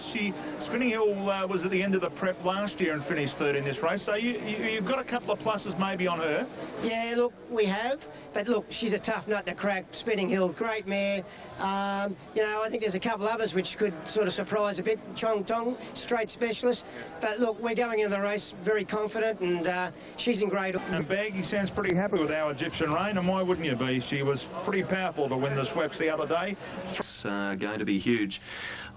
Speaker 6: Spinning Hill was at the end of the prep last year and finished third in this race. So you've got a couple of pluses maybe on her.
Speaker 7: Yeah, look, we have. But look, she's a tough nut to crack. Spinning Hill, great mare. You know, I think there's a couple others which could sort of surprise a bit. Chong Tong, straight specialist. But look, we're going into the race very confident, and she's in great.
Speaker 6: And Baggy sounds pretty happy with our Egyptian Rain, and why wouldn't you be? She was pretty powerful to win the Schweppes the other day.
Speaker 3: It's going to be huge.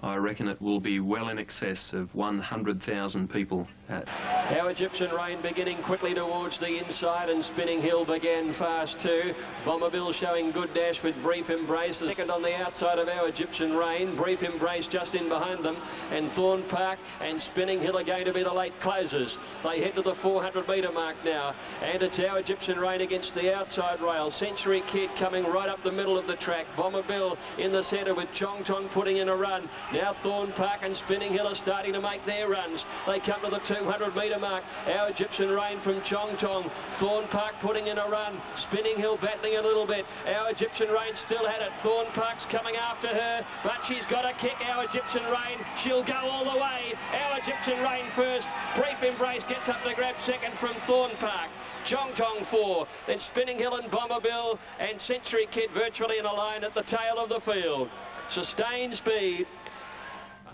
Speaker 3: I reckon it will be well in excess of 100,000 people.
Speaker 2: Our Egyptian Rain beginning quickly towards the inside, and Spinning Hill began fast too. Bomberville showing good dash with Brief Embrace. Second on the outside of our Egyptian Rain. Brief Embrace just in behind them. And Thorn Park and Spinning Hill are going to be the late closers. They head to the 400-metre mark now. And it's our Egyptian Rain against the outside rail. Century Kid coming right up the middle of the track. Bomberville in the centre with Chong Tong putting in a run. Now Thorn Park and Spinning Hill are starting to make their runs. They come to the 200-metre mark. Our Egyptian Rain from Chong Tong. Thorn Park putting in a run. Spinning Hill battling a little bit. Our Egyptian Rain still had it. Thorn Park's coming after her, but she's got a kick. Our Egyptian Rain, she'll go all the way. Our Egyptian Rain first. Brief Embrace gets up to grab second from Thorn Park. Chong Tong 4, then Spinning Hill and Bomberville, and Century Kid virtually in a line at the tail of the field. Sustained speed.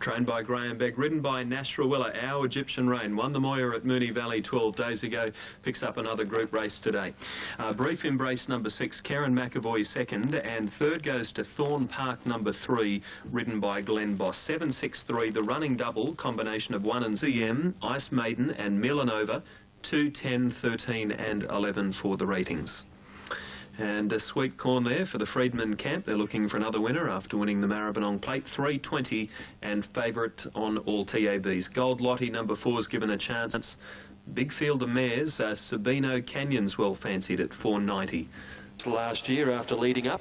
Speaker 3: Trained by Graham Beck, ridden by Nasrawilla, Our Egyptian Rain, won the Moir at Moonee Valley 12 days ago, picks up another group race today. Brief Embrace number 6, Karen McAvoy second, and third goes to Thorn Park number 3, ridden by Glenn Boss. 7-6-3, the running double, combination of 1 and ZM, Ice Maiden and Milanova, 2, 10, 13 and 11 for the ratings. And a sweet corn there for the Freedman camp. They're looking for another winner after winning the Maribyrnong Plate. 3.20 and favourite on all TABs. Gold Lottie number 4's given a chance. Big field of mares. Sabino Canyon's well fancied at 4.90.
Speaker 2: Last year after leading up.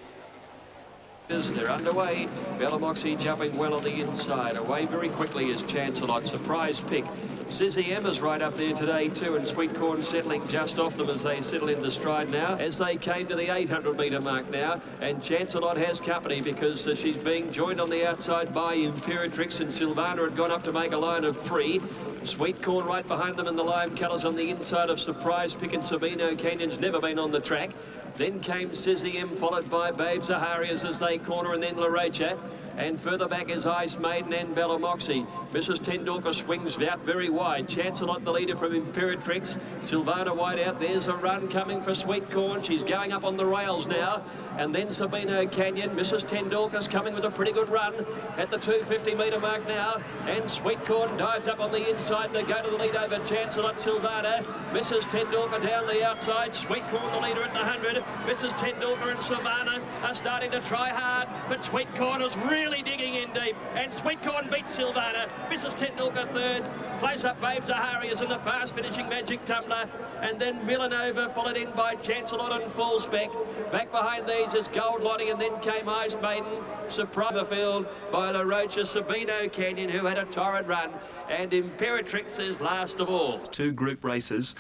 Speaker 2: They're underway. Bellamoxie jumping well on the inside. Away very quickly is Chancelot. Surprise pick. Sizzy Emma's right up there today too, and Sweet Corn settling just off them as they settle into stride now. As they came to the 800-metre mark now, and Chancelot has company because she's being joined on the outside by Imperatrix, and Silvana had gone up to make a line of 3. Sweet Corn right behind them in the lime colours on the inside of Surprise Pick, and Sabino Canyon's never been on the track. Then came Sizzy M, followed by Babe Zaharias as they corner, and then Larecha. And further back is Ice Maiden and Bellamoxie. Mrs. Tendorka swings out very wide. Chancelot the leader from Imperatrix. Silvana wide out. There's a run coming for Sweet Corn. She's going up on the rails now. And then Sabino Canyon. Mrs. Tendorka's coming with a pretty good run at the 250-metre mark now. And Sweet Corn dives up on the inside to go to the lead over Chancelot Silvana. Mrs. Tendorka down the outside. Sweet Corn the leader at the 100. Mrs. Tendorka and Silvana are starting to try hard, but Sweet Corn is really digging in deep, and Sweet Corn beats Silvana. Mrs. Tendorka third, close up Babe Zaharias in the fast finishing Magic Tumbler, and then Milanova followed in by Chancelot and Full Spec. Back behind these is Gold Lottie, and then came Ice Maiden. Surprise the field by La Rocha. Sabino Canyon, who had a torrid run, and Imperatrix is last of all.
Speaker 3: 2 group races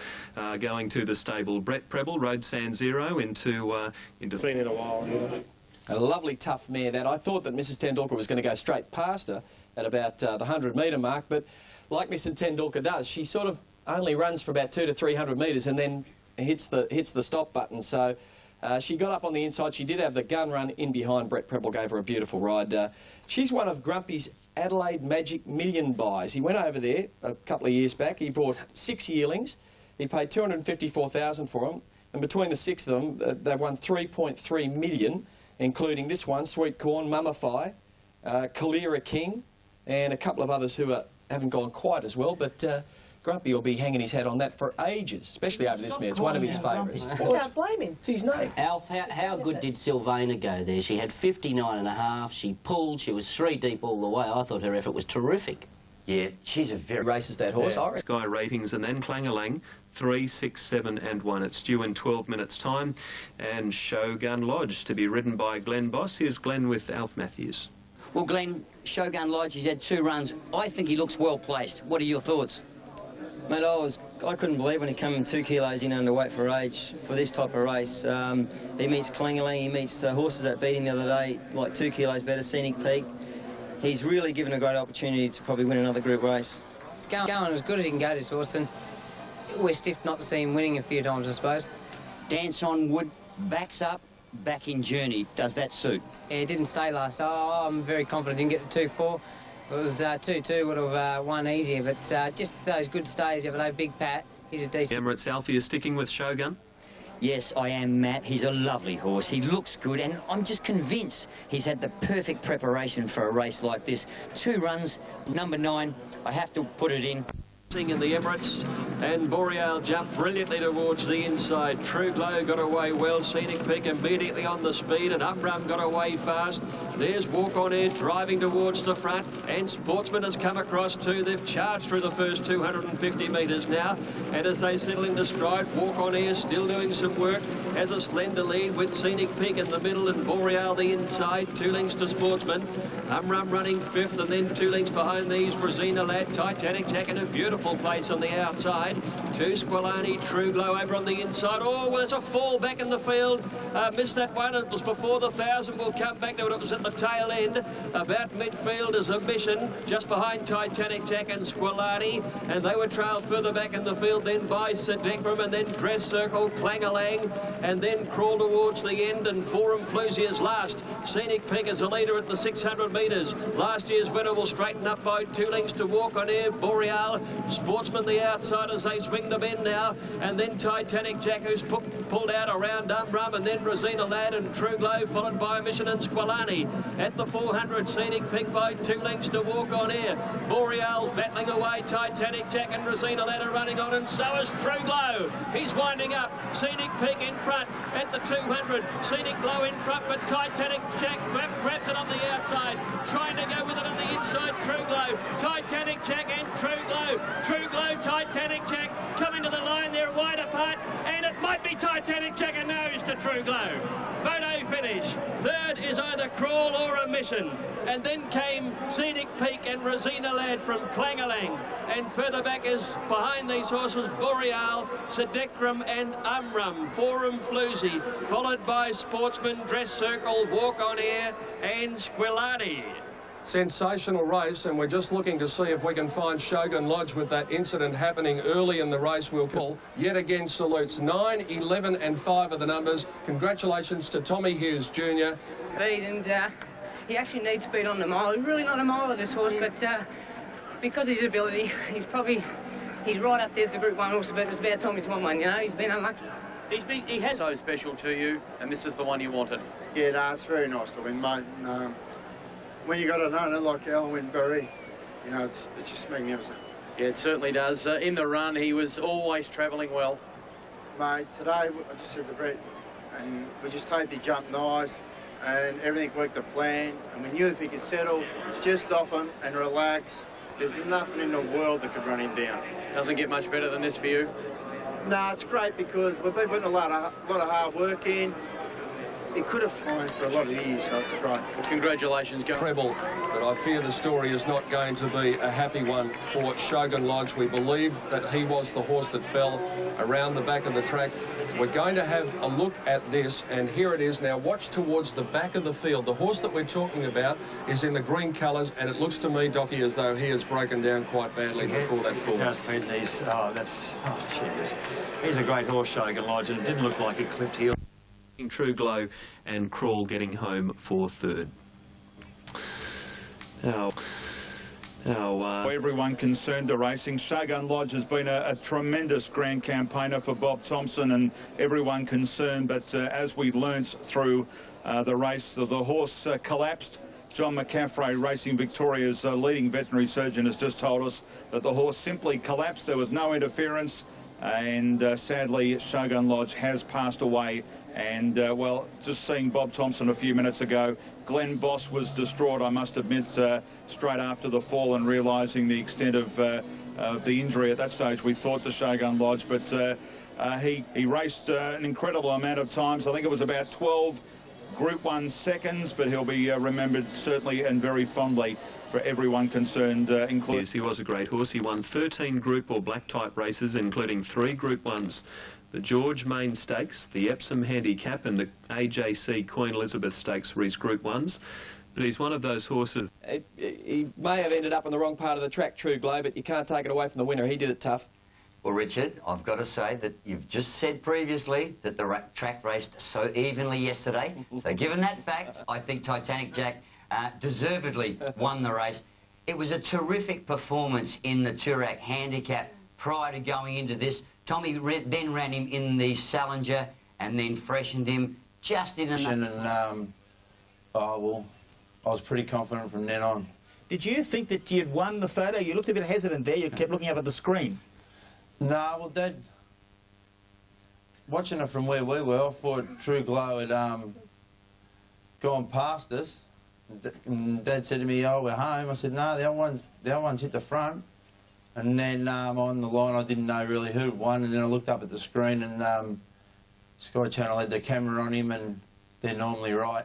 Speaker 3: going to the stable. Brett Preble rode San Zero into.
Speaker 13: It's been in a while. Yeah.
Speaker 25: A lovely tough mare that. I thought that Mrs. Tendorka was going to go straight past her at about the 100-metre mark, but like Mrs. Tendorka does, she sort of only runs for about 200 to 300 metres and then hits the stop button. So she got up on the inside. She did have the gun run in behind. Brett Preble gave her a beautiful ride. She's one of Grumpy's Adelaide Magic Million buys. He went over there a couple of years back. He bought 6 yearlings. He paid $254,000 for them, and between the 6 of them, they've won $3.3 million. Including this one, Sweet Corn, Mummify, Kalira King, and a couple of others who haven't gone quite as well, but Grumpy will be hanging his hat on that for ages, especially over this mare. It's one of his favourites.
Speaker 27: I can't blame him.
Speaker 25: It's his name.
Speaker 17: Alf, how good did Silvana go there? She had 59.5, she pulled, she was 3 deep all the way. I thought her effort was terrific.
Speaker 15: Yeah, she's a very...
Speaker 25: Races that horse,
Speaker 3: yeah. Sky ratings, and then Clang-a-Lang, 3, 6, 7 and 1. It's due in 12 minutes' time. And Shogun Lodge to be ridden by Glenn Boss. Here's Glenn with Alf Matthews.
Speaker 4: Well, Glenn, Shogun Lodge, he's had 2 runs. I think he looks well placed. What are your thoughts?
Speaker 19: Mate, I couldn't believe when he came in 2 kilos in under weight for age for this type of race. He meets Clang-a-Lang, he meets horses that beat him the other day, like 2 kilos better, Scenic Peak. he's really given a great opportunity to probably win another group race.
Speaker 5: Going as good as he can go, this horse, and we're stiff not to see him winning a few times, I suppose.
Speaker 4: Dance on Wood, backs up, back in journey. Does that suit?
Speaker 5: Yeah, it didn't stay last. Oh, I'm very confident he can get to 2-4. If it was 2-2, would have won easier, but just those good stays the other day. Big Pat, he's a decent...
Speaker 3: Emirates Alfie is sticking with Shogun?
Speaker 4: Yes, I am, Matt. He's a lovely horse. He looks good, and I'm just convinced he's had the perfect preparation for a race like this. 2 runs, number 9. I have to put it in.
Speaker 2: In the Emirates, and Boreal jumped brilliantly towards the inside. True Glow got away well. Scenic Peak immediately on the speed, and Uprum got away fast. There's Walk On Air driving towards the front, and Sportsman has come across too. They've charged through the first 250 metres now, and as they settle into stride, Walk On Air still doing some work, has a slender lead with Scenic Peak in the middle and Boreal the inside. 2 lengths to Sportsman. Uprum running 5th, and then 2 lengths behind these, Rosina Lad, Titanic Jack in a beautiful place on the outside. 2 Squilani, True Glow over on the inside. Oh, well, there's a fall back in the field. Missed that one. It was before the 1,000. We'll come back to it. It was at the tail end. About midfield is a Mission, just behind Titanic Jack and Squilani. And they were trailed further back in the field then by Sedekram, and then Dress Circle, Clangalang, and then Crawl towards the end, and Forum Floozy is last. Scenic Peak is a leader at the 600 metres. Last year's winner will straighten up by 2 lengths to Walk On Air. Boreal, Sportsman the outside as they swing the bend now, and then Titanic Jack, who's pulled out around Umrum, and then Rosina Lad and True Glow, followed by Mission and Squilani. At the 400, Scenic Peak by 2 lengths to Walk On Air. Boreal's battling away. Titanic Jack and Rosina Lad are running on, and so is True Glow. He's winding up. Scenic Peak in front at the 200. Scenic Glow in front, but Titanic Jack grabs it on the outside, trying to go with it on the inside. True Glow, Titanic Jack and True Glow. True Glow, Titanic Jack coming to the line. They're wide apart, and it might be Titanic Jack a nose to True Glow. Photo finish. Third is either Crawl or a Mission, and then came Scenic Peak and Rosina Lad from Clangalang, and further back is behind these horses Boreal, Sedekram and Umrum. Forum Floozy, followed by Sportsman, Dress Circle, Walk On Air and Squilani.
Speaker 1: Sensational race, and we're just looking to see if we can find Shogun Lodge with that incident happening early in the race. We'll call yet again salutes. 9, 11 and 5 are the numbers. Congratulations to Tommy Hughes Jr.
Speaker 5: Speed, and he actually needs speed on the mile. He's really not a miler, this horse, but because of his ability, he's right up there as the Group 1 horse, but it's about time he's won one, you know. He's been unlucky.
Speaker 13: He has so special to you, and this is the one you wanted.
Speaker 8: Yeah, no, it's very nice to win, mate. And, when you got an owner like Alan Berry, you know, it's just magnificent.
Speaker 13: Yeah, it certainly does. In the run, he was always travelling well.
Speaker 8: Mate, today, I just said to Brett, and we just hoped he jumped nice, and everything worked to plan, and we knew if he could settle just off him and relax, there's nothing in the world that could run him down.
Speaker 13: Doesn't get much better than this for you?
Speaker 8: No, it's great because we've been putting a lot of hard work in. It could have flown for a lot of years, so it's great.
Speaker 13: Well, congratulations.
Speaker 1: Treble, but I fear the story is not going to be a happy one for Shogun Lodge. We believe that he was the horse that fell around the back of the track. We're going to have a look at this, and here it is. Now watch towards the back of the field. The horse that we're talking about is in the green colours, and it looks to me, Docky, as though he has broken down quite badly before that fall.
Speaker 9: Just Pete, he's a great horse, Shogun Lodge, and it didn't look like he clipped heel.
Speaker 3: True Glow and Crawl getting home for third.
Speaker 6: For everyone concerned to racing, Shogun Lodge has been a tremendous grand campaigner for Bob Thompson and everyone concerned, but as we learnt through the race, the horse collapsed. John McCaffrey, Racing Victoria's leading veterinary surgeon, has just told us that the horse simply collapsed. There was no interference, and sadly Shogun Lodge has passed away. And well, just seeing Bob Thompson a few minutes ago, Glenn Boss was distraught, I must admit, straight after the fall, and realising the extent of the injury. At that stage we thought to Shogun Lodge, but he raced an incredible amount of times. I think it was about 12 Group 1 seconds, but he'll be remembered certainly and very fondly for everyone concerned, including...
Speaker 3: Yes, he was a great horse. He won 13 Group or black type races, including 3 Group 1s. The George Main Stakes, the Epsom Handicap and the AJC Queen Elizabeth Stakes were his Group 1s. But he's one of those horses.
Speaker 25: He may have ended up on the wrong part of the track, True Glow, but you can't take it away from the winner. He did it tough.
Speaker 15: Well, Richard, I've got to say that you've just said previously that the track raced so evenly yesterday. So given that fact, I think Titanic Jack deservedly won the race. It was a terrific performance in the Toorak handicap prior to going into this. Tommy then ran him in the Salinger and then freshened him just in enough.
Speaker 8: Oh, well, I was pretty confident from then on.
Speaker 10: Did you think that you'd won the photo? You looked a bit hesitant there. You kept looking up at the screen.
Speaker 8: No, well, Dad, watching it from where we were, I thought True Glow had gone past us. And Dad said to me, "Oh, we're home." I said, "No, the other one's hit the front." And then on the line, I didn't know really who won. And then I looked up at the screen, and Sky Channel had the camera on him, and they're normally right.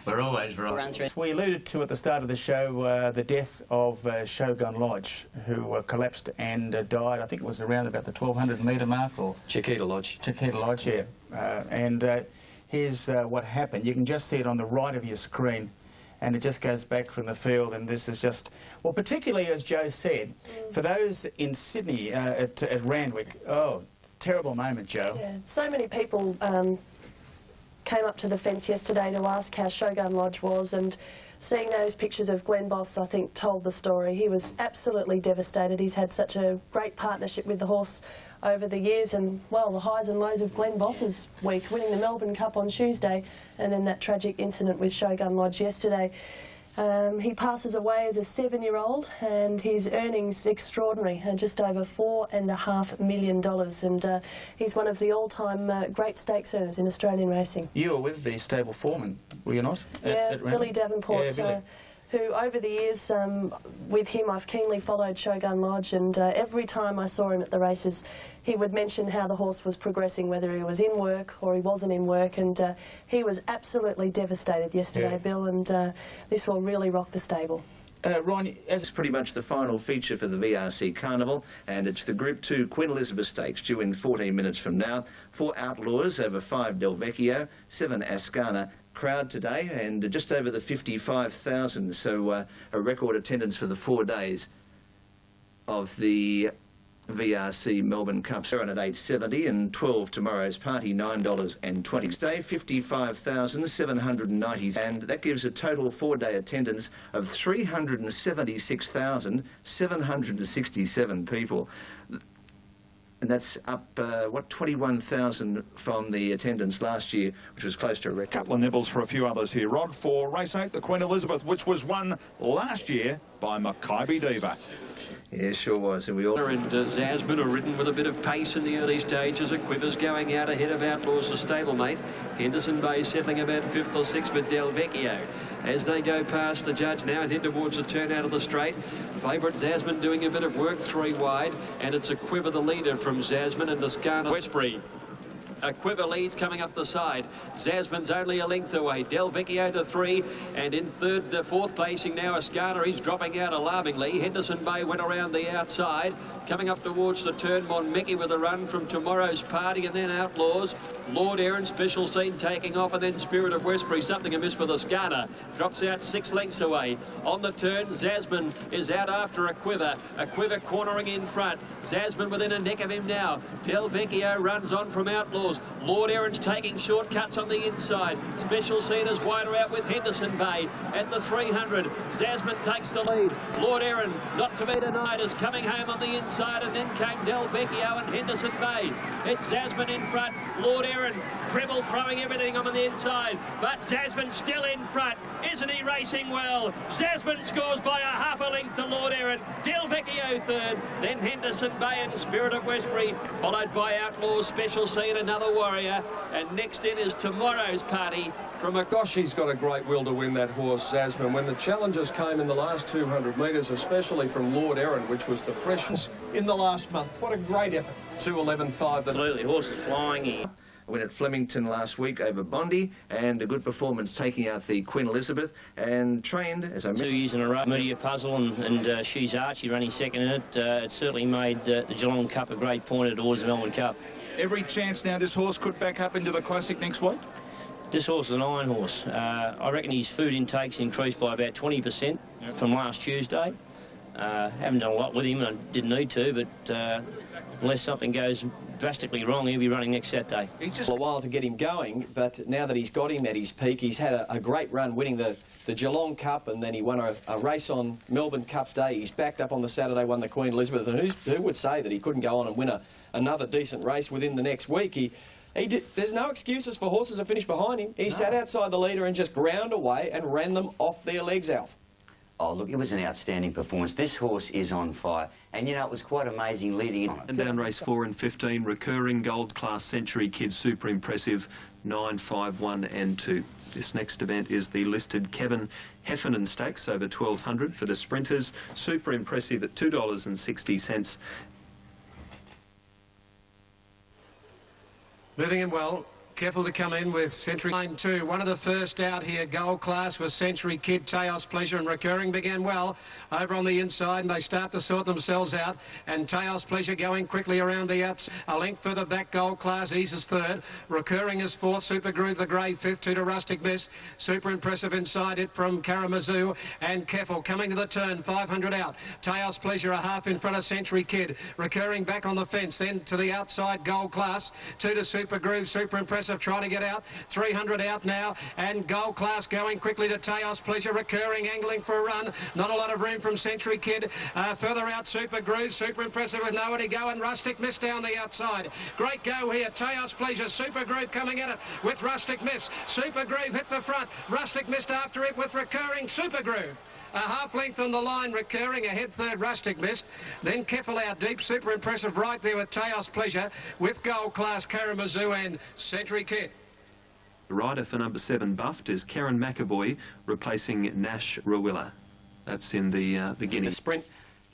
Speaker 15: We're always right.
Speaker 10: We alluded to at the start of the show the death of Shogun Lodge, who collapsed and died. I think it was around about the 1200-metre mark, or
Speaker 25: Chiquita Lodge.
Speaker 10: Chiquita Lodge, yeah. And here's what happened. You can just see it on the right of your screen, and it just goes back from the field. And this is just, well, particularly as Joe said, for those in Sydney at Randwick. Oh, terrible moment, Joe.
Speaker 27: Yeah, so many people came up to the fence yesterday to ask how Shogun Lodge was, and seeing those pictures of Glenn Boss, I think, told the story. He was absolutely devastated. He's had such a great partnership with the horse over the years, and, well, the highs and lows of Glenn Boss's week, winning the Melbourne Cup on Tuesday, and then that tragic incident with Shogun Lodge yesterday. He passes away as a 7-year-old, and his earnings extraordinary, just over $4.5 million, and he's one of the all-time great stakes earners in Australian racing.
Speaker 10: You were with the stable foreman, were you not?
Speaker 27: Yeah, Billy Davenport.
Speaker 10: Yeah, Billy.
Speaker 27: Who, over the years, with him, I've keenly followed Shogun Lodge, and every time I saw him at the races, he would mention how the horse was progressing, whether he was in work or he wasn't in work, and he was absolutely devastated yesterday, Bill, and this will really rock the stable.
Speaker 12: Ron, it's pretty much the final feature for the VRC Carnival, and it's the Group 2 Queen Elizabeth Stakes due in 14 minutes from now. 4 Outlaws over 5 Del Vecchio, 7 Ascana. Crowd today, and just over the 55,000, so a record attendance for the 4 days of the VRC Melbourne Cup. So on at $8.70 and 12 tomorrow's party, $9.20. Day 55,790, and that gives a total 4-day attendance of 376,767 people. And that's up, 21,000 from the attendance last year, which was close to a record.
Speaker 6: Couple of nibbles for a few others here, Rod, for race 8, the Queen Elizabeth, which was won last year by Makybe Diva.
Speaker 12: Yeah, sure was. And we all...
Speaker 2: And Zasman are ridden with a bit of pace in the early stages. Quivers going out ahead of Outlaws, the stablemate. Henderson Bay settling about 5th or 6th with Del Vecchio. As they go past the judge now and head towards the turn out of the straight, favourite Zasman doing a bit of work 3 wide, and it's Quiver the leader from Zasman and Ascana Westbury. Quiver leads coming up the side. Zasman's only a length away. Del Vecchio to 3, and in fourth placing now Ascana. He's dropping out alarmingly. Henderson Bay went around the outside. Coming up towards the turn, Monmecki with a run from Tomorrow's Party, and then Outlaws. Lord Aaron, Special Scene taking off, and then Spirit of Westbury, something amiss with Ascana. Drops out 6 lengths away. On the turn, Zasman is out after Quiver cornering in front. Zasman within a neck of him now. Del Vecchio runs on from Outlaws. Lord Aaron's taking shortcuts on the inside. Special Scene is wider out with Henderson Bay at the 300. Zasman takes the lead. Lord Aaron, not to be denied, is coming home on the inside, and then came Del Vecchio and Henderson Bay. It's Zasman in front. Lord Aaron, Preble throwing everything on the inside, but Zasman still in front. Isn't he racing well? Zasman scores by a half a length to Lord Aaron. Del Vecchio 3rd, then Henderson Bay and Spirit of Westbury, followed by Outlaws, Special Scene, another Warrior, and next in is Tomorrow's Party from a...
Speaker 1: Gosh, he's got a great will to win, that horse, Zasman. When the challenges came in the last 200 metres, especially from Lord Aaron, which was the freshest
Speaker 20: in the last month. What a great effort.
Speaker 1: 2:11.5.
Speaker 12: Absolutely, horse is flying here. A win at Flemington last week over Bondi, and a good performance taking out the Queen Elizabeth, and trained, as I mentioned...
Speaker 17: 2 years in a row, Media Puzzle and She's Archie running second in it. It certainly made the Geelong Cup a great pointer towards the Melbourne Cup.
Speaker 6: Every chance now this horse could back up into the Classic next week?
Speaker 14: This horse is an iron horse. I reckon his food intake's increased by about 20% from last Tuesday. Haven't done a lot with him, and I didn't need to, but unless something goes drastically wrong, he'll be running next Saturday.
Speaker 25: It took a while to get him going, but now that he's got him at his peak, he's had a great run winning the Geelong Cup, and then he won a race on Melbourne Cup Day. He's backed up on the Saturday, won the Queen Elizabeth, and who would say that he couldn't go on and win another decent race within the next week? There's no excuses for horses that finish behind him. He sat outside the leader and just ground away and ran them off their legs, Alf.
Speaker 15: Oh, look, it was an outstanding performance. This horse is on fire. And, you know, it was quite amazing leading in.
Speaker 3: And down race 4 and 15, recurring gold class Century Kid, super impressive, 9, 5, 1 and 2. This next event is the listed Kevin Heffernan Stakes over 1,200 for the sprinters, super impressive at $2.60.
Speaker 16: Moving in well. Careful to come in with Century Line 2. One of the first out here, gold class, was Century Kid, Teos Pleasure, and Recurring began well over on the inside, and they start to sort themselves out. And Teos Pleasure going quickly around the outs. A length further back, gold class eases third. Recurring is fourth. Super Groove the grey fifth, 2 to Rustic Miss. Super impressive inside it from Karamazoo. And Careful coming to the turn, 500 out. Teos Pleasure a half in front of Century Kid. Recurring back on the fence, then to the outside, gold class. 2 to Super Groove, super impressive. Trying to get out, 300 out now, and gold class going quickly to Teos Pleasure, Recurring angling for a run, not a lot of room from Century Kid. Further out, Super Groove, super impressive with nowhere to go, and Rustic Miss down the outside. Great go here, Teos Pleasure, Super Groove coming at it with Rustic Miss. Super Groove hit the front, Rustic Miss after it with Recurring, Super Groove. A half length on the line, Recurring, ahead third, Rustic Mist. Then Keffel out deep, super impressive right there with Teos Pleasure, with gold class Karamazoo and Century Kid.
Speaker 3: The rider for number 7, Buffed, is Karen McAvoy, replacing Nash Rawilla. That's in the Guinea.
Speaker 25: The sprint.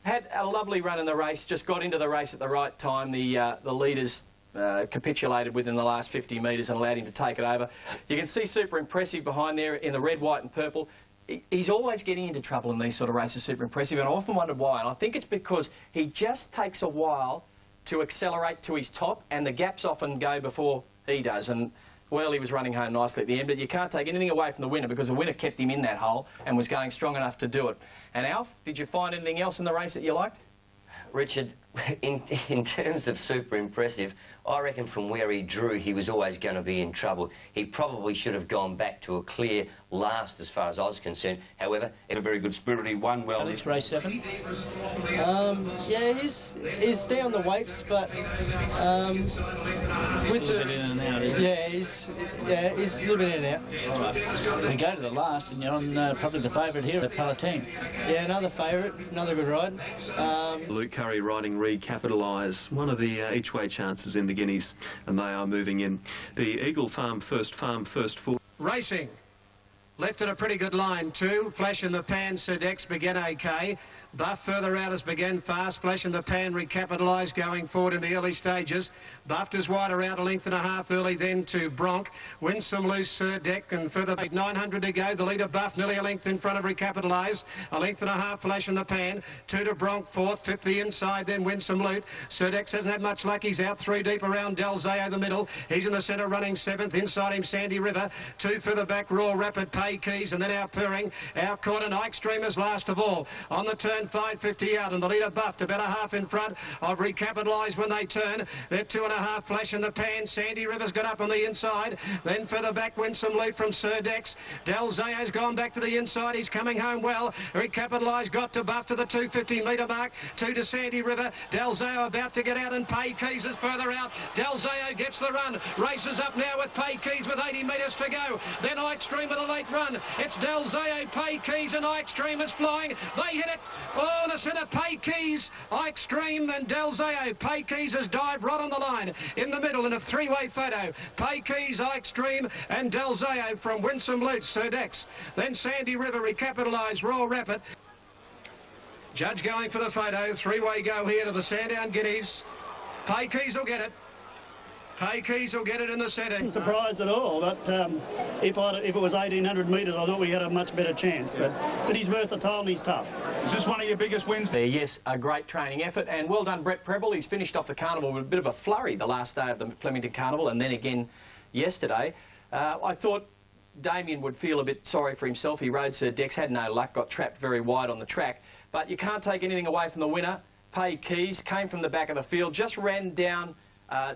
Speaker 25: Had a lovely run in the race, just got into the race at the right time. The leaders capitulated within the last 50 metres and allowed him to take it over. You can see super impressive behind there in the red, white and purple. He's always getting into trouble in these sort of races, super impressive, and I often wondered why. And I think it's because he just takes a while to accelerate to his top, and the gaps often go before he does. And, well, he was running home nicely at the end, but you can't take anything away from the winner because the winner kept him in that hole and was going strong enough to do it. And, Alf, did you find anything else in the race that you liked?
Speaker 15: Richard, in terms of super impressive, I reckon from where he drew, he was always going to be in trouble. He probably should have gone back to a clear last as far as I was concerned. However, a very good spirit, he won well.
Speaker 14: Alex, race 7?
Speaker 19: Yeah, he's down the weights, but with
Speaker 14: a little bit in and out, isn't
Speaker 19: it? He's a little bit in and out.
Speaker 14: All right. We go to the last, and you're on probably the favourite here at Palatine.
Speaker 19: Yeah, another favourite, another good ride.
Speaker 3: Luke Curry riding Recapitalise, one of the each-way chances in the Guineas, and they are moving in. The Eagle Farm first 4.
Speaker 16: Racing. Left at a pretty good line too. Flash in the Pan, Sir Dex began okay. Buff further out has began fast. Flash in the Pan recapitalised going forward in the early stages. Buffed is wider out, a length and a half early then to Bronc. Wins some loose Sir Deck and further 900 to go. The leader Buff nearly a length in front of recapitalised. A length and a half Flash in the Pan. 2 to Bronc, fourth. Fifth the inside, then Win some loot. Sir Dex hasn't had much luck. He's out 3 deep around Del Zao the middle. He's in the centre running 7th. Inside him Sandy River. 2 further back Raw Rapid Pay Keys, and then our Purring. Our Court and Ike Streamers last of all. On the turn 550 out, and the leader Buffed about a half in front of recapitalised when they turn. They're 2.5 Flash in the Pan. Sandy River's got up on the inside. Then further back wins some loot from Sir Dex. Del Zao's gone back to the inside. He's coming home well. Recapitalised got to Buff to the 250 metre mark. 2 to Sandy River. Del Zao about to get out, and Pay Keys is further out. Del Zao gets the run. Races up now with Pay Keys with 80 metres to go. Then Ike Stream with a late run. It's Del Zao, Pay Keys and Ike Stream is flying. They hit it. Oh, in the centre, Pay Keys, Ike Stream and Del Zao. Pay Keys has dived right on the line. In the middle in a 3-way photo. Pay Keys, Ike Stream and Del Zao from Winsome Loot, Sir Dex. Then Sandy River recapitalised, Royal Rapid. Judge going for the photo. 3-way go here to the Sandown Guineas. Pay Keys will get it. Pay Keys will get it in the centre.
Speaker 21: Not surprised at all, but if it was 1,800 metres, I thought we had a much better chance. But he's versatile and he's tough.
Speaker 6: Is this one of your biggest wins?
Speaker 25: Yes, a great training effort, and well done, Brett Preble. He's finished off the carnival with a bit of a flurry the last day of the Flemington Carnival, and then again yesterday. I thought Damien would feel a bit sorry for himself. He rode Sir Dex, had no luck, got trapped very wide on the track. But you can't take anything away from the winner. Paid Keys, came from the back of the field, just ran down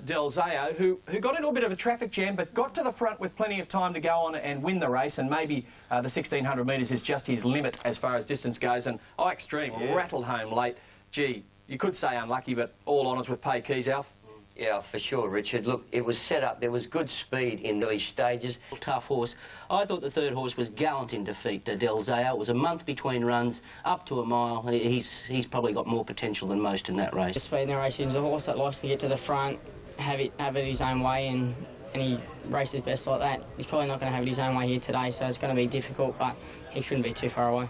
Speaker 25: Del Zao, who got into a bit of a traffic jam, but got to the front with plenty of time to go on and win the race, and maybe the 1,600 metres is just his limit as far as distance goes, and Extreme rattled home late. Gee, you could say unlucky, but all honours with Pay Keys, Alf.
Speaker 15: Yeah, for sure, Richard. Look, it was set up. There was good speed in the early stages.
Speaker 17: Tough horse. I thought the third horse was gallant in defeat, Del Zao. It was a month between runs, up to a mile. He's probably got more potential than most in that race.
Speaker 7: The speed in the race, he's a horse that likes to get to the front, have it his own way, and he races best like that. He's probably not going to have it his own way here today, so it's going to be difficult, but he shouldn't be too far away.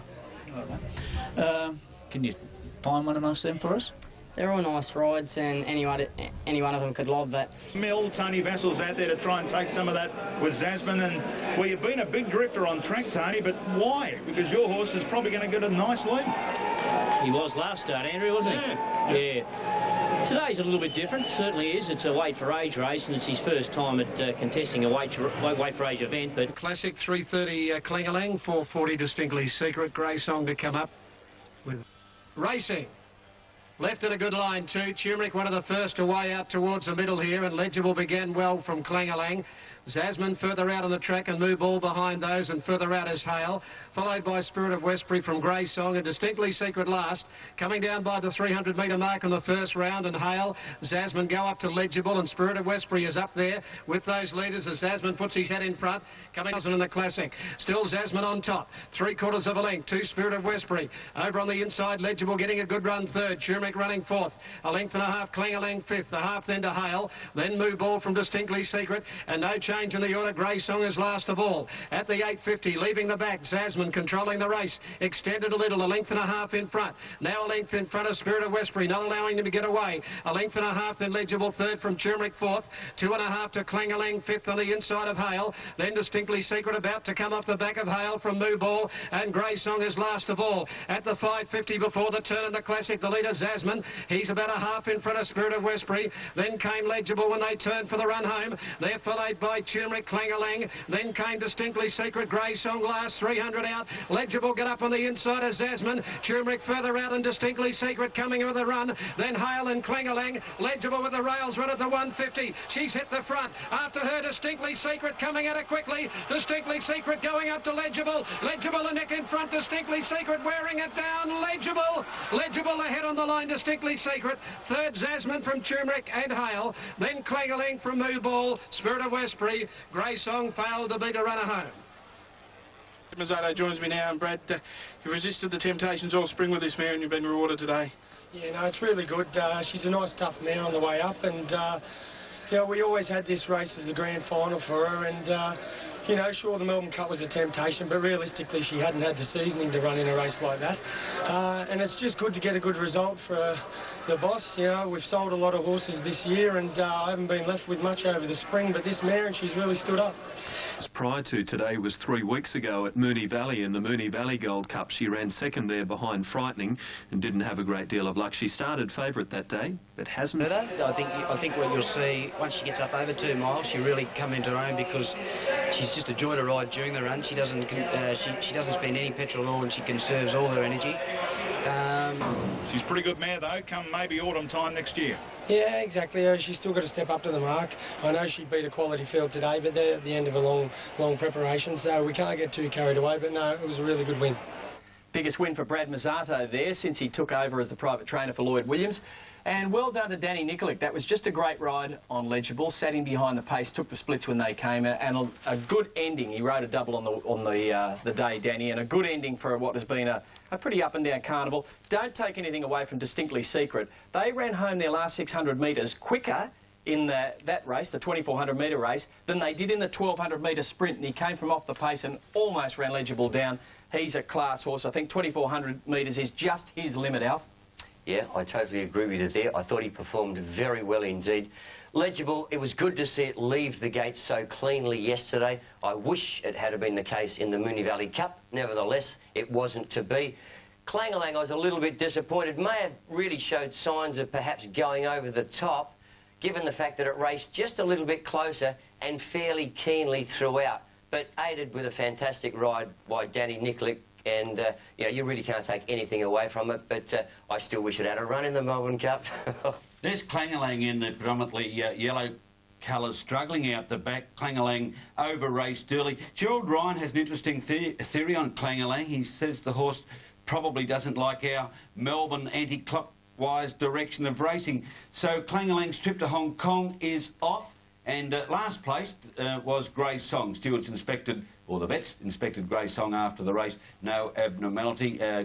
Speaker 11: Can you find one amongst them for us?
Speaker 7: They're all nice rides, and any one of them could lob that.
Speaker 6: Tony Vassal's out there to try and take some of that with Zasman, and well, you've been a big drifter on track, Tony, but why? Because your horse is probably going to get a nice lead.
Speaker 14: He was last start, Andrew, wasn't he? Yeah. Today's a little bit different, certainly is. It's a weight for age race, and it's his first time at contesting a weight for age event. But
Speaker 16: Classic 3:30 Klingaling, 4:40 Distinctly Secret. Grey Song to come up with racing. Left at a good line too. Turmeric one of the first away out towards the middle here, and Legible began well from Klingaling. Zasman further out on the track and Moo Ball behind those, and further out is Hale, followed by Spirit of Westbury from Grey Song, and Distinctly Secret last, coming down by the 300-metre mark on the first round, and Hale, Zasman go up to Legible, and Spirit of Westbury is up there with those leaders as Zasman puts his head in front, coming in the Classic. Still Zasman on top, 3/4 of a length to Spirit of Westbury. Over on the inside, Legible getting a good run third, Turmeric running fourth, a length and a half, Klingaling fifth, a half then to Hale, then Moo Ball from Distinctly Secret, and no change in the order. Grey Song is last of all. At the 8:50, leaving the back, Zasman controlling the race, extended a little, a length and a half in front. Now a length in front of Spirit of Westbury, not allowing him to get away. A length and a half, then Legible third from Turmeric fourth, 2.5 to Klingaling fifth on the inside of Hale, then Distinctly Secret about to come off the back of Hale from Moo Ball, and Grey Song is last of all. At the 5:50 before the turn in the Classic, the leader Zasman, he's about a half in front of Spirit of Westbury. Then came Legible when they turned for the run home. They're followed by Turmeric, Klingaling, then came Distinctly Secret, Grey Song last, 300 out. Legible get up on the inside of Zasman, Turmeric further out and Distinctly Secret coming with the run, then Hale and Klingaling. Legible with the rails run at the 150. She's hit the front. After her, Distinctly Secret coming at it quickly. Distinctly Secret going up to Legible. Legible a neck in front, Distinctly Secret wearing it down. Legible ahead on the line, Distinctly Secret. Third Zasman from Turmeric and Hale. Then Klingaling from Moo Ball, Spirit of Westbury. Grey Song failed to beat a runner home.
Speaker 18: Mazzato joins me now, and Brad, you've resisted the temptations all spring with this mare and you've been rewarded today.
Speaker 22: Yeah, no, it's really good. She's a nice tough mare on the way up, and you know, we always had this race as the grand final for her, and you know, sure, the Melbourne Cup was a temptation, but realistically she hadn't had the seasoning to run in a race like that. And it's just good to get a good result for the boss. You know, we've sold a lot of horses this year, and I haven't been left with much over the spring, but this mare, and she's really stood up.
Speaker 3: Prior to today was 3 weeks ago at Moonee Valley in the Moonee Valley Gold Cup. She ran second there behind Frightening and didn't have a great deal of luck. She started favourite that day, but hasn't.
Speaker 23: I think what you'll see, once she gets up over 2 miles, she really come into her own, because she's just a joy to ride during the run. She doesn't she doesn't spend any petrol at all, and she conserves all her energy.
Speaker 6: She's a pretty good mare though, come maybe autumn time next year.
Speaker 22: Yeah, exactly. She's still got to step up to the mark. I know she beat a quality field today, but they're at the end of a long preparation, so we can't get too carried away. But no, it was a really good win.
Speaker 25: Biggest win for Brad Mazzato there since he took over as the private trainer for Lloyd Williams. And well done to Danny Nikolic. That was just a great ride on Legible. Sat in behind the pace, took the splits when they came, and a good ending. He rode a double on the day, Danny, and a good ending for what has been a pretty up and down carnival. Don't take anything away from Distinctly Secret. They ran home their last 600 metres quicker in that race, the 2,400 metre race, than they did in the 1,200 metre sprint, and he came from off the pace and almost ran Legible down. He's a class horse. I think 2,400 metres is just his limit, Alf.
Speaker 15: Yeah, I totally agree with you there. I thought he performed very well indeed. Legible, it was good to see it leave the gate so cleanly yesterday. I wish it had been the case in the Moonee Valley Cup. Nevertheless, it wasn't to be. Klingaling, I was a little bit disappointed. May have really showed signs of perhaps going over the top.
Speaker 4: given the fact that it raced just a little bit closer and fairly keenly throughout, but aided with a fantastic ride by Danny Nikolic. And, you know, you really can't take anything away from it, but I still wish it had a run in the Melbourne Cup.
Speaker 5: There's Clangalang in the predominantly yellow colours struggling out the back. Clangalang over-raced early. Gerald Ryan has an interesting theory on Clangalang. He says the horse probably doesn't like our Melbourne anti-clockwise direction of racing. So Clangalang's trip to Hong Kong is off. And last place was Grey Song. Stewards inspected, or the vets inspected Grey Song after the race. No abnormality. Grey